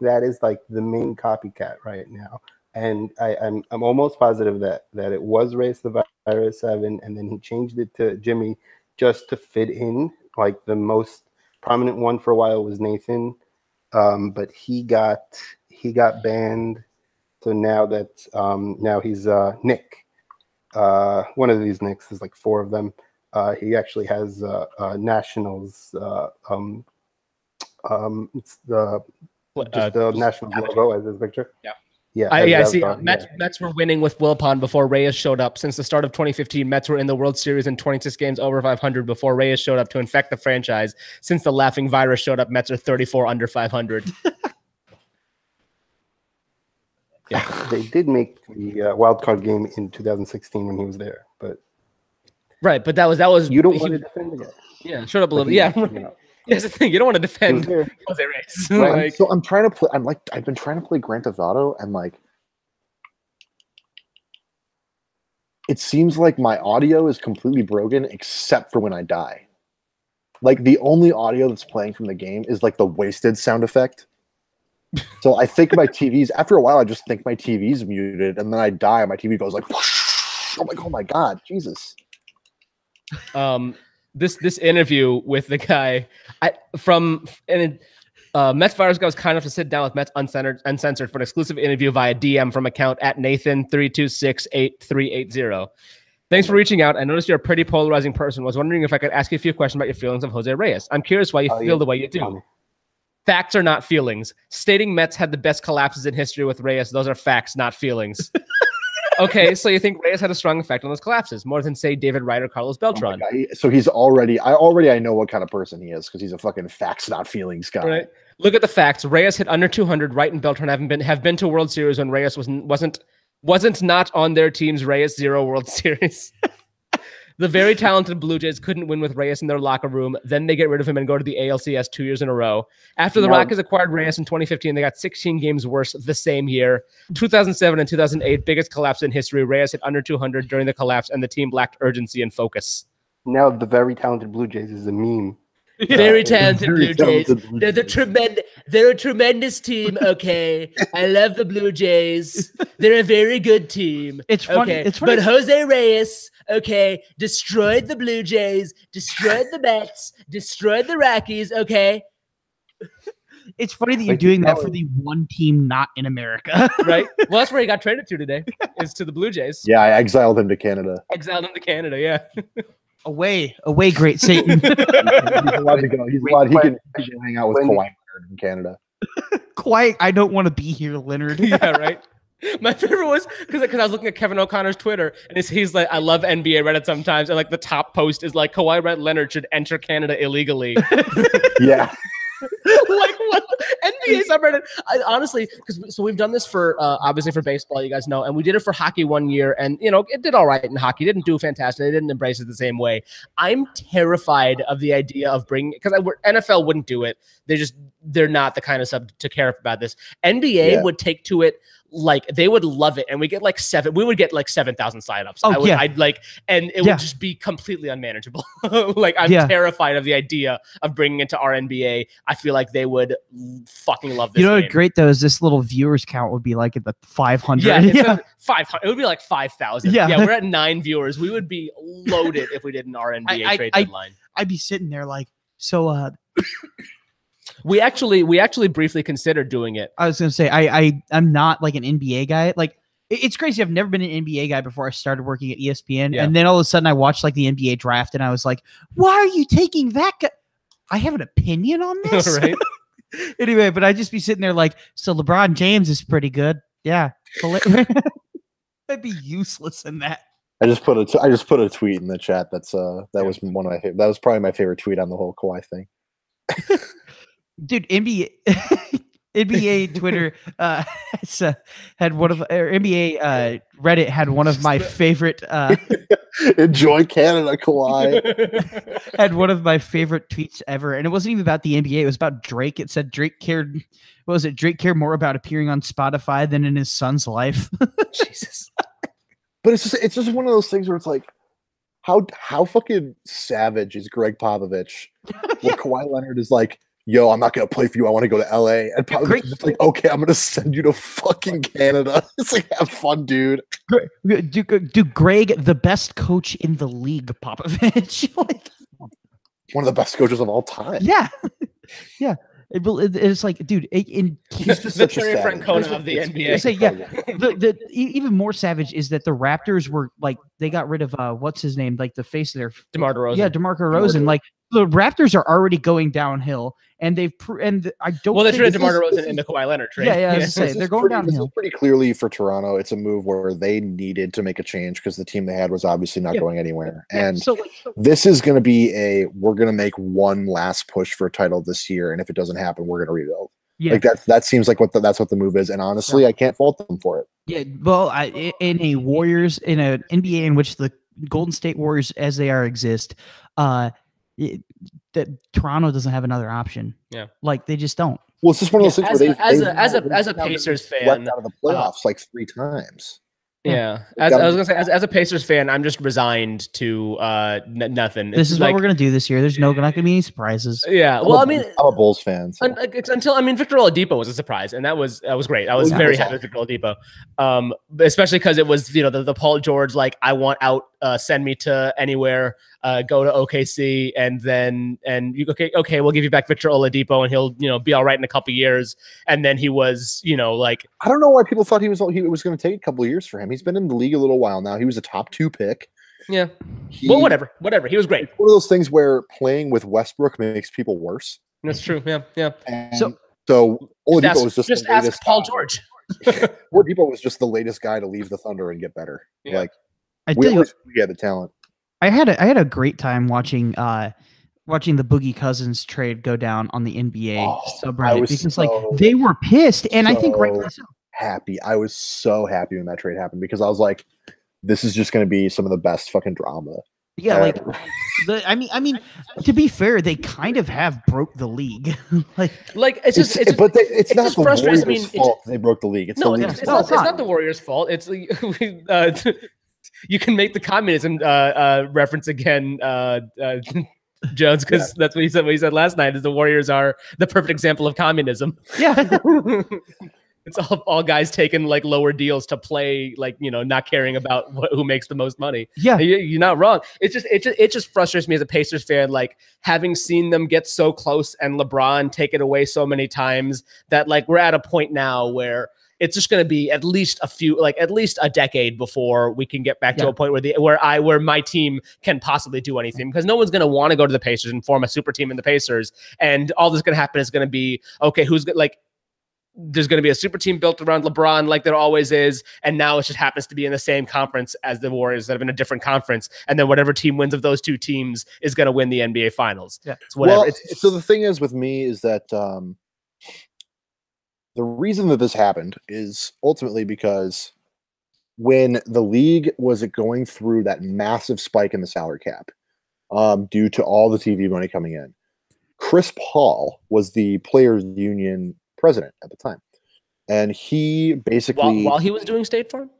that is like the main copycat right now. And I'm almost positive that it was Reyes the Virus 7, and then he changed it to Jimmy just to fit in. Like the most prominent one for a while was Nathan, but he got banned. So now now he's Nick. One of these Nicks, there's like 4 of them. He actually has Nationals. It's the Nationals logo as his picture. Yeah. Yeah, I see. Mets were winning with Wilpon before Reyes showed up. Since the start of 2015, Mets were in the World Series in 26 games over 500 before Reyes showed up to infect the franchise. Since the laughing virus showed up, Mets are 34 under 500. Yeah, they did make the wild card game in 2016 when he was there, but Right, but that was you don't want to defend the guy. Yeah, shut up a little. Yeah. That's the thing. You don't want to defend Jose Reyes. Right. So I'm trying to play. I've been trying to play Grand Theft Auto, and like, it seems like my audio is completely broken except for when I die. Like the only audio that's playing from the game is like the wasted sound effect. So I think my TV's after a while. I just think my TV's muted, and then I die, and my TV goes like, whoosh. I'm like, oh my god, Jesus. This interview with the guy Mets Virus Guy was kind enough to sit down with Mets Uncensored for an exclusive interview via DM from account at Nathan3268380. Thanks for reaching out. I noticed you're a pretty polarizing person. Was wondering if I could ask you a few questions about your feelings of Jose Reyes. I'm curious why you feel the way you do. Facts are not feelings. Stating Mets had the best collapses in history with Reyes, those are facts, not feelings. Okay, so you think Reyes had a strong effect on those collapses, more than, say, David Wright or Carlos Beltran. So he's already, I know what kind of person he is because he's a fucking facts, not feelings guy. Right. Look at the facts. Reyes hit under 200. Wright and Beltran have been to World Series when Reyes wasn't not on their team's Reyes 0 World Series. The very talented Blue Jays couldn't win with Reyes in their locker room. Then they get rid of him and go to the ALCS 2 years in a row. After the Rockies acquired Reyes in 2015, they got 16 games worse the same year. 2007 and 2008, biggest collapse in history. Reyes hit under 200 during the collapse, and the team lacked urgency and focus. Now the very talented Blue Jays is a meme. Very talented Blue Jays. They're a tremendous team. Okay, I love the Blue Jays. They're a very good team. It's funny. Okay. It's funny. But Jose Reyes, okay, destroyed the Blue Jays, destroyed the Mets, destroyed the Rockies. Okay. It's funny that you're doing that for the one team not in America, right? Well, that's where he got traded to today. Is to the Blue Jays. Yeah, I exiled him to Canada. Yeah. Away, Great Satan. He's allowed to go. He's allowed. He can hang out with Kawhi Leonard in Canada. Kawhi, I don't want to be here, Leonard. Yeah, right. My favorite was because I was looking at Kevin O'Connor's Twitter, and he's like, I love NBA Reddit sometimes, and like the top post is like, Kawhi Leonard should enter Canada illegally. Yeah. Like what NBA subreddit? Honestly, so we've done this for obviously for baseball, you guys know, and we did it for hockey one year, and it did all right in hockey. It didn't do fantastic. They didn't embrace it the same way. I'm terrified of the idea of bringing because NFL wouldn't do it. They're not the kind of sub to care about this. NBA would take to it. Like they would love it, and we would get like 7,000 signups. And it would just be completely unmanageable. Like I'm terrified of the idea of bringing it to our NBA. I feel like they would fucking love this. You know what's great though is this little viewers count would be like at the 500. Yeah, 500. It would be like 5,000. Yeah, we're at 9 viewers. We would be loaded if we did an our NBA trade deadline. I'd be sitting there like so. We actually briefly considered doing it. I was gonna say I'm not like an NBA guy. Like it's crazy. I've never been an NBA guy before I started working at ESPN, and then all of a sudden I watched like the NBA draft, and I was like, "Why are you taking that guy?" I have an opinion on this, right? Anyway, but I'd just be sitting there like, "So LeBron James is pretty good, yeah." I'd be useless in that. I just put a tweet in the chat. That was probably my favorite tweet on the whole Kawhi thing. Dude, NBA Twitter had one of NBA Reddit had one of my favorite enjoy Canada, Kawhi had one of my favorite tweets ever, and it wasn't even about the NBA. It was about Drake. It said Drake cared more about appearing on Spotify than in his son's life. Jesus, but it's just one of those things where it's like, how fucking savage is Greg Popovich? Where Kawhi Leonard is like, yo, I'm not going to play for you. I want to go to LA. And Popovich is just like, okay, I'm going to send you to fucking Canada. It's like, have fun, dude. Do Greg, the best coach in the league, Popovich. One of the best coaches of all time. Yeah. Yeah. It's like, dude, he's just the Terry Francona of the NBA. Say, yeah. The even more savage is that the Raptors were like, they got rid of what's his name, like the face of their DeMar DeRozan. Yeah, DeMar DeRozan. Like the Raptors are already going downhill, and I don't. Well, they traded DeMar DeRozan in the Kawhi Leonard trade. Yeah, I was say they're going downhill. This is pretty clearly for Toronto. It's a move where they needed to make a change because the team they had was obviously not going anywhere. And this is going to be we're going to make one last push for a title this year, and if it doesn't happen, we're going to rebuild. Yeah, like that seems like that's what the move is, and honestly, I can't fault them for it. Yeah, well, in an NBA in which the Golden State Warriors as they are exist, that Toronto doesn't have another option. Yeah, like they just don't. Well, it's just one of those things where as a Pacers fan, out of the playoffs like 3 times. Yeah, as I was gonna say, as a Pacers fan, I'm just resigned to nothing. This is like, what we're gonna do this year. There's not gonna be any surprises. Yeah, well, I'm a Bulls fan. So. Until Victor Oladipo was a surprise, and that was great. I was very happy with Victor Oladipo, especially because it was the Paul George like I want out, send me to anywhere, go to OKC, and you okay, we'll give you back Victor Oladipo, and he'll be all right in a couple years. And then he was like I don't know why people thought he was going to take a couple of years for him. He's been in the league a little while now. He was a top 2 pick. Yeah. Well, whatever. He was great. One of those things where playing with Westbrook makes people worse. That's true. Yeah. And so Oladipo was just the ask Paul George. Oladipo was just the latest guy to leave the Thunder and get better. Yeah. Like we had the talent. I had a great time watching the Boogie Cousins trade go down on the NBA subreddit because like they were pissed, and I think rightly so. Happy. I was so happy when that trade happened because I was like, this is just going to be some of the best fucking drama. Yeah, like I mean, to be fair, they kind of have broke the league. like it's not the Warriors' fault they broke the league. It's the league's fault. It's not the Warriors' fault. It's you can make the communism reference again, Jones, because that's what he said. What he said last night is the Warriors are the perfect example of communism. Yeah. It's all guys taking like lower deals to play, like, not caring about who makes the most money. Yeah, you're not wrong. It just frustrates me as a Pacers fan, like having seen them get so close and LeBron take it away so many times that like we're at a point now where it's just going to be at least a decade before we can get back to a point where my team can possibly do anything, because no one's going to want to go to the Pacers and form a super team in the Pacers, and all that's going to happen is going to be there's going to be a super team built around LeBron like there always is, and now it just happens to be in the same conference as the Warriors that have been a different conference, and then whatever team wins of those 2 teams is going to win the NBA Finals. Yeah, it's whatever. Well, so the thing is with me is that the reason that this happened is ultimately because when the league was going through that massive spike in the salary cap due to all the TV money coming in, Chris Paul was the players' union president at the time, and he basically while he was doing State Farm,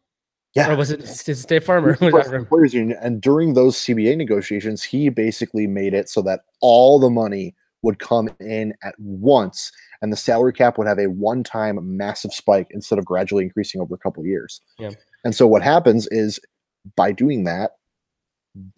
or was it State Farm or players union? And during those CBA negotiations, he basically made it so that all the money would come in at once, and the salary cap would have a one-time massive spike instead of gradually increasing over a couple of years. Yeah. And so what happens is by doing that,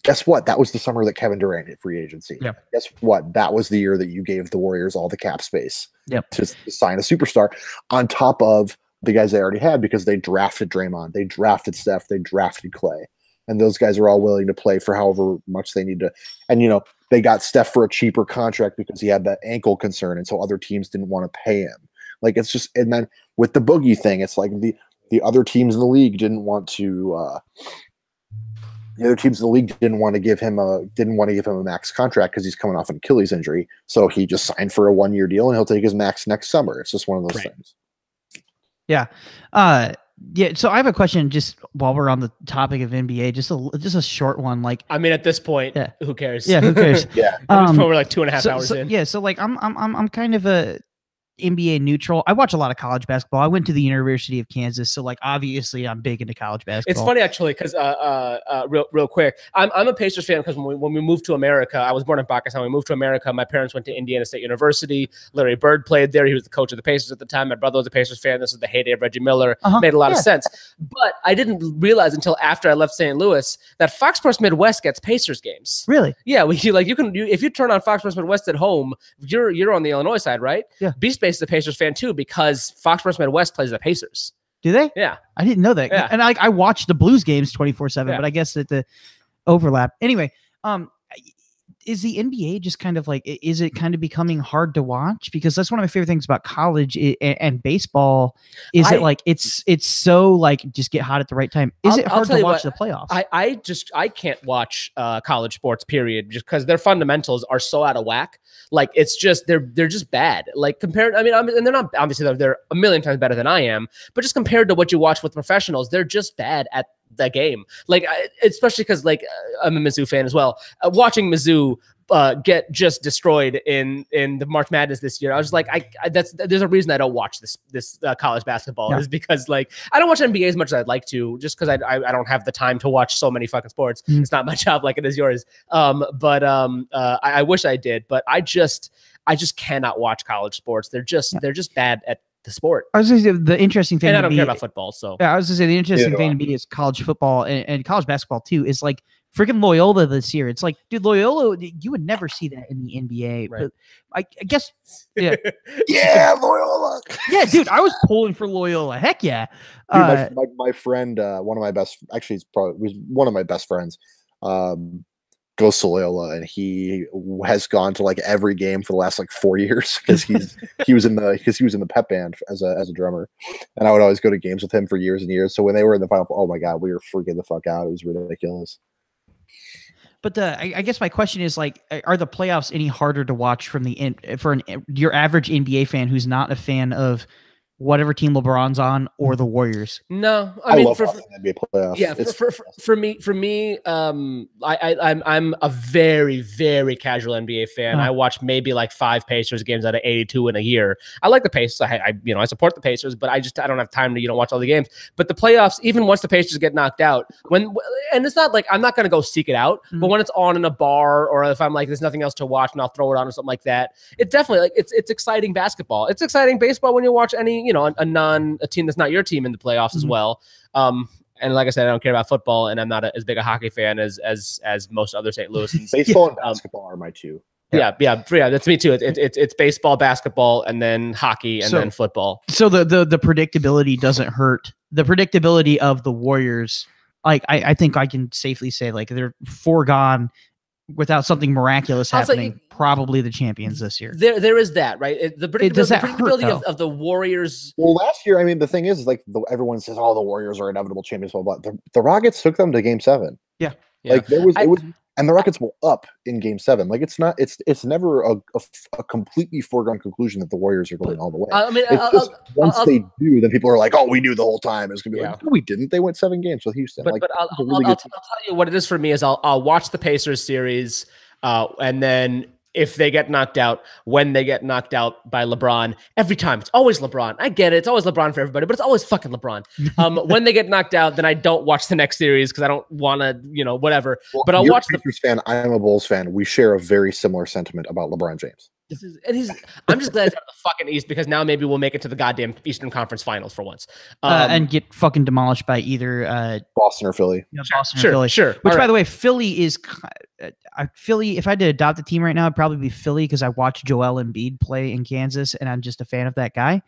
guess what? That was the summer that Kevin Durant hit free agency. Yeah. Guess what? That was the year that you gave the Warriors all the cap space to sign a superstar on top of the guys they already had, because they drafted Draymond, they drafted Steph, they drafted Clay, and those guys are all willing to play for however much they need to. And, they got Steph for a cheaper contract because he had that ankle concern, and so other teams didn't want to pay him. Like, it's just, and then with the Boogie thing, it's like the other teams in the league didn't want to the other teams in the league didn't want to give him a max contract because he's coming off an Achilles injury. So he just signed for a 1-year deal, and he'll take his max next summer. It's just one of those things. Yeah. So I have a question just while we're on the topic of NBA, just a short one. Like, I mean, at this point, who cares? Yeah, who cares? Yeah. At this point, we're like 2.5 hours in. Yeah. So like I'm kind of a NBA neutral. I watch a lot of college basketball. I went to the University of Kansas, so like obviously I'm big into college basketball. It's funny actually because real quick, I'm a Pacers fan because when we moved to America, I was born in Pakistan. When we moved to America, my parents went to Indiana State University. Larry Bird played there. He was the coach of the Pacers at the time. My brother was a Pacers fan. This is the heyday of Reggie Miller. Made a lot of sense. But I didn't realize until after I left St. Louis that Fox Sports Midwest gets Pacers games. Really? Yeah. If you turn on Fox Sports Midwest at home, you're on the Illinois side, right? Yeah. B-Space is a Pacers fan too because Fox Sports Midwest plays the Pacers. Do they? Yeah. I didn't know that. Yeah. And I watch the Blues games 24/7, but I guess that the overlap. Anyway, is the NBA just kind of like, is it kind of becoming hard to watch? Because that's one of my favorite things about college and baseball is it like it's so like just get hot at the right time. Is it hard to watch the playoffs? I can't watch college sports period just because their fundamentals are so out of whack. Like it's just they're just bad. Like compared, and they're not obviously they're a million times better than I am, but just compared to what you watch with professionals, they're just bad at that game. Like, especially because like I'm a Mizzou fan as well. Watching Mizzou get just destroyed in the March Madness this year, I was like, there's a reason I don't watch this college basketball is because like I don't watch NBA as much as I'd like to, just because I don't have the time to watch so many fucking sports. It's not my job like it is yours. But I wish I did, but I just cannot watch college sports. They're just bad at the sport. I was going to say the interesting thing. And I don't care about football. So yeah, I was going to say the interesting thing to me is college football and college basketball too. Is like freaking Loyola this year. It's like, dude, Loyola, you would never see that in the NBA. Right. But I guess, yeah, yeah, Loyola. Yeah, dude, I was pulling for Loyola. Heck yeah. Dude, my friend, one of my best, actually, was one of my best friends. Goes to Loyola, and he has gone to like every game for the last like 4 years because he was in the pep band as a drummer, and I would always go to games with him for years and years. So when they were in the final, oh my god, we were freaking the fuck out. It was ridiculous. But I guess my question is like, are the playoffs any harder to watch from your average NBA fan who's not a fan of whatever team LeBron's on or the Warriors? No, I mean, love NBA playoffs. Yeah, for me, I'm a very, very casual NBA fan. I watch maybe like 5 Pacers games out of 82 in a year. I like the Pacers. I support the Pacers, but I don't have time to watch all the games. But the playoffs, even once the Pacers get knocked out, and it's not like I'm not gonna go seek it out, but when it's on in a bar or if I'm like there's nothing else to watch and I'll throw it on or something like that, it definitely like it's exciting basketball. It's exciting baseball when you watch any a team that's not your team in the playoffs as well. And like I said, I don't care about football, and I'm not as big a hockey fan as most other St. Louisans. Baseball and basketball are my two. Yeah, that's me too. It's baseball, basketball, and then hockey, and then football. So the predictability doesn't hurt. The predictability of the Warriors, like I think I can safely say, like they're foregone without something miraculous happening. Probably the champions this year. There is that, right? The predictability of the Warriors. Well, last year, I mean, the thing is like everyone says, "Oh, the Warriors are inevitable champions." Blah blah. The Rockets took them to Game 7. Yeah. Like it was, and the Rockets were up in Game 7. Like it's never a completely foregone conclusion that the Warriors are going all the way. I mean, once they do, then people are like, "Oh, we knew the whole time." It's gonna be like, "No, we didn't." They went 7 games with Houston. But I'll tell you what it is for me is I'll watch the Pacers series, and then if they get knocked out, when they get knocked out by LeBron, every time it's always LeBron. I get it. It's always LeBron for everybody, but it's always fucking LeBron. When they get knocked out, then I don't watch the next series because I don't want to, whatever. Well, but I'll watch the Pacers fan. I'm a Bulls fan. We share a very similar sentiment about LeBron James. I'm just glad it's out of the fucking East because now maybe we'll make it to the goddamn Eastern Conference Finals for once. And get fucking demolished by either Boston or Philly. Yeah, Boston or Philly. Sure. Which, by the way, Philly is Philly. If I had to adopt a team right now, it'd probably be Philly because I watched Joel Embiid play in Kansas, and I'm just a fan of that guy.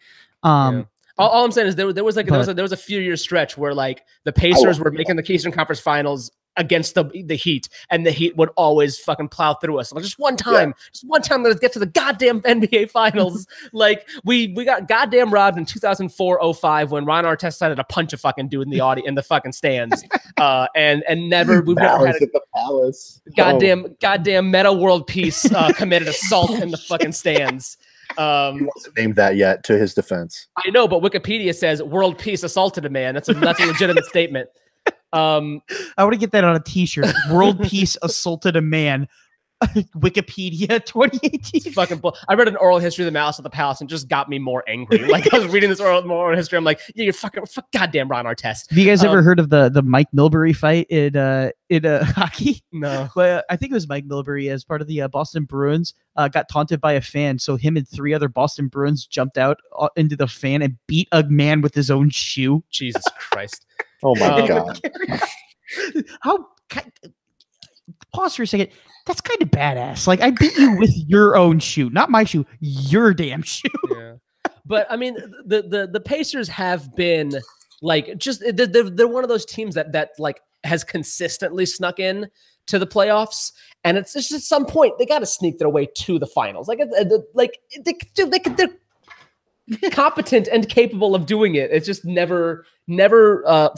All I'm saying is there was a few year stretch where like the Pacers were making the Eastern Conference Finals against the Heat, and the Heat would always fucking plow through us. Like, just one time, let's get to the goddamn NBA Finals. Like we got goddamn robbed in 2004-05 when Ron Artest decided to punch a fucking dude in the fucking stands, and we've never had at the Palace. Goddamn Meta World Peace committed assault in the fucking stands. He wasn't named that yet, to his defense. I know, but Wikipedia says World Peace assaulted a man. That's a legitimate statement. I want to get that on a t-shirt. World Peace assaulted a man. Wikipedia 2018. Fucking bull. I read an oral history of the Malice at the Palace and just got me more angry. Like I was reading this oral history. I'm like, yeah, you're fucking goddamn Ron Artest. Have you guys ever heard of the Mike Milbury fight in hockey? No. But I think it was Mike Milbury as part of the Boston Bruins got taunted by a fan. So him and 3 other Boston Bruins jumped out into the fan and beat a man with his own shoe. Jesus Christ. Oh my God. Pause for a second. That's kind of badass. Like, I beat you with your own shoe, not my shoe, your damn shoe. Yeah. But I mean, the Pacers have been like they're one of those teams that like has consistently snuck in to the playoffs, and it's just at some point they got to sneak their way to the finals. They're competent and capable of doing it. It's just never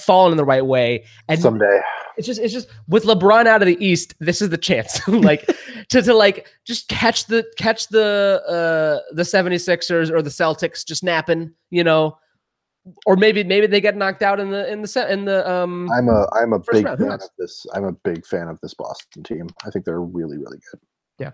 fallen in the right way. And someday. It's just with LeBron out of the East, this is the chance. Like to like just catch the 76ers or the Celtics just napping, or maybe they get knocked out in the I'm a big round. fan of this. I'm a big fan of this Boston team. I think they're really, really good. Yeah.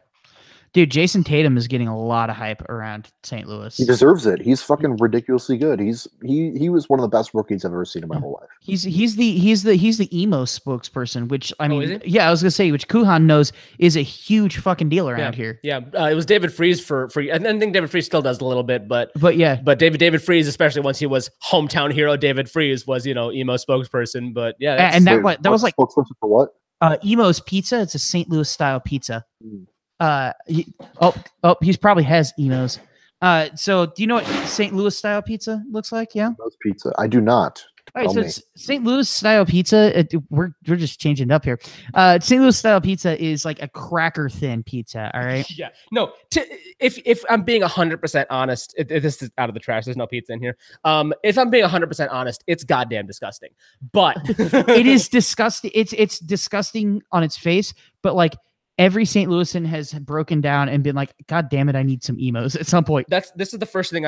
Dude, Jason Tatum is getting a lot of hype around St. Louis. He deserves it. He's fucking ridiculously good. He was one of the best rookies I've ever seen in my whole life. He's the emo spokesperson, which I mean, yeah, I was gonna say, which Kuhan knows is a huge fucking deal around here. Yeah, it was David Freese for. I think David Freese still does a little bit, but David Freese, especially once he was hometown hero, David Freese was emo spokesperson. But yeah, and that was like spokesperson for what? Emo's Pizza. It's a St. Louis style pizza. He probably has emos. So do you know what St. Louis style pizza looks like? Yeah, St. Louis pizza. I do not. All right, so it's St. Louis style pizza. We're just changing it up here. St. Louis style pizza is like a cracker thin pizza. All right. Yeah. No. If I'm being 100% honest, this is out of the trash. There's no pizza in here. If I'm being 100% honest, it's goddamn disgusting. But it is disgusting. It's disgusting on its face. But like every St. Louisan has broken down and been like, God damn it, I need some emos at some point. This is the first thing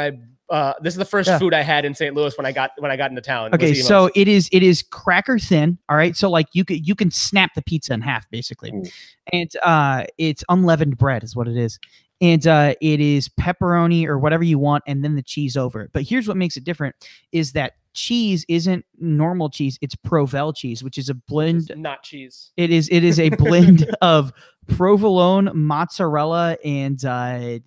this is the first food I had in St. Louis when I got into town. Okay, so it is cracker thin. All right, so like you can snap the pizza in half basically, and it's unleavened bread is what it is, and it is pepperoni or whatever you want, and then the cheese over it. But here's what makes it different: is that cheese isn't normal cheese; it's Provel cheese, which is a blend. It's not cheese. It is a blend of provolone, mozzarella, and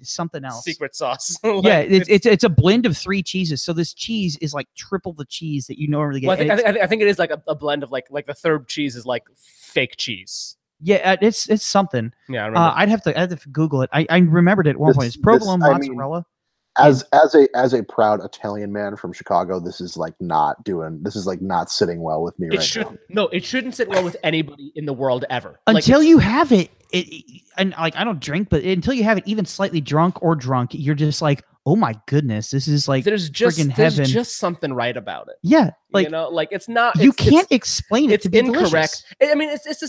something else. Secret sauce. Yeah, it's a blend of 3 cheeses. So this cheese is like triple the cheese that you normally get. Well, I think it is like a blend of like the third cheese is like fake cheese. Yeah, it's something. Yeah, I remember. I'd have to Google it. I remembered it at one point. It's provolone, mozzarella. As a proud Italian man from Chicago, this is like not sitting well with me right now. No, it shouldn't sit well with anybody in the world ever. Until you have it, and like I don't drink, but until you have it even slightly drunk, you're just like, oh my goodness, this is like there's just something right about it. Yeah, like like it's not. You can't explain it. It's incorrect. I mean, it's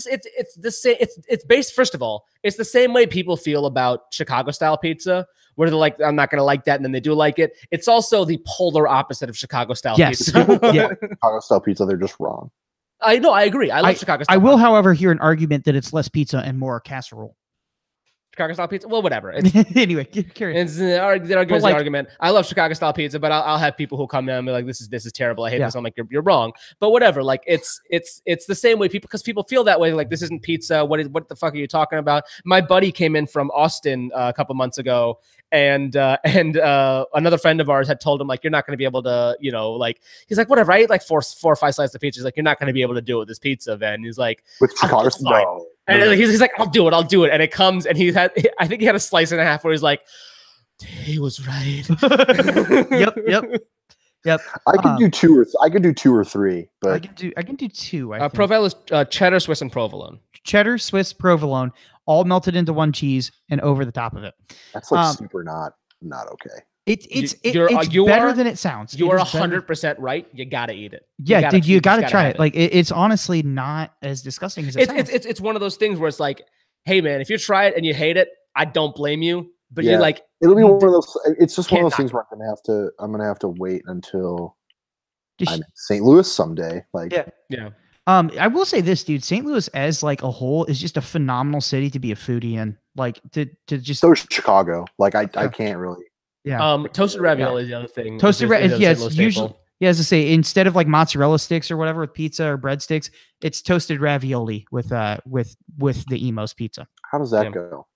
the same. It's based. First of all, it's the same way people feel about Chicago style pizza, where they're like, I'm not going to like that, and then they do like it. It's also the polar opposite of Chicago style pizza. Yeah, Chicago style pizza, they're just wrong. I know. I agree. I love Chicago style. I will, however, hear an argument that it's less pizza and more casserole. Chicago style pizza. Well, whatever. Anyway, carry on. The argument. I love Chicago style pizza, but I'll have people who come in and be like, "This is terrible. I hate this." I'm like, "You're wrong." But whatever. Like it's the same way because people feel that way. Like this isn't pizza. What the fuck are you talking about? My buddy came in from Austin a couple months ago, and another friend of ours had told him like, "You're not going to be able to, like." He's like, "Whatever." I ate like four or five slices of pizza. He's like, "You're not going to be able to do it with this pizza, man." He's like, "With Chicago style." And he's like, I'll do it. And it comes, and I think he had a slice and a half where he's like, he was right. Yep. I could do 2 or 3, but I can do 2. Provel is cheddar, Swiss, and provolone. Cheddar, Swiss, provolone, all melted into one cheese and over the top of it. That's like super not okay. It's better than it sounds. You are 100% right. You gotta eat it. Yeah, dude, you gotta try it. Like it's honestly not as disgusting as it sounds. It's one of those things where it's like, hey man, if you try it and you hate it, I don't blame you. But you're like, it'll be one of those. It's just one of those things where I'm gonna have to wait until I'm in St. Louis someday. Like yeah. I will say this, dude. St. Louis as like a whole is just a phenomenal city to be a foodie in. Like to just so is Chicago. Like I can't really. Yeah. Toasted ravioli is the other thing. Toasted ravioli, yeah, it's usually, as I say, instead of like mozzarella sticks or whatever with pizza or breadsticks, it's toasted ravioli with the Emo's pizza. How does that go?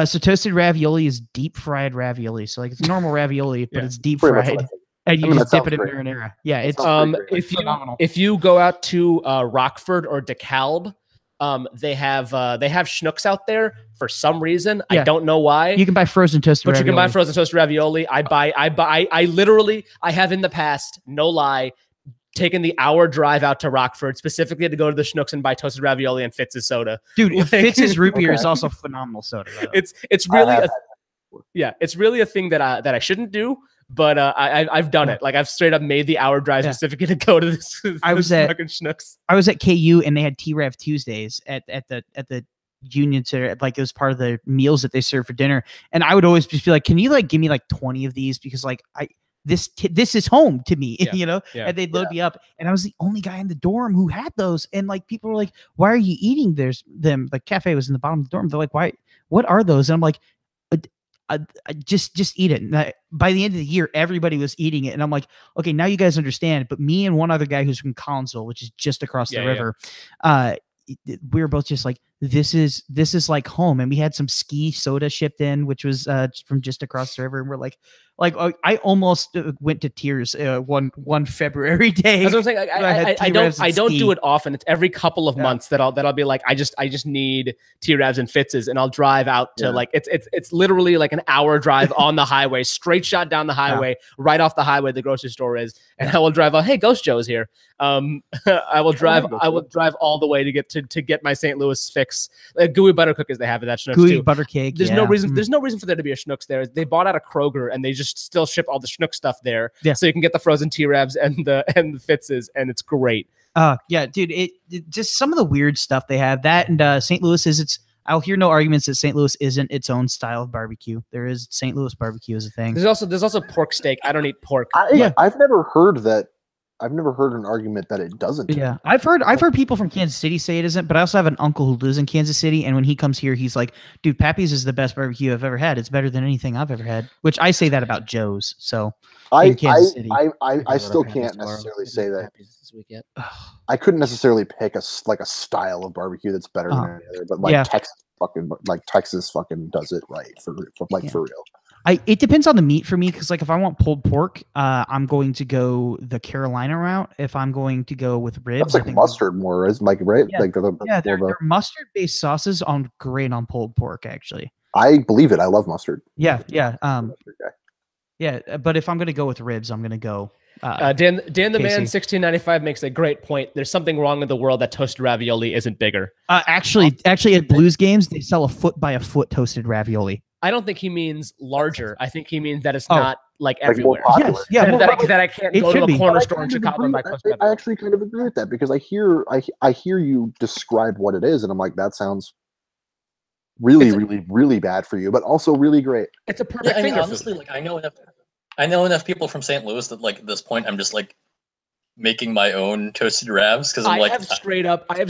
So toasted ravioli is deep fried ravioli. So like it's normal ravioli, but it's deep fried. And you just dip it in marinara. Yeah, it's if you go out to Rockford or DeKalb, they have Schnucks out there for some reason. I don't know why. You can buy frozen toasted ravioli. You can buy frozen toasted ravioli. I literally have in the past, no lie, taken the hour drive out to Rockford specifically to go to the Schnucks and buy toasted ravioli and Fitz's soda. Dude, Fitz's root beer is also phenomenal soda. It's really a thing that I shouldn't do. But I've done it. Like I've straight up made the hour drive specifically to go to this. I was at Schnucks. I was at KU and they had T-Rev Tuesdays at the Union Center. Like it was part of the meals that they serve for dinner. And I would always just be like, "Can you like give me like 20 of these?" Because like this is home to me, you know. And they'd load me up, and I was the only guy in the dorm who had those. And like people were like, "Why are you eating them?" Like cafe was in the bottom of the dorm. They're like, "Why? What are those?" And I'm like, just eat it. And by the end of the year, everybody was eating it, and I'm like, okay, now you guys understand. But me and one other guy who's from Collinsville, which is just across the river, we were both just like, this is like home. And we had some ski soda shipped in, which was from just across the river, and we're like I almost went to tears one February day. That's what I'm saying. I don't do it often. It's every couple of months that I'll be like, I just need T-Ravs and Fitzes, and I'll drive out to like it's literally like an hour drive on the highway, straight shot down the highway, right off the highway the grocery store is, and I will drive out. Hey, Ghost Joe's here. I will drive all the way to get my St. Louis fix. Gooey butter cookies they have at that Schnucks gooey too. Butter cake. There's no reason for there to be a Schnucks there. They bought out a Kroger, and they just still ship all the Schnucks stuff there. Yeah. So you can get the frozen T-Ravs and the Fitzes, and it's great. Yeah, dude. It just some of the weird stuff they have. That and St. Louis is I'll hear no arguments that St. Louis isn't its own style of barbecue. There is St. Louis barbecue is a thing. There's also pork steak. I don't eat pork. I've never heard that. I've never heard an argument that it doesn't. Yeah, I've heard people from Kansas City say it isn't, but I also have an uncle who lives in Kansas City, and when he comes here, he's like, "Dude, Pappy's is the best barbecue I've ever had. It's better than anything I've ever had." Which I say that about Joe's. So I still can't necessarily say that. I couldn't necessarily pick a style of barbecue that's better than any other, but Texas fucking does it right for real. It depends on the meat for me, because like if I want pulled pork, I'm going to go the Carolina route. If I'm going to go with ribs, that's like mustard more, isn't like right? Yeah, like they're mustard based sauces on great on pulled pork actually. I believe it. I love mustard. Yeah. But if I'm gonna go with ribs, I'm gonna go. Dan the Man 1695 makes a great point. There's something wrong in the world that toasted ravioli isn't bigger. Actually, at Blues games, they sell a foot by a foot toasted ravioli. I don't think he means larger. I think he means that it's not like everywhere. Yes, yeah, that I can't go to a corner store in Chicago and buy toasted ravioli. I actually kind of agree with that, because I hear you describe what it is, and I'm like, that sounds really bad for you, but also really great. It's a perfect thing. Honestly, like I know enough people from St. Louis that like at this point I'm just like making my own toasted ravs, because I have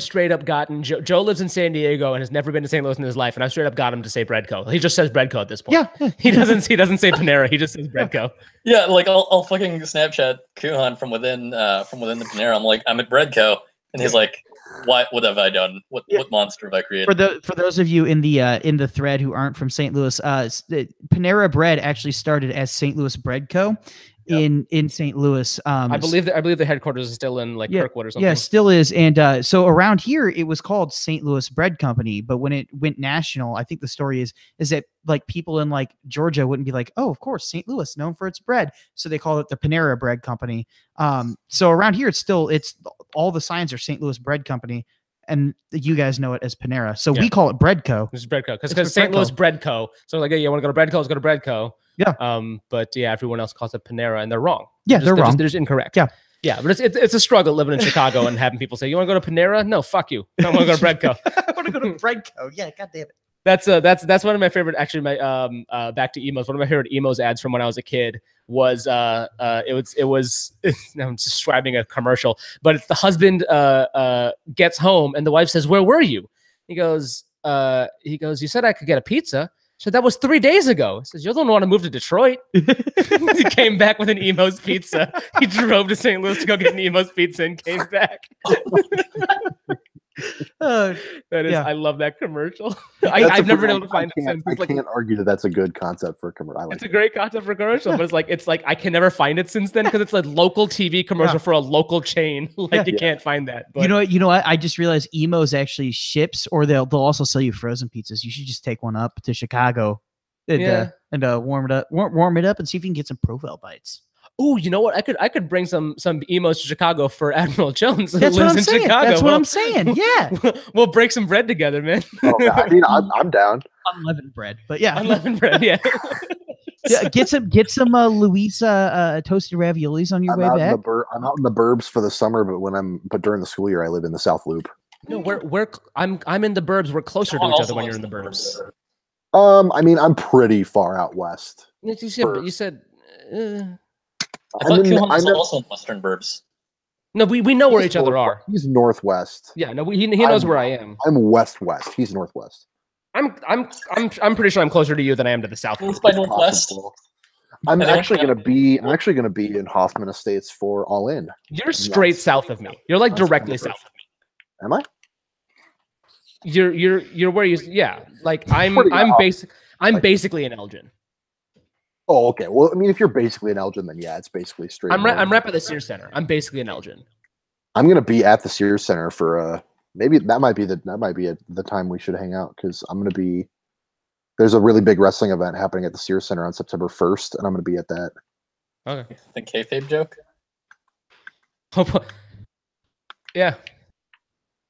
straight up gotten Joe lives in San Diego and has never been to St. Louis in his life, and I've straight up got him to say Breadco. He just says Breadco at this point. Yeah. He doesn't say Panera. He just says Breadco. Yeah, like I'll fucking Snapchat Kuhan from within the Panera. I'm like, I'm at Breadco, and he's like, what have I done? What monster have I created? For those of you in the thread who aren't from St. Louis, Panera Bread actually started as St. Louis Bread Co. in St. Louis. I believe the headquarters is still in Kirkwood or something. Yeah, still is. And so around here it was called St. Louis Bread Company, but when it went national, I think the story is that like people in like Georgia wouldn't be like, oh, of course, St. Louis, known for its bread. So they call it the Panera Bread Company. So around here it's all the signs are St. Louis Bread Company. And you guys know it as Panera. So we call it Breadco. This is Breadco. Because St. Louis Breadco. So like, hey, you want to go to Breadco? Let's go to Breadco. Yeah. But yeah, everyone else calls it Panera, and they're wrong. Yeah, they're wrong. They're just incorrect. Yeah. Yeah, but it's a struggle living in Chicago and having people say, you want to go to Panera? No, fuck you. I want to go to Breadco. I want to go to Breadco. Yeah, goddamn it. That's one of my favorite, actually, my back to emos. One of my favorite emos ads from when I was a kid was it was I'm describing a commercial, but it's the husband gets home and the wife says, where were you? He goes, you said I could get a pizza. So that was 3 days ago. He says, you don't want to move to Detroit. He came back with an Emo's pizza. He drove to St. Louis to go get an Emo's pizza and came back. I love that commercial. I've never been able to find it. I can't argue that that's a good concept for a commercial. It's a great concept for a commercial, but it's like I can never find it since then, because it's a local TV commercial for a local chain. You can't find that. But. You know what? I just realized Emo's actually ships, or they'll also sell you frozen pizzas. You should just take one up to Chicago and warm it up and see if you can get some Provel bites. Oh, you know what? I could bring some emos to Chicago for Admiral Jones. That's what I'm saying. That's what I'm saying. Yeah, we'll break some bread together, man. I mean, I'm down. Unleavened bread, but yeah, unleavened bread. Yeah. Get some Louisa toasted raviolis on your way back. I'm out in the burbs for the summer, but during the school year, I live in the South Loop. No, I'm in the burbs. We're closer to each other when you're in the burbs. I mean, I'm pretty far out west. You said. I thought Kuhan was also in Western Burbs. No, we know where each other are. He's northwest. Yeah, no, he knows where I am. I'm west-west. He's northwest. I'm pretty sure I'm closer to you than I am to the south. North by northwest. I'm actually gonna be in Hoffman Estates for All In. You're straight south of me. You're like directly south of me. Am I? You're where you like I'm basically in Elgin. Oh, okay. Well, I mean, if you're basically in Elgin, then yeah, it's basically straight. I'm rep at the Sears Center. I'm basically in Elgin. I'm gonna be at the Sears Center for maybe that might be the time we should hang out, because I'm gonna be. There's a really big wrestling event happening at the Sears Center on September 1st, and I'm gonna be at that. Okay. The kayfabe joke. Yeah.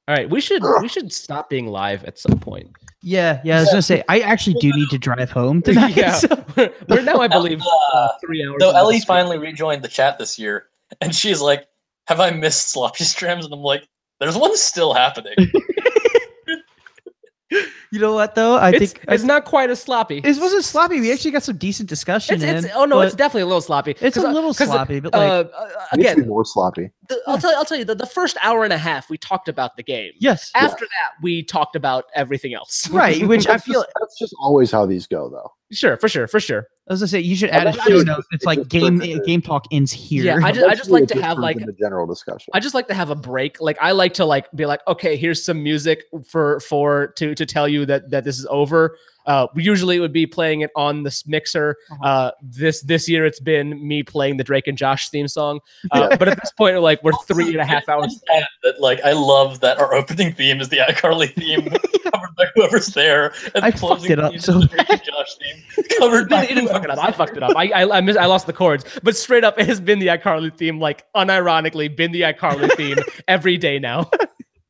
All right, we should stop being live at some point. Yeah. I was gonna say I actually do need to drive home tonight. Yeah, so we're now, I believe, 3 hours. So Ellie finally rejoined the chat this year, and she's like, "Have I missed sloppy strams?" And I'm like, "There's one still happening." You know what though? I think it's not quite as sloppy. It wasn't sloppy. We actually got some decent discussion. It's definitely a little sloppy. It's a little sloppy, but like again, more sloppy. I'll tell you the first hour and a half we talked about the game. Yes. After that, we talked about everything else. Right. Which I feel that's just always how these go, though. Sure, for sure. I was gonna say you should add a show note. It's like game talk ends here. Yeah, I just like to have like the general discussion. I just like to have a break. Like I like to be like, okay, here's some music to tell you that this is over. Usually it would be playing it on this mixer. This year it's been me playing the Drake and Josh theme song. But at this point, like we're 3.5 hours. That like I love that our opening theme is the iCarly theme covered by whoever's there. And I fucked it up so Drake and Josh theme covered by. It didn't fuck it up. I fucked it up. I lost the chords. But straight up, it has been the iCarly theme. Like unironically, been the iCarly theme every day now.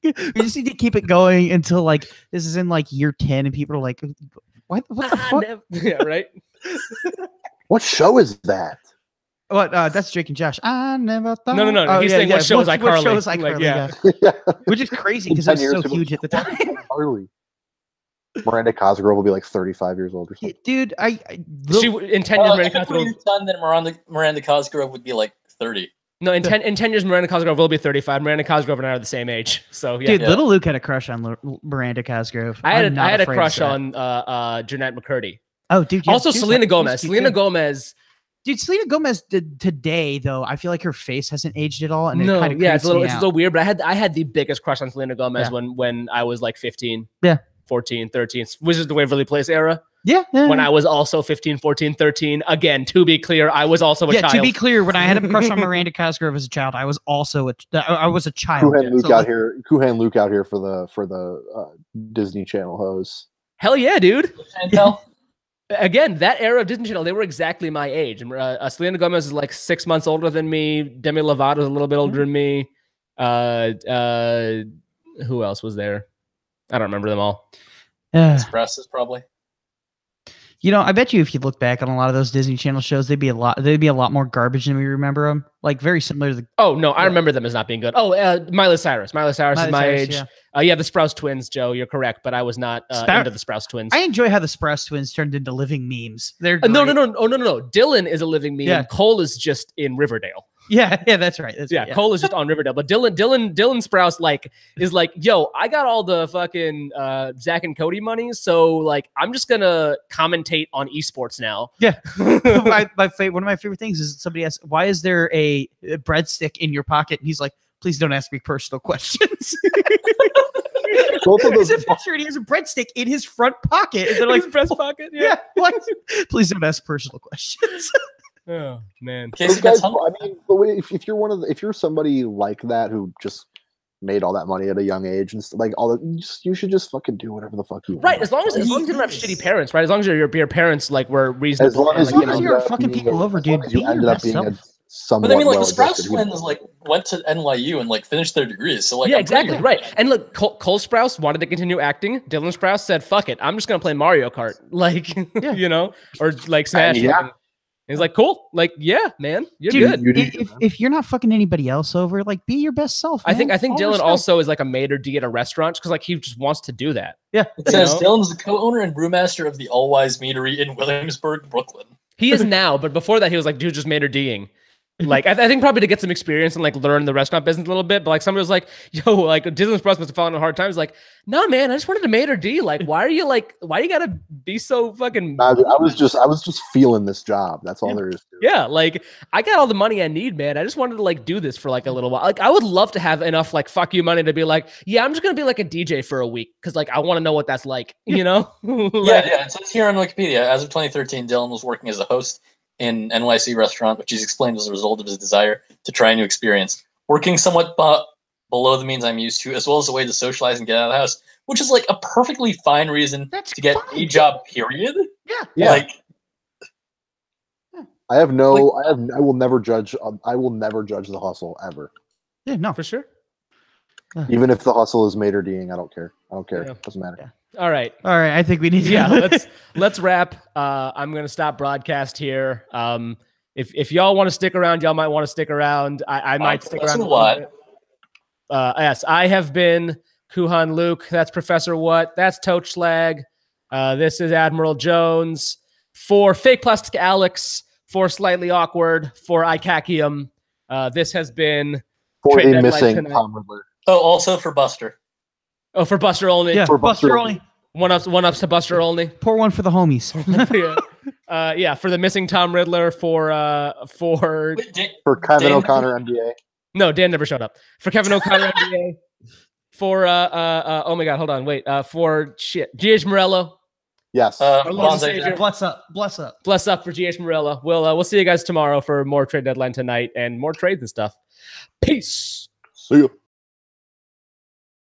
We just need to keep it going until like this is in like year 10, and people are like, "What the fuck?" Yeah, right. What show is that? What? That's Drake and Josh. I never thought. No. Oh, He's saying what show is iCarly? What show is iCarly? Yeah. Which is crazy because it was so huge at the time. Miranda Cosgrove will be like 35 years old or something. Dude, she in 10 years Miranda Cosgrove. Son, then Miranda Cosgrove would be like 30. No, in 10 years Miranda Cosgrove will be 35. Miranda Cosgrove and I are the same age. So yeah. Dude, Little Luke had a crush on Miranda Cosgrove. I had a crush on Jeanette McCurdy. Oh, dude. Yeah, also Selena Gomez. Selena Gomez. Dude, Selena Gomez did today though. I feel like her face hasn't aged at all, and no, it kind of it's a little weird. But I had the biggest crush on Selena Gomez when I was like 15. Yeah. 14, 13, Wizards of the Waverly Place era. Yeah. When I was also 15, 14, 13. Again, to be clear, I was also a child. To be clear, when I had a crush on Miranda Cosgrove as a child, I was also a child. Kuhan Luke out here for the Disney Channel hosts. Hell yeah, dude. Again, that era of Disney Channel, they were exactly my age. And Selena Gomez is like 6 months older than me. Demi Lovato is a little bit older than me. Who else was there? I don't remember them all. Express is probably. You know, I bet you if you look back on a lot of those Disney Channel shows, they'd be a lot more garbage than we remember them. Like very similar to the. Oh no, I remember them as not being good. Oh, Miley Cyrus. Miley Cyrus is my age. Yeah. The Sprouse Twins, Joe. You're correct, but I was not into the Sprouse Twins. I enjoy how the Sprouse Twins turned into living memes. They're no. Dylan is a living meme. Yeah. Cole is just in Riverdale. Yeah, that's right. Cole is just on Riverdale, but Dylan Sprouse is like, yo, I got all the fucking Zach and Cody money, so like I'm just gonna commentate on esports now. Yeah, one of my favorite things is somebody asks, why is there a breadstick in your pocket? And he's like, please don't ask me personal questions. It's a picture, and he has a breadstick in his front pocket, and they're like, his breast pocket. Yeah. Please don't ask personal questions. Oh man! Guys, I mean, if you're somebody like that who just made all that money at a young age and like all that, you should just fucking do whatever the fuck you want. Right, as long as you don't have shitty parents, right? As long as your parents like were reasonable. As long as you're fucking people over, dude. You ended up being a somewhat. But I mean, like the Sprouse twins, like went to NYU and like finished their degrees. So like, yeah, exactly right. And look, Cole Sprouse wanted to continue acting. Dylan Sprouse said, "Fuck it, I'm just gonna play Mario Kart," like you know, or like Smash. Yeah. He's like, cool. Like, yeah, man, you're good. If you're not fucking anybody else over, like, be your best self. Man. I think Dylan also is like a maitre d' at a restaurant because like he just wants to do that. Yeah. It says Dylan's the co-owner and brewmaster of the All Wise Meadery in Williamsburg, Brooklyn. He is now, but before that he was like, dude, just maitre d'ing. Like, I think probably to get some experience and like learn the restaurant business a little bit. But like somebody was like, yo, like Disney Plus must have fallen on hard times. Like, no, man, I just wanted to maitre d'. Like, why you gotta be so fucking? I was just feeling this job. That's all there is to it. Yeah, like I got all the money I need, man. I just wanted to like do this for like a little while. Like, I would love to have enough like fuck you money to be like, yeah, I'm just gonna be like a DJ for a week because like I want to know what that's like, you know? Like, yeah. It says here on Wikipedia, as of 2013, Dylan was working as a host in NYC restaurant, which he's explained was a result of his desire to try a new experience. Working somewhat below the means I'm used to, as well as a way to socialize and get out of the house, which is like a perfectly fine reason to get a job, period. Yeah. Like, I will never judge the hustle ever. Yeah, no, for sure. Even if the hustle is maitre d'-ing, I don't care. It doesn't matter. Yeah. All right. I think we need to. Let's wrap. I'm gonna stop broadcast here. If y'all want to stick around, y'all might want to stick around. I might stick around. What? Yes, I have been Kuhan Luke. That's Professor What. That's Toach Slag. This is Admiral Jones. For Fake Plastic Alex. For Slightly Awkward. For Ikakium. This has been for the missing Tom Riddler. Oh, also for Buster. Oh, for Buster only. Yeah, for Buster only. One ups to Buster only. Pour one for the homies. Yeah. For the missing Tom Riddler. For Kevin O'Connor NBA. No, Dan never showed up. For Kevin O'Connor NBA. For oh my god, hold on, wait. For GH Morello. Yes. Bless up for GH Morello. We'll see you guys tomorrow for more trade deadline tonight and more trades and stuff. Peace. See you.